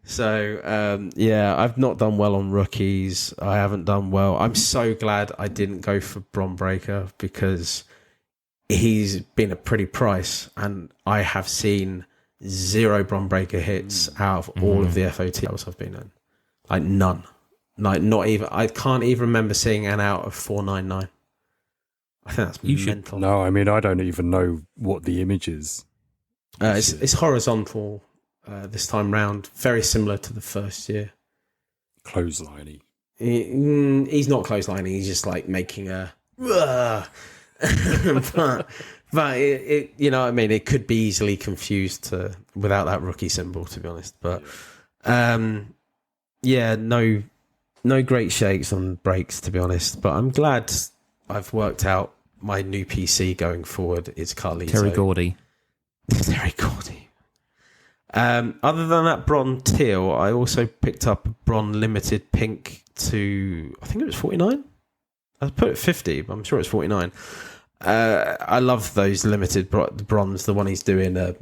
So, yeah, I've not done well on rookies. I haven't done well. I'm so glad I didn't go for Bron Breaker, because he's been a pretty price, and I have seen 0 Bron Breaker hits out of all of the FOTLs I've been in. Like none. Like not even. I can't even remember seeing an out of 499. I think that's mental. No, I mean, I don't even know what the image is. It's horizontal. This time round, very similar to the first year. Clothesliney. He's not clotheslining. He's just like making a. but it you know what I mean. It could be easily confused without that rookie symbol, to be honest. But yeah, no great shakes on breaks, to be honest. But I'm glad I've worked out my new PC going forward is Carlito. Terry Gordy. Terry Gordy. Other than that Bron teal, I also picked up a Bron limited pink to, I think it was 49. I put it 50, but I'm sure it's 49. I love those limited bronze. The one he's doing a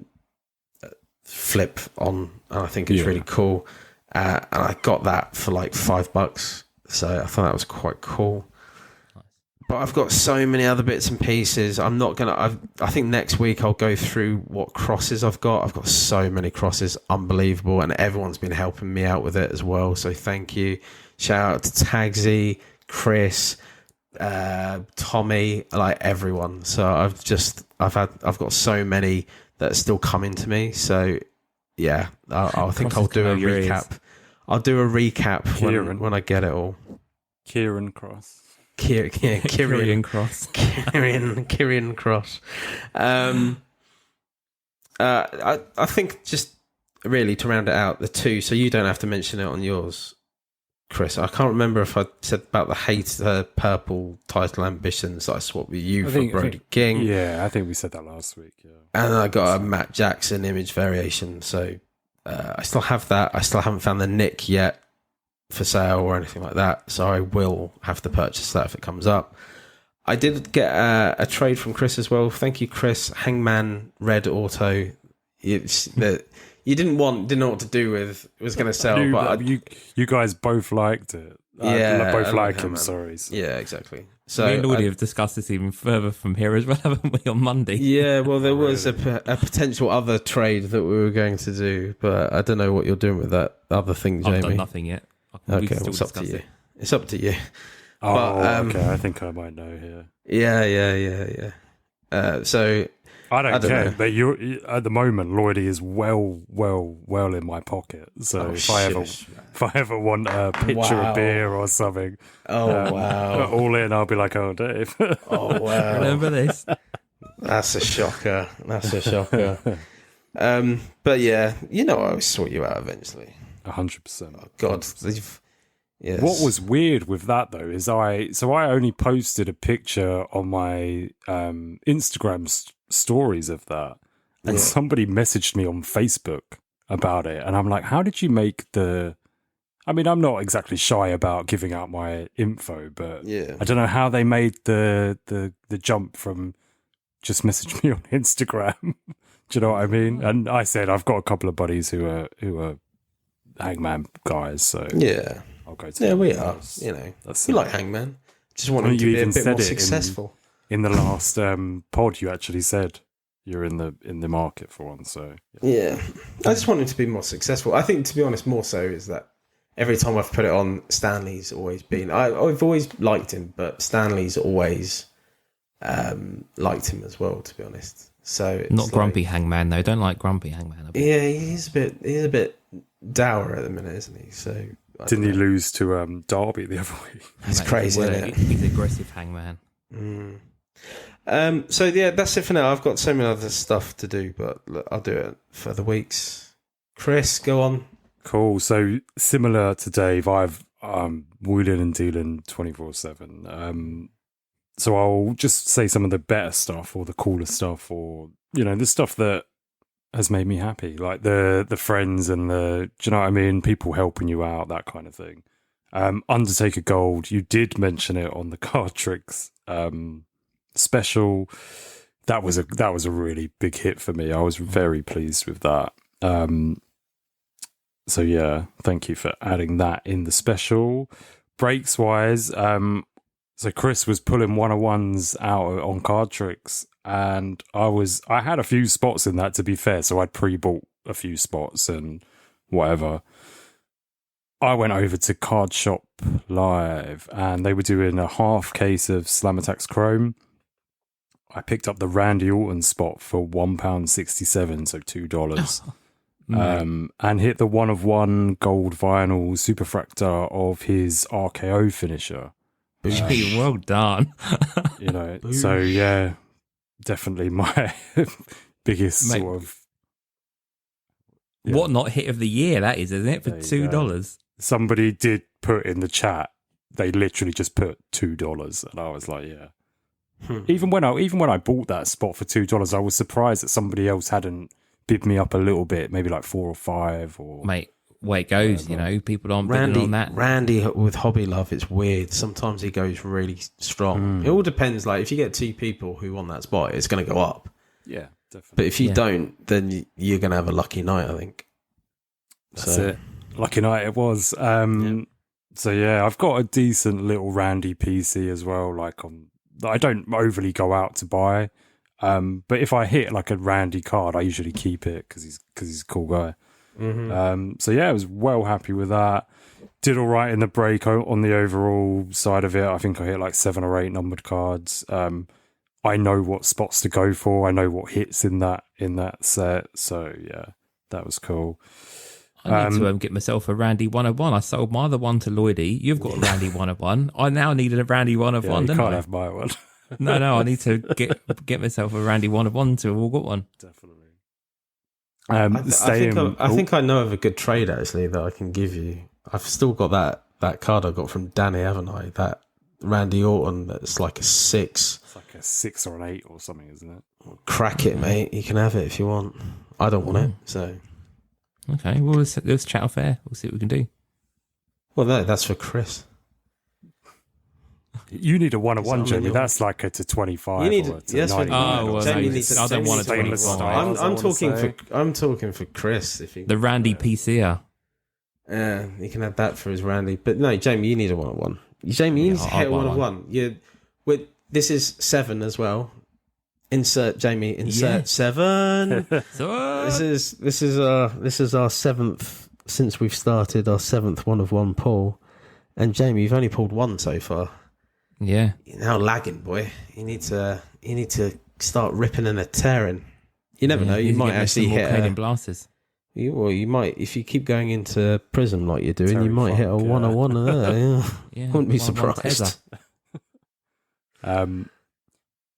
flip on, and I think it's really cool. And I got that for like $5, so I thought that was quite cool. But I've got so many other bits and pieces. I'm not going to... I think next week I'll go through what crosses I've got. I've got so many crosses. Unbelievable. And everyone's been helping me out with it as well. So thank you. Shout out to Tagsy, Chris, Tommy, like everyone. So I've got so many that are still coming to me. So yeah, I think I'll do a recap. I'll do a recap when I get it all. Kieran Cross. Kieran Cross. Kieran Cross. I think just really to round it out, the two, so you don't have to mention it on yours, Chris. I can't remember if I said about the purple title ambitions that I swapped with you for Brody King. Yeah, I think we said that last week. Yeah. And I got a Matt Jackson image variation, so I still have that. I still haven't found the Nick yet for sale or anything like that, so I will have to purchase that if it comes up. I did get a trade from Chris as well. Thank you, Chris. Hangman Red Auto. That you didn't know what to do with. It was going to sell, but you guys both liked it. Yeah, both like him. Hangman. Sorry. So. Yeah, exactly. So me and Lloydy have discussed this even further from here as well, haven't we, on Monday? Yeah, well, there was a potential other trade that we were going to do, but I don't know what you're doing with that other thing, Jamie. I've done nothing yet. Okay, well, it's up to you. It's up to you. Oh, but, okay. I think I might know here. Yeah. So I don't care. know. But you're at the moment, Lloydy is well in my pocket. So if I ever want a pitcher of beer or something, wow, all in, I'll be like, oh, Dave. Oh wow, Remember this? That's a shocker. But yeah, I'll sort you out eventually. 100%. Oh, God, yes. What was weird with that though is I only posted a picture on my Instagram stories of that, and somebody messaged me on Facebook about it, and I'm like, how did you make the? I mean, I'm not exactly shy about giving out my info, but I don't know how they made the jump from just message me on Instagram. Do you know what I mean? And I said I've got a couple of buddies who are Hangman guys, so Yeah. I'll go to Yeah, them we guys. are. You know, That's we it. like Hangman. Just want Well, him to you be a even bit said more it successful. in the last pod. You actually said you're in the market for one. So Yeah. I just want him to be more successful. I think, to be honest, more so is that every time I've put it on, Stanley's always been... I've always liked him, but Stanley's always liked him as well, to be honest. So it's Not grumpy Hangman though. Don't like grumpy Hangman. A bit. Yeah, he's a bit dour at the minute, isn't he? So I didn't he don't know. lose to Derby the other week? It's Mate, crazy, well, isn't it? He's aggressive Hangman. So yeah, that's it for now. I've got so many other stuff to do, but look, I'll do it for the weeks. Chris, go on. Cool. So similar to Dave, I've wheeling and dealing 24/7. So I'll just say some of the better stuff or the cooler stuff, or the stuff that has made me happy, like the friends and do you know what I mean? People helping you out, that kind of thing. Undertaker Gold, you did mention it on the Cardtricks special. That was a really big hit for me. I was very pleased with that. So yeah, thank you for adding that in the special. Breaks wise, so Chris was pulling 101s out on Cardtricks, and I had a few spots in that, to be fair, so I'd pre-bought a few spots and whatever. I went over to Card Shop Live, and they were doing a half case of Slam Attacks Chrome. I picked up the Randy Orton spot for £1.67, so $2. And hit the 1 of 1 gold vinyl superfractor of his RKO finisher. Well done. So yeah, definitely my biggest Mate, sort of What not hit of the year that is, isn't it? For There you go. $2. Somebody did put in the chat, they literally just put $2, and I was like, yeah. Even when I bought that spot for $2, I was surprised that somebody else hadn't bid me up a little bit, maybe like 4 or 5 or Mate, way it goes, people aren't bidding on that. Randy with Hobby Love, it's weird. Sometimes he goes really strong. It all depends. Like if you get 2 people who want that spot, it's going to go up. yeah, definitely. But if you don't, then you're going to have a lucky night, I think. That's it. Lucky night it was. So yeah, I've got a decent little Randy PC as well. I don't overly go out to buy, but if I hit like a Randy card, I usually keep it because he's a cool guy. So yeah, I was well happy with that. Did all right in the break on the overall side of it. I think I hit like 7 or 8 numbered cards. I know what spots to go for. I know what hits in that set. So yeah, that was cool. I need to get myself a Randy 101. I sold my other one to Lloydy. You've got a Randy 101. I now need a Randy 101, You don't can't I? have my one. No, I need to get myself a Randy 101 so we've all got one. Definitely. I think I know of a good trade actually that I can give you. I've still got that card I got from Danny, haven't I? That Randy Orton that's like a 6. It's like a 6 or an 8 or something, isn't it? Crack it, mate. You can have it if you want. I don't want it, so. Okay, well, let's chat off air. We'll see what we can do. Well, no, that's for Chris. You need a 101, Is that Jamie. That's like a to 25. You need or to yes, 99 Oh, or well, something. Jamie needs I don't want a Stainless 25. styles, I I'm wanna say. I'm talking for Chris. If you The Randy PCer. Yeah, you can have that for his Randy. But no, Jamie, you need a 101. Jamie, you need to I'll hit a buy 101. This is 7 as well. Insert Jamie. Insert Yeah. 7. So, This is our 7th since we've started our 7th 1 of 1 pull. And Jamie, you've only pulled 1 so far. yeah. You're now lagging, boy. You need to start ripping and a tearing. You never know. You might actually hit Canadian blasters. you might, if you keep going into Prizm like you're doing, Terry you might hit a Funk, 101 and yeah. Yeah, Wouldn't be 101 surprised. Tesla.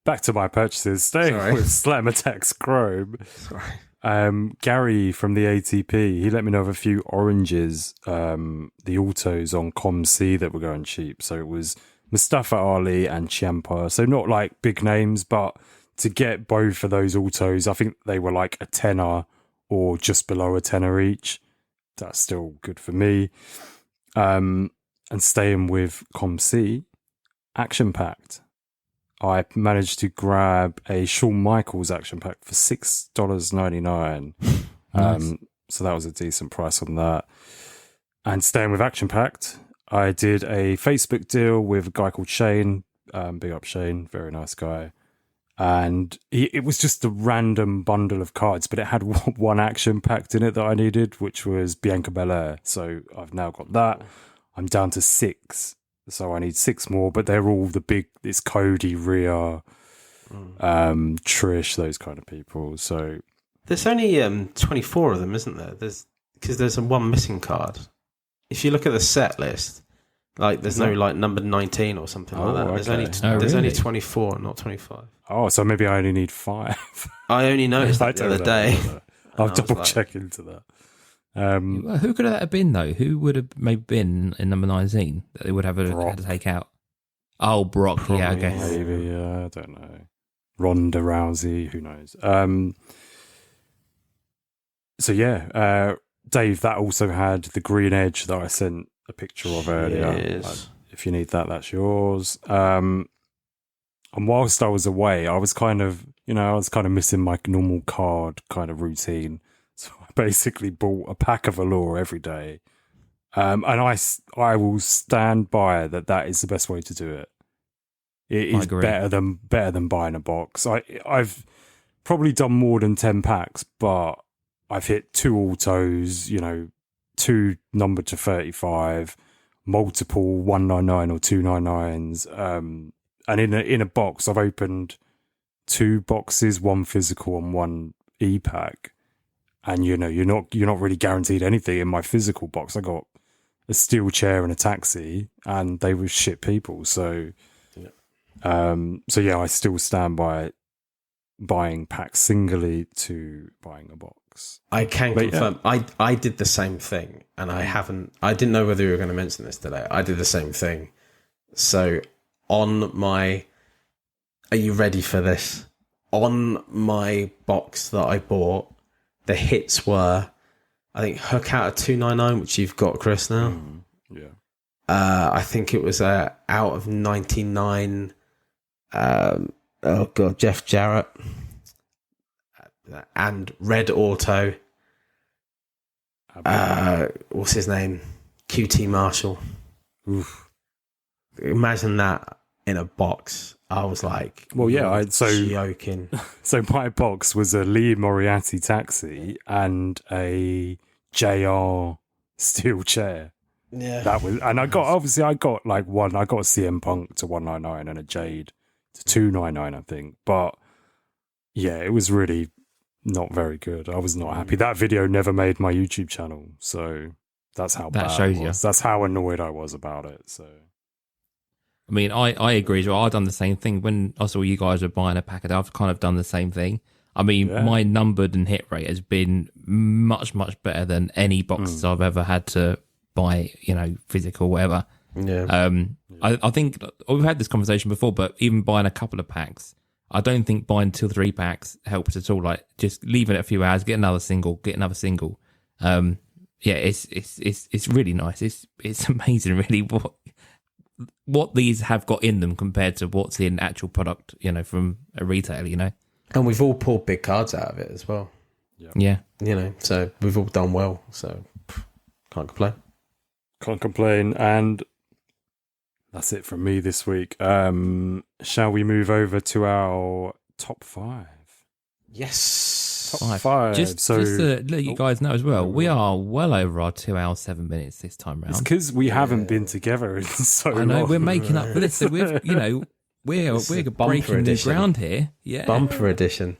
Back to my purchases. Staying Sorry. with Slam Attacks Chrome. Sorry. Gary from the ATP, he let me know of a few oranges, the autos on ComC that were going cheap. So it was Mustafa Ali and Ciampa. So not like big names, but to get both of those autos, I think they were like a tenner or just below a tenner each. That's still good for me. And staying with ComC, Action Packed. I managed to grab a Shawn Michaels action pack for $6.99. Nice. So that was a decent price on that. And staying with Action Packed, I did a Facebook deal with a guy called Shane. Big up Shane, very nice guy. And it was just a random bundle of cards, but it had one action packed in it that I needed, which was Bianca Belair. So I've now got that. I'm down to 6. So I need 6 more, but they're all the big, it's Cody, Rhea, Trish, those kind of people. So there's only 24 of them, isn't there? Because there's one missing card. If you look at the set list, like there's no like number 19 or something like that. There's only 24, not 25. Oh, so maybe I only need 5. I only noticed that the other day. I'll double check into that. Who could that have been though? Who would have maybe been in number 19 that they would have had to take out? Oh, Brock. Probably, yeah, I guess. Maybe, I don't know. Ronda Rousey, who knows? So yeah, Dave, that also had the green edge that I sent a picture of earlier. Yes. If you need that, that's yours. And whilst I was away, I was kind of missing my normal card kind of routine. So I basically bought a pack of Allure every day. And I will stand by that is the best way to do it. It is better than buying a box. I've probably done more than 10 packs, but I've hit 2 autos, 2 numbered to 35, multiple 199 or 299s. And in a box, I've opened 2 boxes, 1 physical and 1 e-pack. And you're not really guaranteed anything in my physical box. I got a steel chair and a taxi, and they were shit people. So, I still stand by buying packs singly to buying a box. I can confirm. Yeah. I did the same thing, and I didn't know whether you were going to mention this today. I did the same thing. So are you ready for this? On my box that I bought, the hits were, I think, Hook out of 299, which you've got, Chris, now. Yeah. I think it was out of 99. Jeff Jarrett. And Red Auto. What's his name? QT Marshall. Oof. Imagine that in a box. I was like, well, yeah. joking. So my box was a Lee Moriarty taxi and a JR steel chair. Yeah, that was, and I got like one. I got a CM Punk to 199 and a Jade to 299, I think. But yeah, it was really not very good. I was not happy. That video never made my YouTube channel, so that's how bad shows it was. you. That's how annoyed I was about it. So. I mean, I agree as well. I've done the same thing. When I saw you guys were buying a packet, I've kind of done the same thing. I mean, my numbered and hit rate has been much, much better than any boxes I've ever had to buy, physical, whatever. Yeah. I think we've had this conversation before, but even buying a couple of packs, I don't think buying 2 or 3 packs helps at all. Like, just leaving it a few hours, get another single. It's really nice. It's amazing, really, what these have got in them compared to what's in actual product, from a retailer, And we've all pulled big cards out of it as well. Yeah. So we've all done well. So can't complain. Can't complain. And that's it from me this week. Shall we move over to our top 5? Yes. Top 5. Just to let you guys know as well, we are well over our 2 hours, 7 minutes this time round. It's because we haven't been together in so long. I know, we're making up for this. So we're breaking new ground here. Yeah. Bumper edition.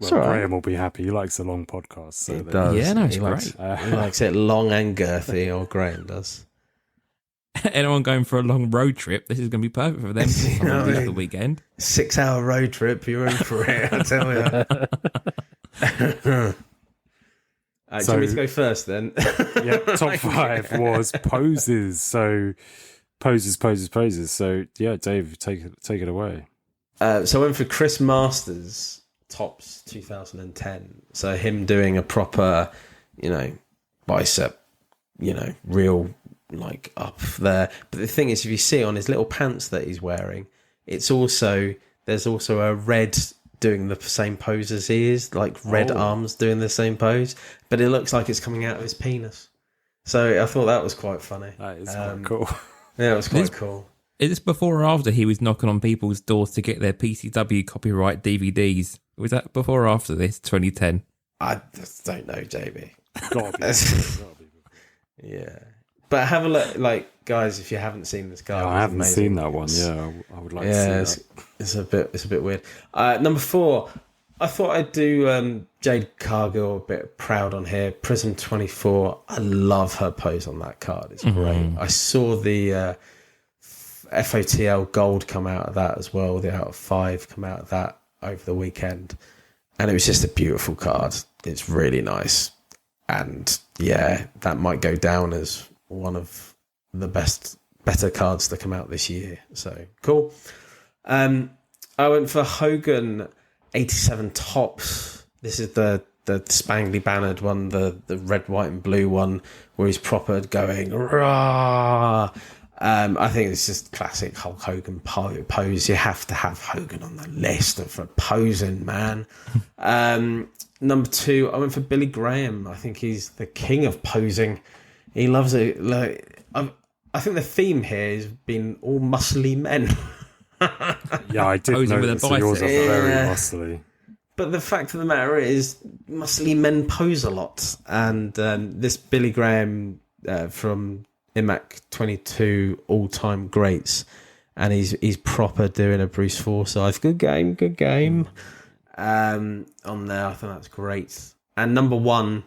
Well, Graham will be happy. He likes a long podcast. So he does. Yeah, no, it's great. great. He likes it long and girthy, or Graham does. Anyone going for a long road trip, this is going to be perfect for them for the weekend. 6-hour road trip, you're in for it, I tell you. Do you want me to go first then? Yeah, top 5 was poses. So poses. So yeah, Dave, take it away. So I went for Chris Masters tops 2010. So him doing a proper, bicep, real, like up there. But the thing is, if you see on his little pants that he's wearing, there's also a red doing the same pose as he is, like red arms doing the same pose, but it looks like it's coming out of his penis. So I thought that was quite funny. That is quite cool. Yeah, it was quite cool. Is this before or after he was knocking on people's doors to get their PCW copyright DVDs? Was that before or after this, 2010? I just don't know, JB. Gotta be. Yeah. But have a look, like, guys, if you haven't seen this guy. I haven't seen that one. Yeah, I would like to see that. It's a bit weird. Number 4, I thought I'd do Jade Cargill a bit proud on here. Prizm 24. I love her pose on that card. It's great. I saw the FOTL Gold come out of that as well. The out of 5 come out of that over the weekend. And it was just a beautiful card. It's really nice. And yeah, that might go down as one of the better cards to come out this year. So cool. I went for Hogan 87 Tops. This is the spangly bannered one, the red, white and blue one where he's proper going rah. I think it's just classic Hulk Hogan pose. You have to have Hogan on the list for posing, man. Number 2, I went for Billy Graham. I think he's the king of posing. He loves it. Like, I think the theme here has been all muscly men. Yeah, I did Posing with notice a that yours are bicep. very Yeah. muscly. But the fact of the matter is, muscly men pose a lot. And this Billy Graham from IMAC 22 all-time greats, and he's proper doing a Bruce Forsyth. Good game. On there, I think that's great. And number 1,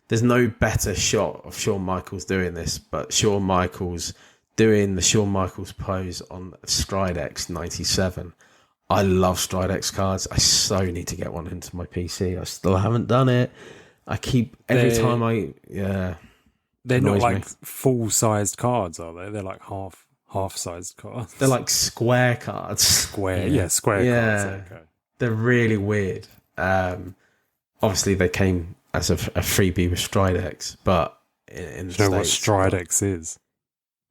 there's no better shot of Shawn Michaels doing this, but Shawn Michaels doing the Shawn Michaels pose on Stridex 97. I love Stridex cards. I so need to get one into my PC. I still haven't done it. I keep every time I They're not annoys like me. full-sized cards, are they? They're like half-sized cards. They're like square cards. square cards. Okay. They're really weird. Obviously, they came as a freebie with Stridex, but in the Do you know what States, Stridex is?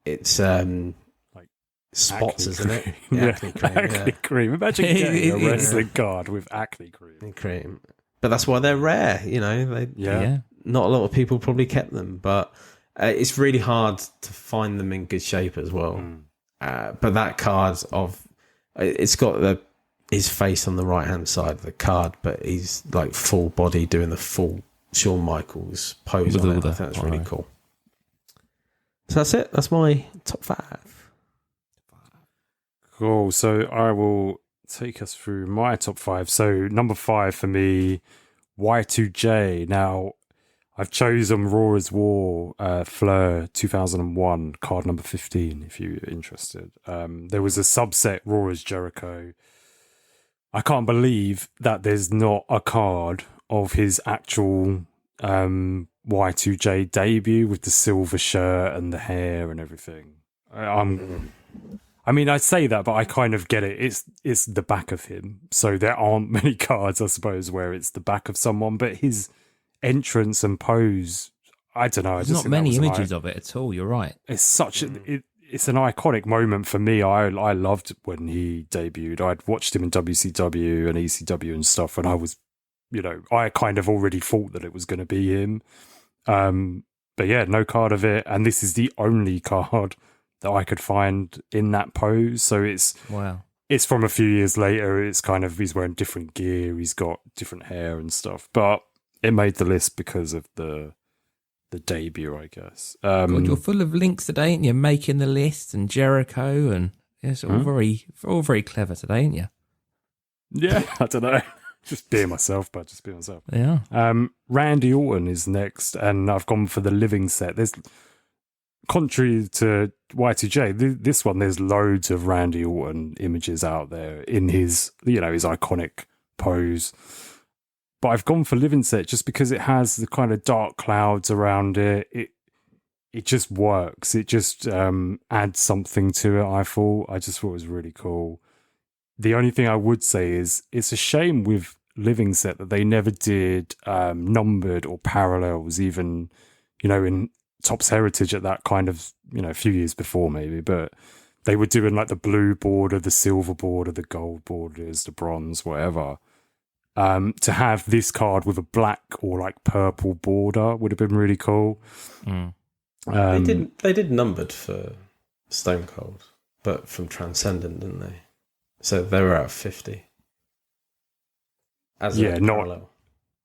it's Like spots, acne isn't it? cream. Yeah, Yeah, acne cream. acne cream. Imagine getting a wrestling card with acne cream. Acne cream. But that's why they're rare. You know, Yeah. not a lot of people probably kept them, but it's really hard to find them in good shape as well. But that card it's got his face on the right hand side of the card, but he's like full body doing the full Shawn Michaels pose With on all it. I the- think that's really right. cool. So that's it. That's my top 5. Cool. So I will take us through my top 5. So number 5 for me, Y2J. Now, I've chosen Raw is War Fleur 2001, card number 15, if you're interested. There was a subset, Raw is Jericho. I can't believe that there's not a card of his actual Y2J debut with the silver shirt and the hair and everything. I mean, I say that, but I kind of get it. It's the back of him. So there aren't many cards, I suppose, where it's the back of someone. But his entrance and pose, I don't know. There's not many images of it at all. You're right. It's such it's an iconic moment for me. I loved when he debuted. I'd watched him in WCW and ECW and stuff, and I was, I kind of already thought that it was going to be him. But yeah, no card of it, and this is the only card that I could find in that pose. So it's from a few years later. It's kind of, he's wearing different gear, he's got different hair and stuff, but it made the list because of the debut, I guess. God, you're full of links today, ain't you? Making the list and Jericho, and it's all very clever today, ain't you? Yeah, I don't know. Just being myself, but just being myself. Yeah. Randy Orton is next, and I've gone for the living set. There's, contrary to Y2J, this one, there's loads of Randy Orton images out there in his, his iconic pose. But I've gone for living set just because it has the kind of dark clouds around it. It just works. It just adds something to it, I just thought it was really cool. The only thing I would say is it's a shame with living set that they never did numbered or parallels, even, in Topps Heritage at that kind of, a few years before maybe. But they were doing like the blue border, the silver border, the gold borders, the bronze, whatever. To have this card with a black or like purple border would have been really cool. They did numbered for Stone Cold, but from Transcendent, didn't they? So they were at 50. As a parallel.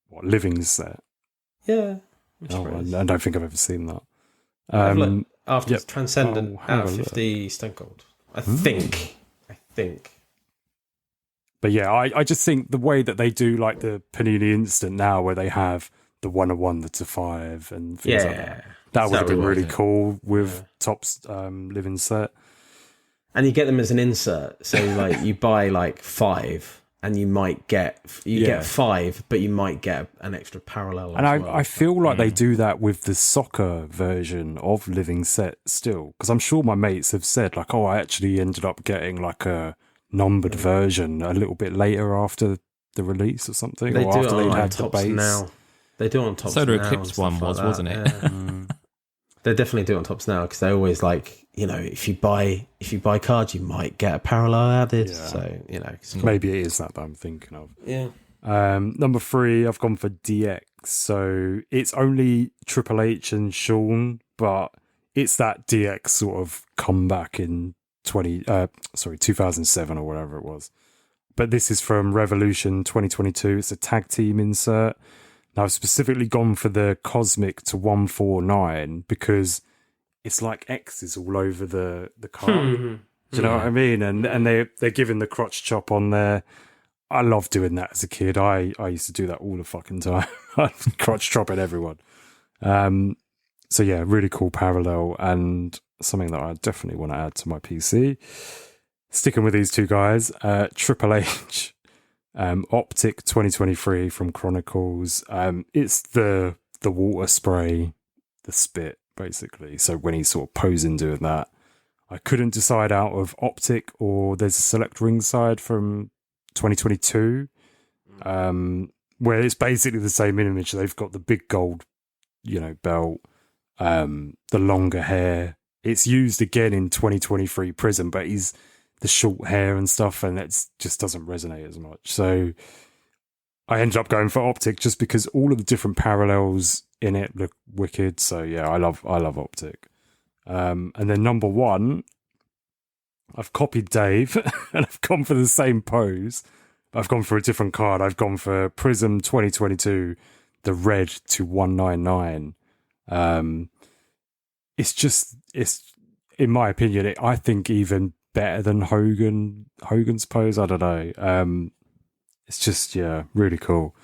What, living set? Yeah. I don't think I've ever seen that. After Transcendent, out of 50 Stone Cold. I think. But yeah, I just think the way that they do like the Panini Instant now, where they have the 1/1, the to 5, and things like that. That would have been really cool with Topps living set. And you get them as an insert. So like you buy like 5 and you might get get 5, but you might get an extra parallel. And I feel like they do that with the soccer version of living set still. Because I'm sure my mates have said like, oh, I actually ended up getting like a numbered version a little bit later after the release or something. They or do after it on they like had the Topps base. now. They do it on Topps Solar now. Eclipse one was, like wasn't it? Yeah. They definitely do it on Topps now because they always like, you know, if you buy cards, you might get a parallel added. Yeah. So, you know. Maybe it is that I'm thinking of. Yeah. Number 3, I've gone for DX. So it's only Triple H and Sean, but it's that DX sort of comeback in 2007 or whatever it was. But this is from Revolution 2022. It's a tag team insert. Now, I've specifically gone for the Cosmic to 149 because it's like X's all over the card. Do you know what I mean? And they're giving the crotch chop on there. I love doing that as a kid. I used to do that all the fucking time. Crotch chopping everyone. So yeah, really cool parallel and something that I definitely want to add to my PC. Sticking with these two guys, Triple H. Optic 2023 from Chronicles. It's the water spray, the spit, basically. So when he's sort of posing doing that, I couldn't decide out of Optic or there's a select ringside from 2022, where it's basically the same image. They've got the big gold, belt, the longer hair. It's used again in 2023 Prizm, but he's the short hair and stuff, and it just doesn't resonate as much. So I ended up going for Optic just because all of the different parallels in it look wicked. So yeah, I love Optic. And then number 1, I've copied Dave and I've gone for the same pose. I've gone for a different card. I've gone for Prizm 2022, the red to 199. It's in my opinion, I think even better than Hogan's pose. I don't know. It's just, yeah, really cool.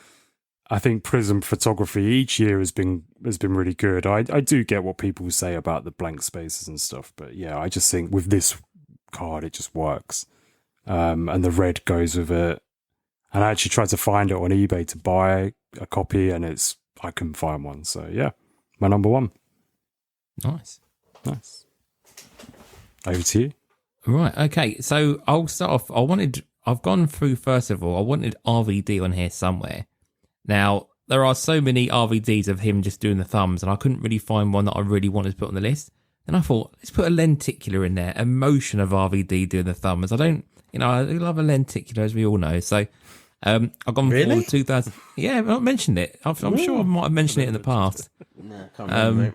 I think Prizm photography each year has been really good. I do get what people say about the blank spaces and stuff, but yeah, I just think with this card it just works. And the red goes with it. And I actually tried to find it on eBay to buy a copy, and I couldn't find one. So yeah, my number 1. Nice. Over to you. Right, okay, so I'll start off. I've gone through, first of all, I wanted RVD on here somewhere. Now, there are so many RVDs of him just doing the thumbs, and I couldn't really find one that I really wanted to put on the list. And I thought, let's put a lenticular in there, a motion of RVD doing the thumbs. I love a lenticular, as we all know. So I've gone for the 2000. Yeah, I've not mentioned it. I'm sure I might have mentioned it in the past. No, I can't remember, mate.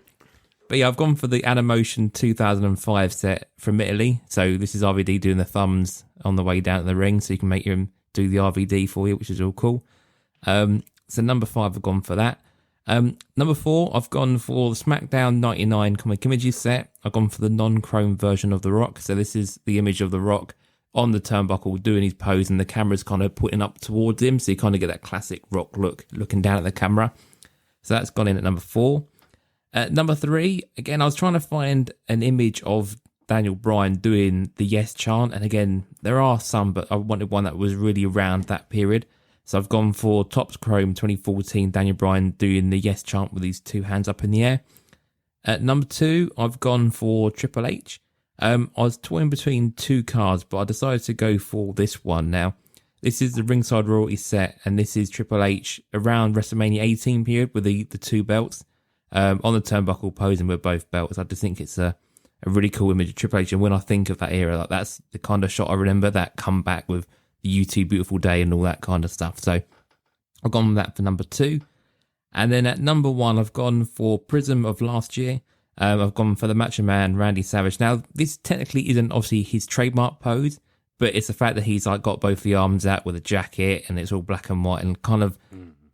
But yeah, I've gone for the Animotion 2005 set from Italy. So this is RVD doing the thumbs on the way down to the ring, so you can make him do the RVD for you, which is all cool. So number 5, I've gone for that. Number 4, I've gone for the SmackDown 99 comic images set. I've gone for the non-chrome version of The Rock. So this is the image of The Rock on the turnbuckle doing his pose, and the camera's kind of putting up towards him, so you kind of get that classic Rock look, looking down at the camera. So that's gone in at number 4. Number 3, again, I was trying to find an image of Daniel Bryan doing the yes chant. And again, there are some, but I wanted one that was really around that period. So I've gone for Topps Chrome 2014, Daniel Bryan doing the yes chant with his 2 hands up in the air. At number 2, I've gone for Triple H. I was toying between 2 cards, but I decided to go for this one now. This is the Ringside Royalty set, and this is Triple H around WrestleMania 18 period with the 2 belts. On the turnbuckle posing with both belts. I just think it's a a really cool image of Triple H. And when I think of that era, like that's the kind of shot I remember, that comeback with the U2 Beautiful Day and all that kind of stuff. So I've gone with that for number 2. And then at number 1, I've gone for Prizm of last year. I've gone for the Macho Man, Randy Savage. Now, this technically isn't obviously his trademark pose, but it's the fact that he's like got both the arms out with a jacket and it's all black and white and kind of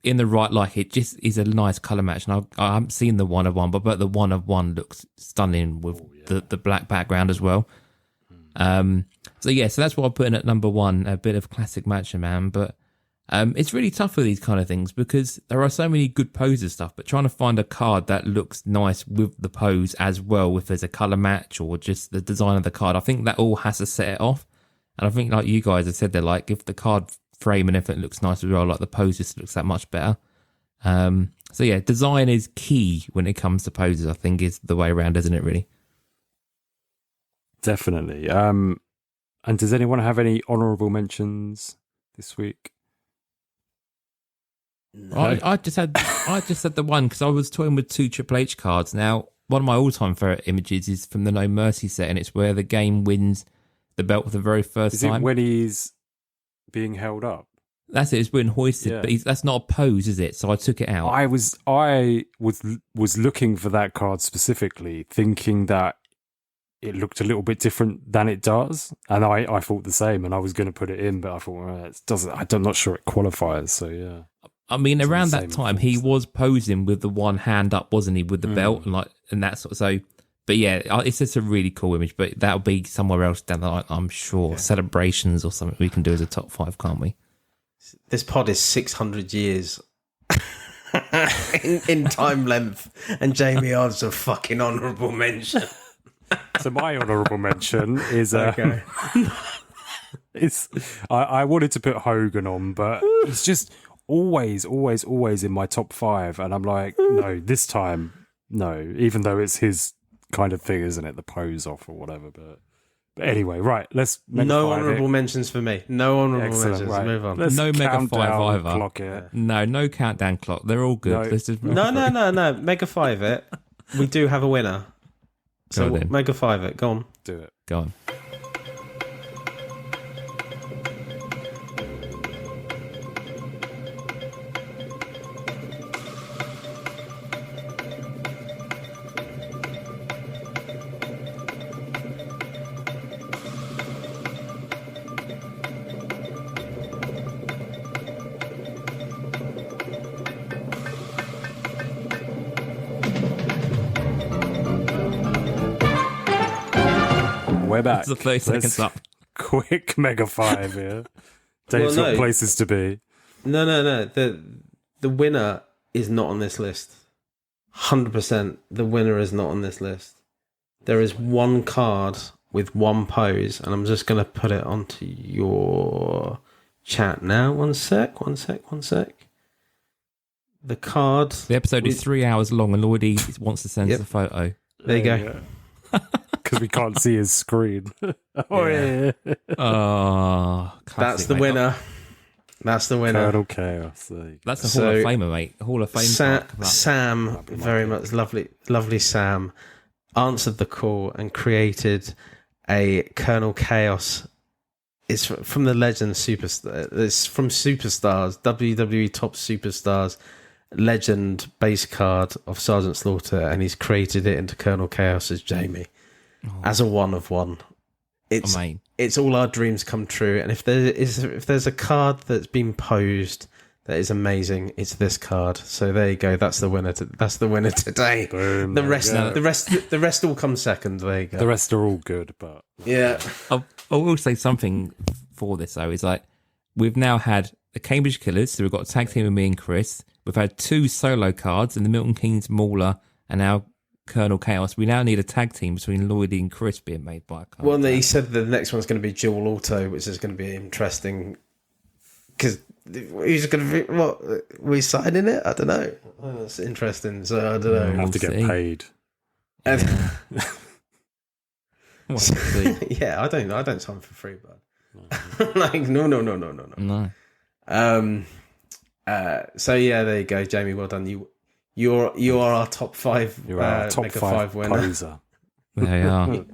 in the right light. It just is a nice colour match. And I haven't seen the 1-of-1, but the 1-of-1 looks stunning with the black background as well. So that's what I put in at number 1, a bit of classic Macho Man. But it's really tough for these kind of things because there are so many good poses stuff, but trying to find a card that looks nice with the pose as well, if there's a colour match or just the design of the card, I think that all has to set it off. And I think like you guys have said, they're like, if the card frame and everything looks nice as well, like the pose just looks that much better. Design is key when it comes to poses, I think, is the way around, isn't it, really? Definitely. And does anyone have any honourable mentions this week? No. I just had the one because I was toying with 2 Triple H cards. Now, one of my all-time favourite images is from the No Mercy set, and it's where the game wins the belt for the very first time. Is it when he's being held up? That's it. It's been hoisted, but that's not a pose, is it? So I took it out. I was looking for that card specifically, thinking that it looked a little bit different than it does, and I thought the same, and I was going to put it in, but I thought it doesn't. I'm not sure it qualifies. So yeah. I mean, around that time, he was posing with the one hand up, wasn't he, with the belt and that sort of. So, but yeah, it's just a really cool image. But that'll be somewhere else down the line, I'm sure. Yeah. Celebrations or something we can do as a top 5, can't we? This pod is 600 years in time length, and Jamie Odds a fucking honourable mention. So my honourable mention is okay. I wanted to put Hogan on, but it's just always in my top 5, and I'm like, no, this time, no. Even though it's his kind of thing, isn't it? The pose off or whatever. But anyway, right. Let's no honourable mentions for me. No honourable mentions. Right. Move on. Let's no Mega 5 either. Clock it. No countdown clock. They're all good. No. Mega 5 it. We do have a winner. So Mega 5 it. Go on. Do it. Go on. We're back. It's the 30 seconds up. Quick Mega 5 here. Dave's got places to be. No. The winner is not on this list. 100%. The winner is not on this list. There is one card with one pose, and I'm just going to put it onto your chat now. One sec. The card. The episode is 3 hours long, and Lloydy wants to send us a photo. There you go. Because we can't see his screen. Oh, that's the winner. That's the winner. Colonel Chaos. That's a Hall of Famer, mate. Hall of Fame. Sam, very much lovely Sam, answered the call and created a Colonel Chaos. It's from the Legend Superstar. It's from Superstars, WWE Top Superstars Legend base card of Sergeant Slaughter, and he's created it into Colonel Chaos as Jamie. As a 1-of-1. It's all our dreams come true, and if there's a card that's been posed that is amazing, it's this card. So there you go. That's the winner. That's the winner today. Boom, the rest all come second. There you go. The rest are all good, but yeah. I will say something for this though. Is like we've now had the Cambridge Killers, so we've got a tag team with me and Chris. We've had 2 solo cards in the Milton Keynes Mauler and now Colonel Chaos. We now need a tag team between Lloydy and Chris being made by a card. Well, he said the next one's going to be dual auto, which is going to be interesting because who's going to be what? We signing it? I don't know. Oh, that's interesting. So I don't know. Have to get paid. Yeah, I don't sign for free, bud. Like no. So yeah, there you go, Jamie. Well done. You are our top 5. You're our top Mega 5 winner. poser. There you are.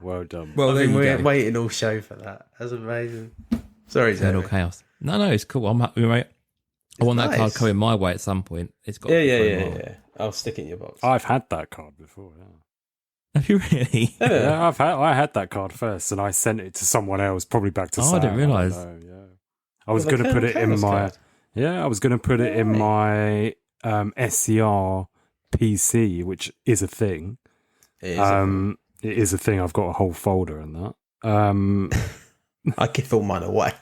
Well done. Well, there you We're go. waiting all show for that. That's amazing. Sorry, Total Jamie. chaos. No, it's cool. I'm happy, mate. I want that nice. card coming my way at some point. It's got Yeah. I'll stick it in your box. I've had that card before. Yeah. Have you really? Yeah, I had that card first, and I sent it to someone else, probably back to Sam. I didn't realise. Yeah, I was going to put it in my. card. Yeah, I was going to put it in my SCR PC, which is a thing. It is It is a thing. I've got a whole folder in that. I give all mine away.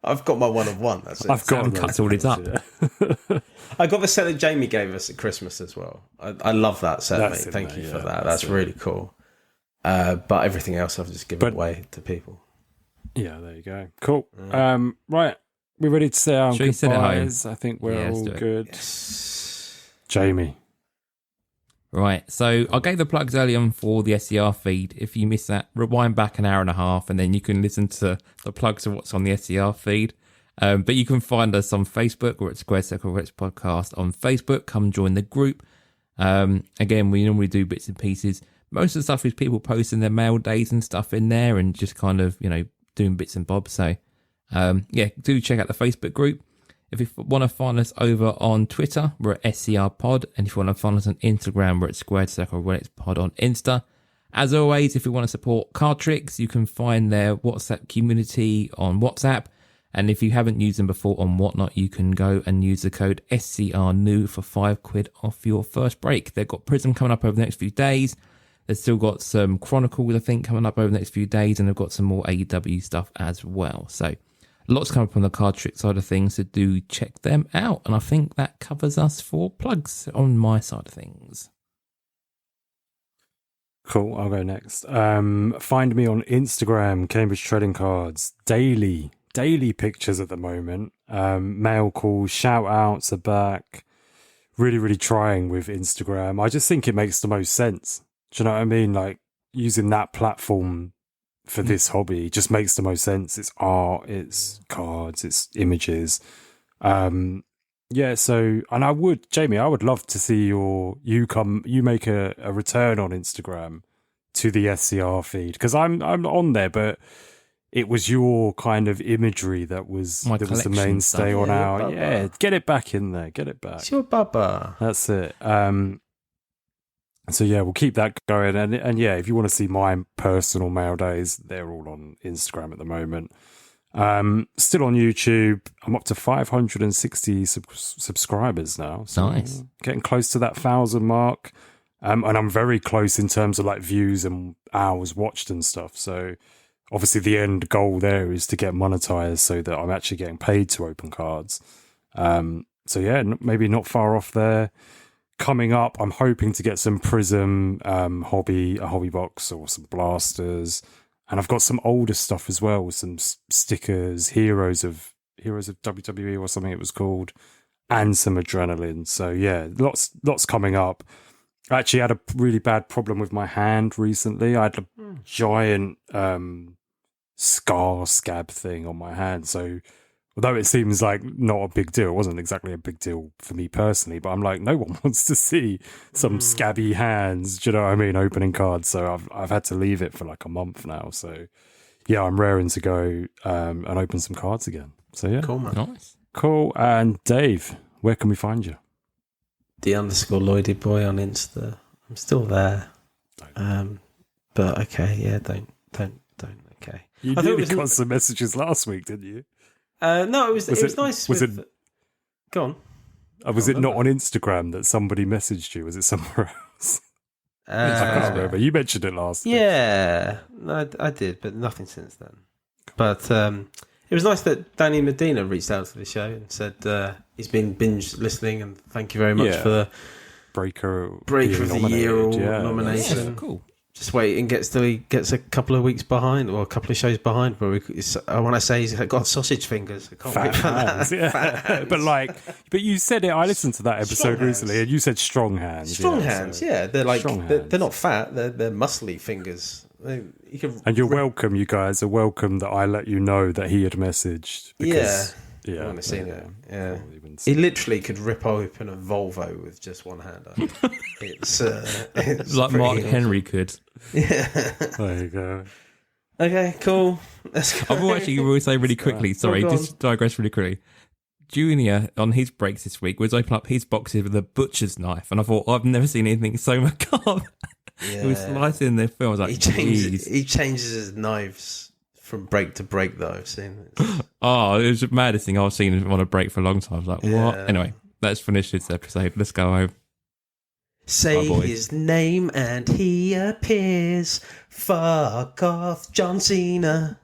I've got my one of one. That's it. I've got Sam cuts all his up. Yeah. I got the set that Jamie gave us at Christmas as well. I love that set, That's mate. in Thank there, you for yeah, that. that's That's really cool. But everything else I've just given But- away to people. Yeah, there you go. Cool. Right, we ready to say our Shall we send it home? goodbyes? I think we're Yeah, let's all do it. good. Yes. Jamie. Right, so I gave the plugs early on for the SCR feed. If you miss that, rewind back an hour and a half, and then you can listen to the plugs of what's on the SCR feed. But you can find us on Facebook. We're at Square Circle Roulette Podcast on Facebook. Come join the group. Again, we normally do bits and pieces. Most of the stuff is people posting their mail days and stuff in there, and just kind of doing bits and bobs. So do check out the Facebook group. If you want to find us over on Twitter, we're at SCR Pod. And if you want to find us on Instagram, we're at Squared Circle Roulette Pod on Insta. As always, if you want to support Cardtricks, you can find their WhatsApp community on WhatsApp. And if you haven't used them before on Whatnot, you can go and use the code SCRNEW for £5 off your first break. They've got Prizm coming up over the next few days. They've still got some Chronicles, I think, coming up over the next few days. And they've got some more AEW stuff as well. So lots coming up on the card trick side of things, so do check them out. And I think that covers us for plugs on my side of things. Cool, I'll go next. Find me on Instagram, Cambridge Trading Cards. Daily pictures at the moment. Mail calls, shout outs are back. Really, really trying with Instagram. I just think it makes the most sense. Do you know what I mean? Like, using that platform for this hobby just makes the most sense. It's art, it's cards, it's images. So, and Jamie, I would love to see you make a return on Instagram to the SCR feed, because I'm on there, but it was your kind of imagery that was the collection mainstay stuff. on our Bubba. yeah. Get it back in there, get it back. It's your bubba. That's it. So yeah, we'll keep that going, and yeah, if you want to see my personal mail days, they're all on Instagram at the moment. Still on YouTube. I'm up to 560 subscribers now. So Nice. getting close to that 1,000 mark. And I'm very close in terms of like views and hours watched and stuff. So obviously the end goal there is to get monetized so that I'm actually getting paid to open cards. So yeah, maybe not far off there. Coming up, I'm hoping to get some Prizm a hobby box, or some blasters, and I've got some older stuff as well, with some stickers, Heroes of WWE or something it was called, and some Adrenaline. So yeah, lots coming up. I actually had a really bad problem with my hand recently. I had a giant scab thing on my hand. So although it seems like not a big deal, it wasn't exactly a big deal for me personally, but I'm like, no one wants to see some scabby hands, do you know what I mean, opening cards. So I've had to leave it for like a month now. So yeah, I'm raring to go and open some cards again. So yeah. Cool, man. Nice. Cool. And Dave, where can we find you? _Lloydy boy on Insta. I'm still there. But okay, yeah, don't. Okay. You I thought nearly it was- got some messages last week, didn't you? No, it was nice. Was with, it? Go on. Was it not on Instagram that somebody messaged you? Was it somewhere else? I can't remember. You mentioned it last. Yeah, no, I did, but nothing since then. But it was nice that Danny Medina reached out to the show and said he's been binge listening, and thank you very much for the Breaker of being the nominated. Year Yeah. nomination. Yeah, cool. Just wait and gets a couple of weeks behind, or a couple of shows behind. Where when I say he's got sausage fingers, I can't wait Fat for hands, that. yeah. Fat hands. but you said it. I listened to that episode Strong hands. recently, and you said strong hands. Strong yeah, hands, so- yeah. They're like Strong they're hands. not fat. They're muscly fingers. You can And you're welcome. You guys are welcome that I let you know that he had messaged. Because I want to see it. Yeah, Probably wouldn't he see literally could rip open a Volvo with just one hand. It's Like Mark pretty Henry could. Yeah. There you go. Okay, cool. Let's go. I will actually will say really quickly, sorry, go on. just digress really quickly. Junior, on his breaks this week, was opening up his boxes with a butcher's knife, and I thought, I've never seen anything so macabre. He was slicing the film. I was like, He changes his knives from break to break, though. I've seen it. Oh, it was the maddest thing I've seen on a break for a long time. I was like, what? Yeah. Anyway, let's finish this episode. Let's go home. Say boy. his name and he appears. Fuck off, John Cena.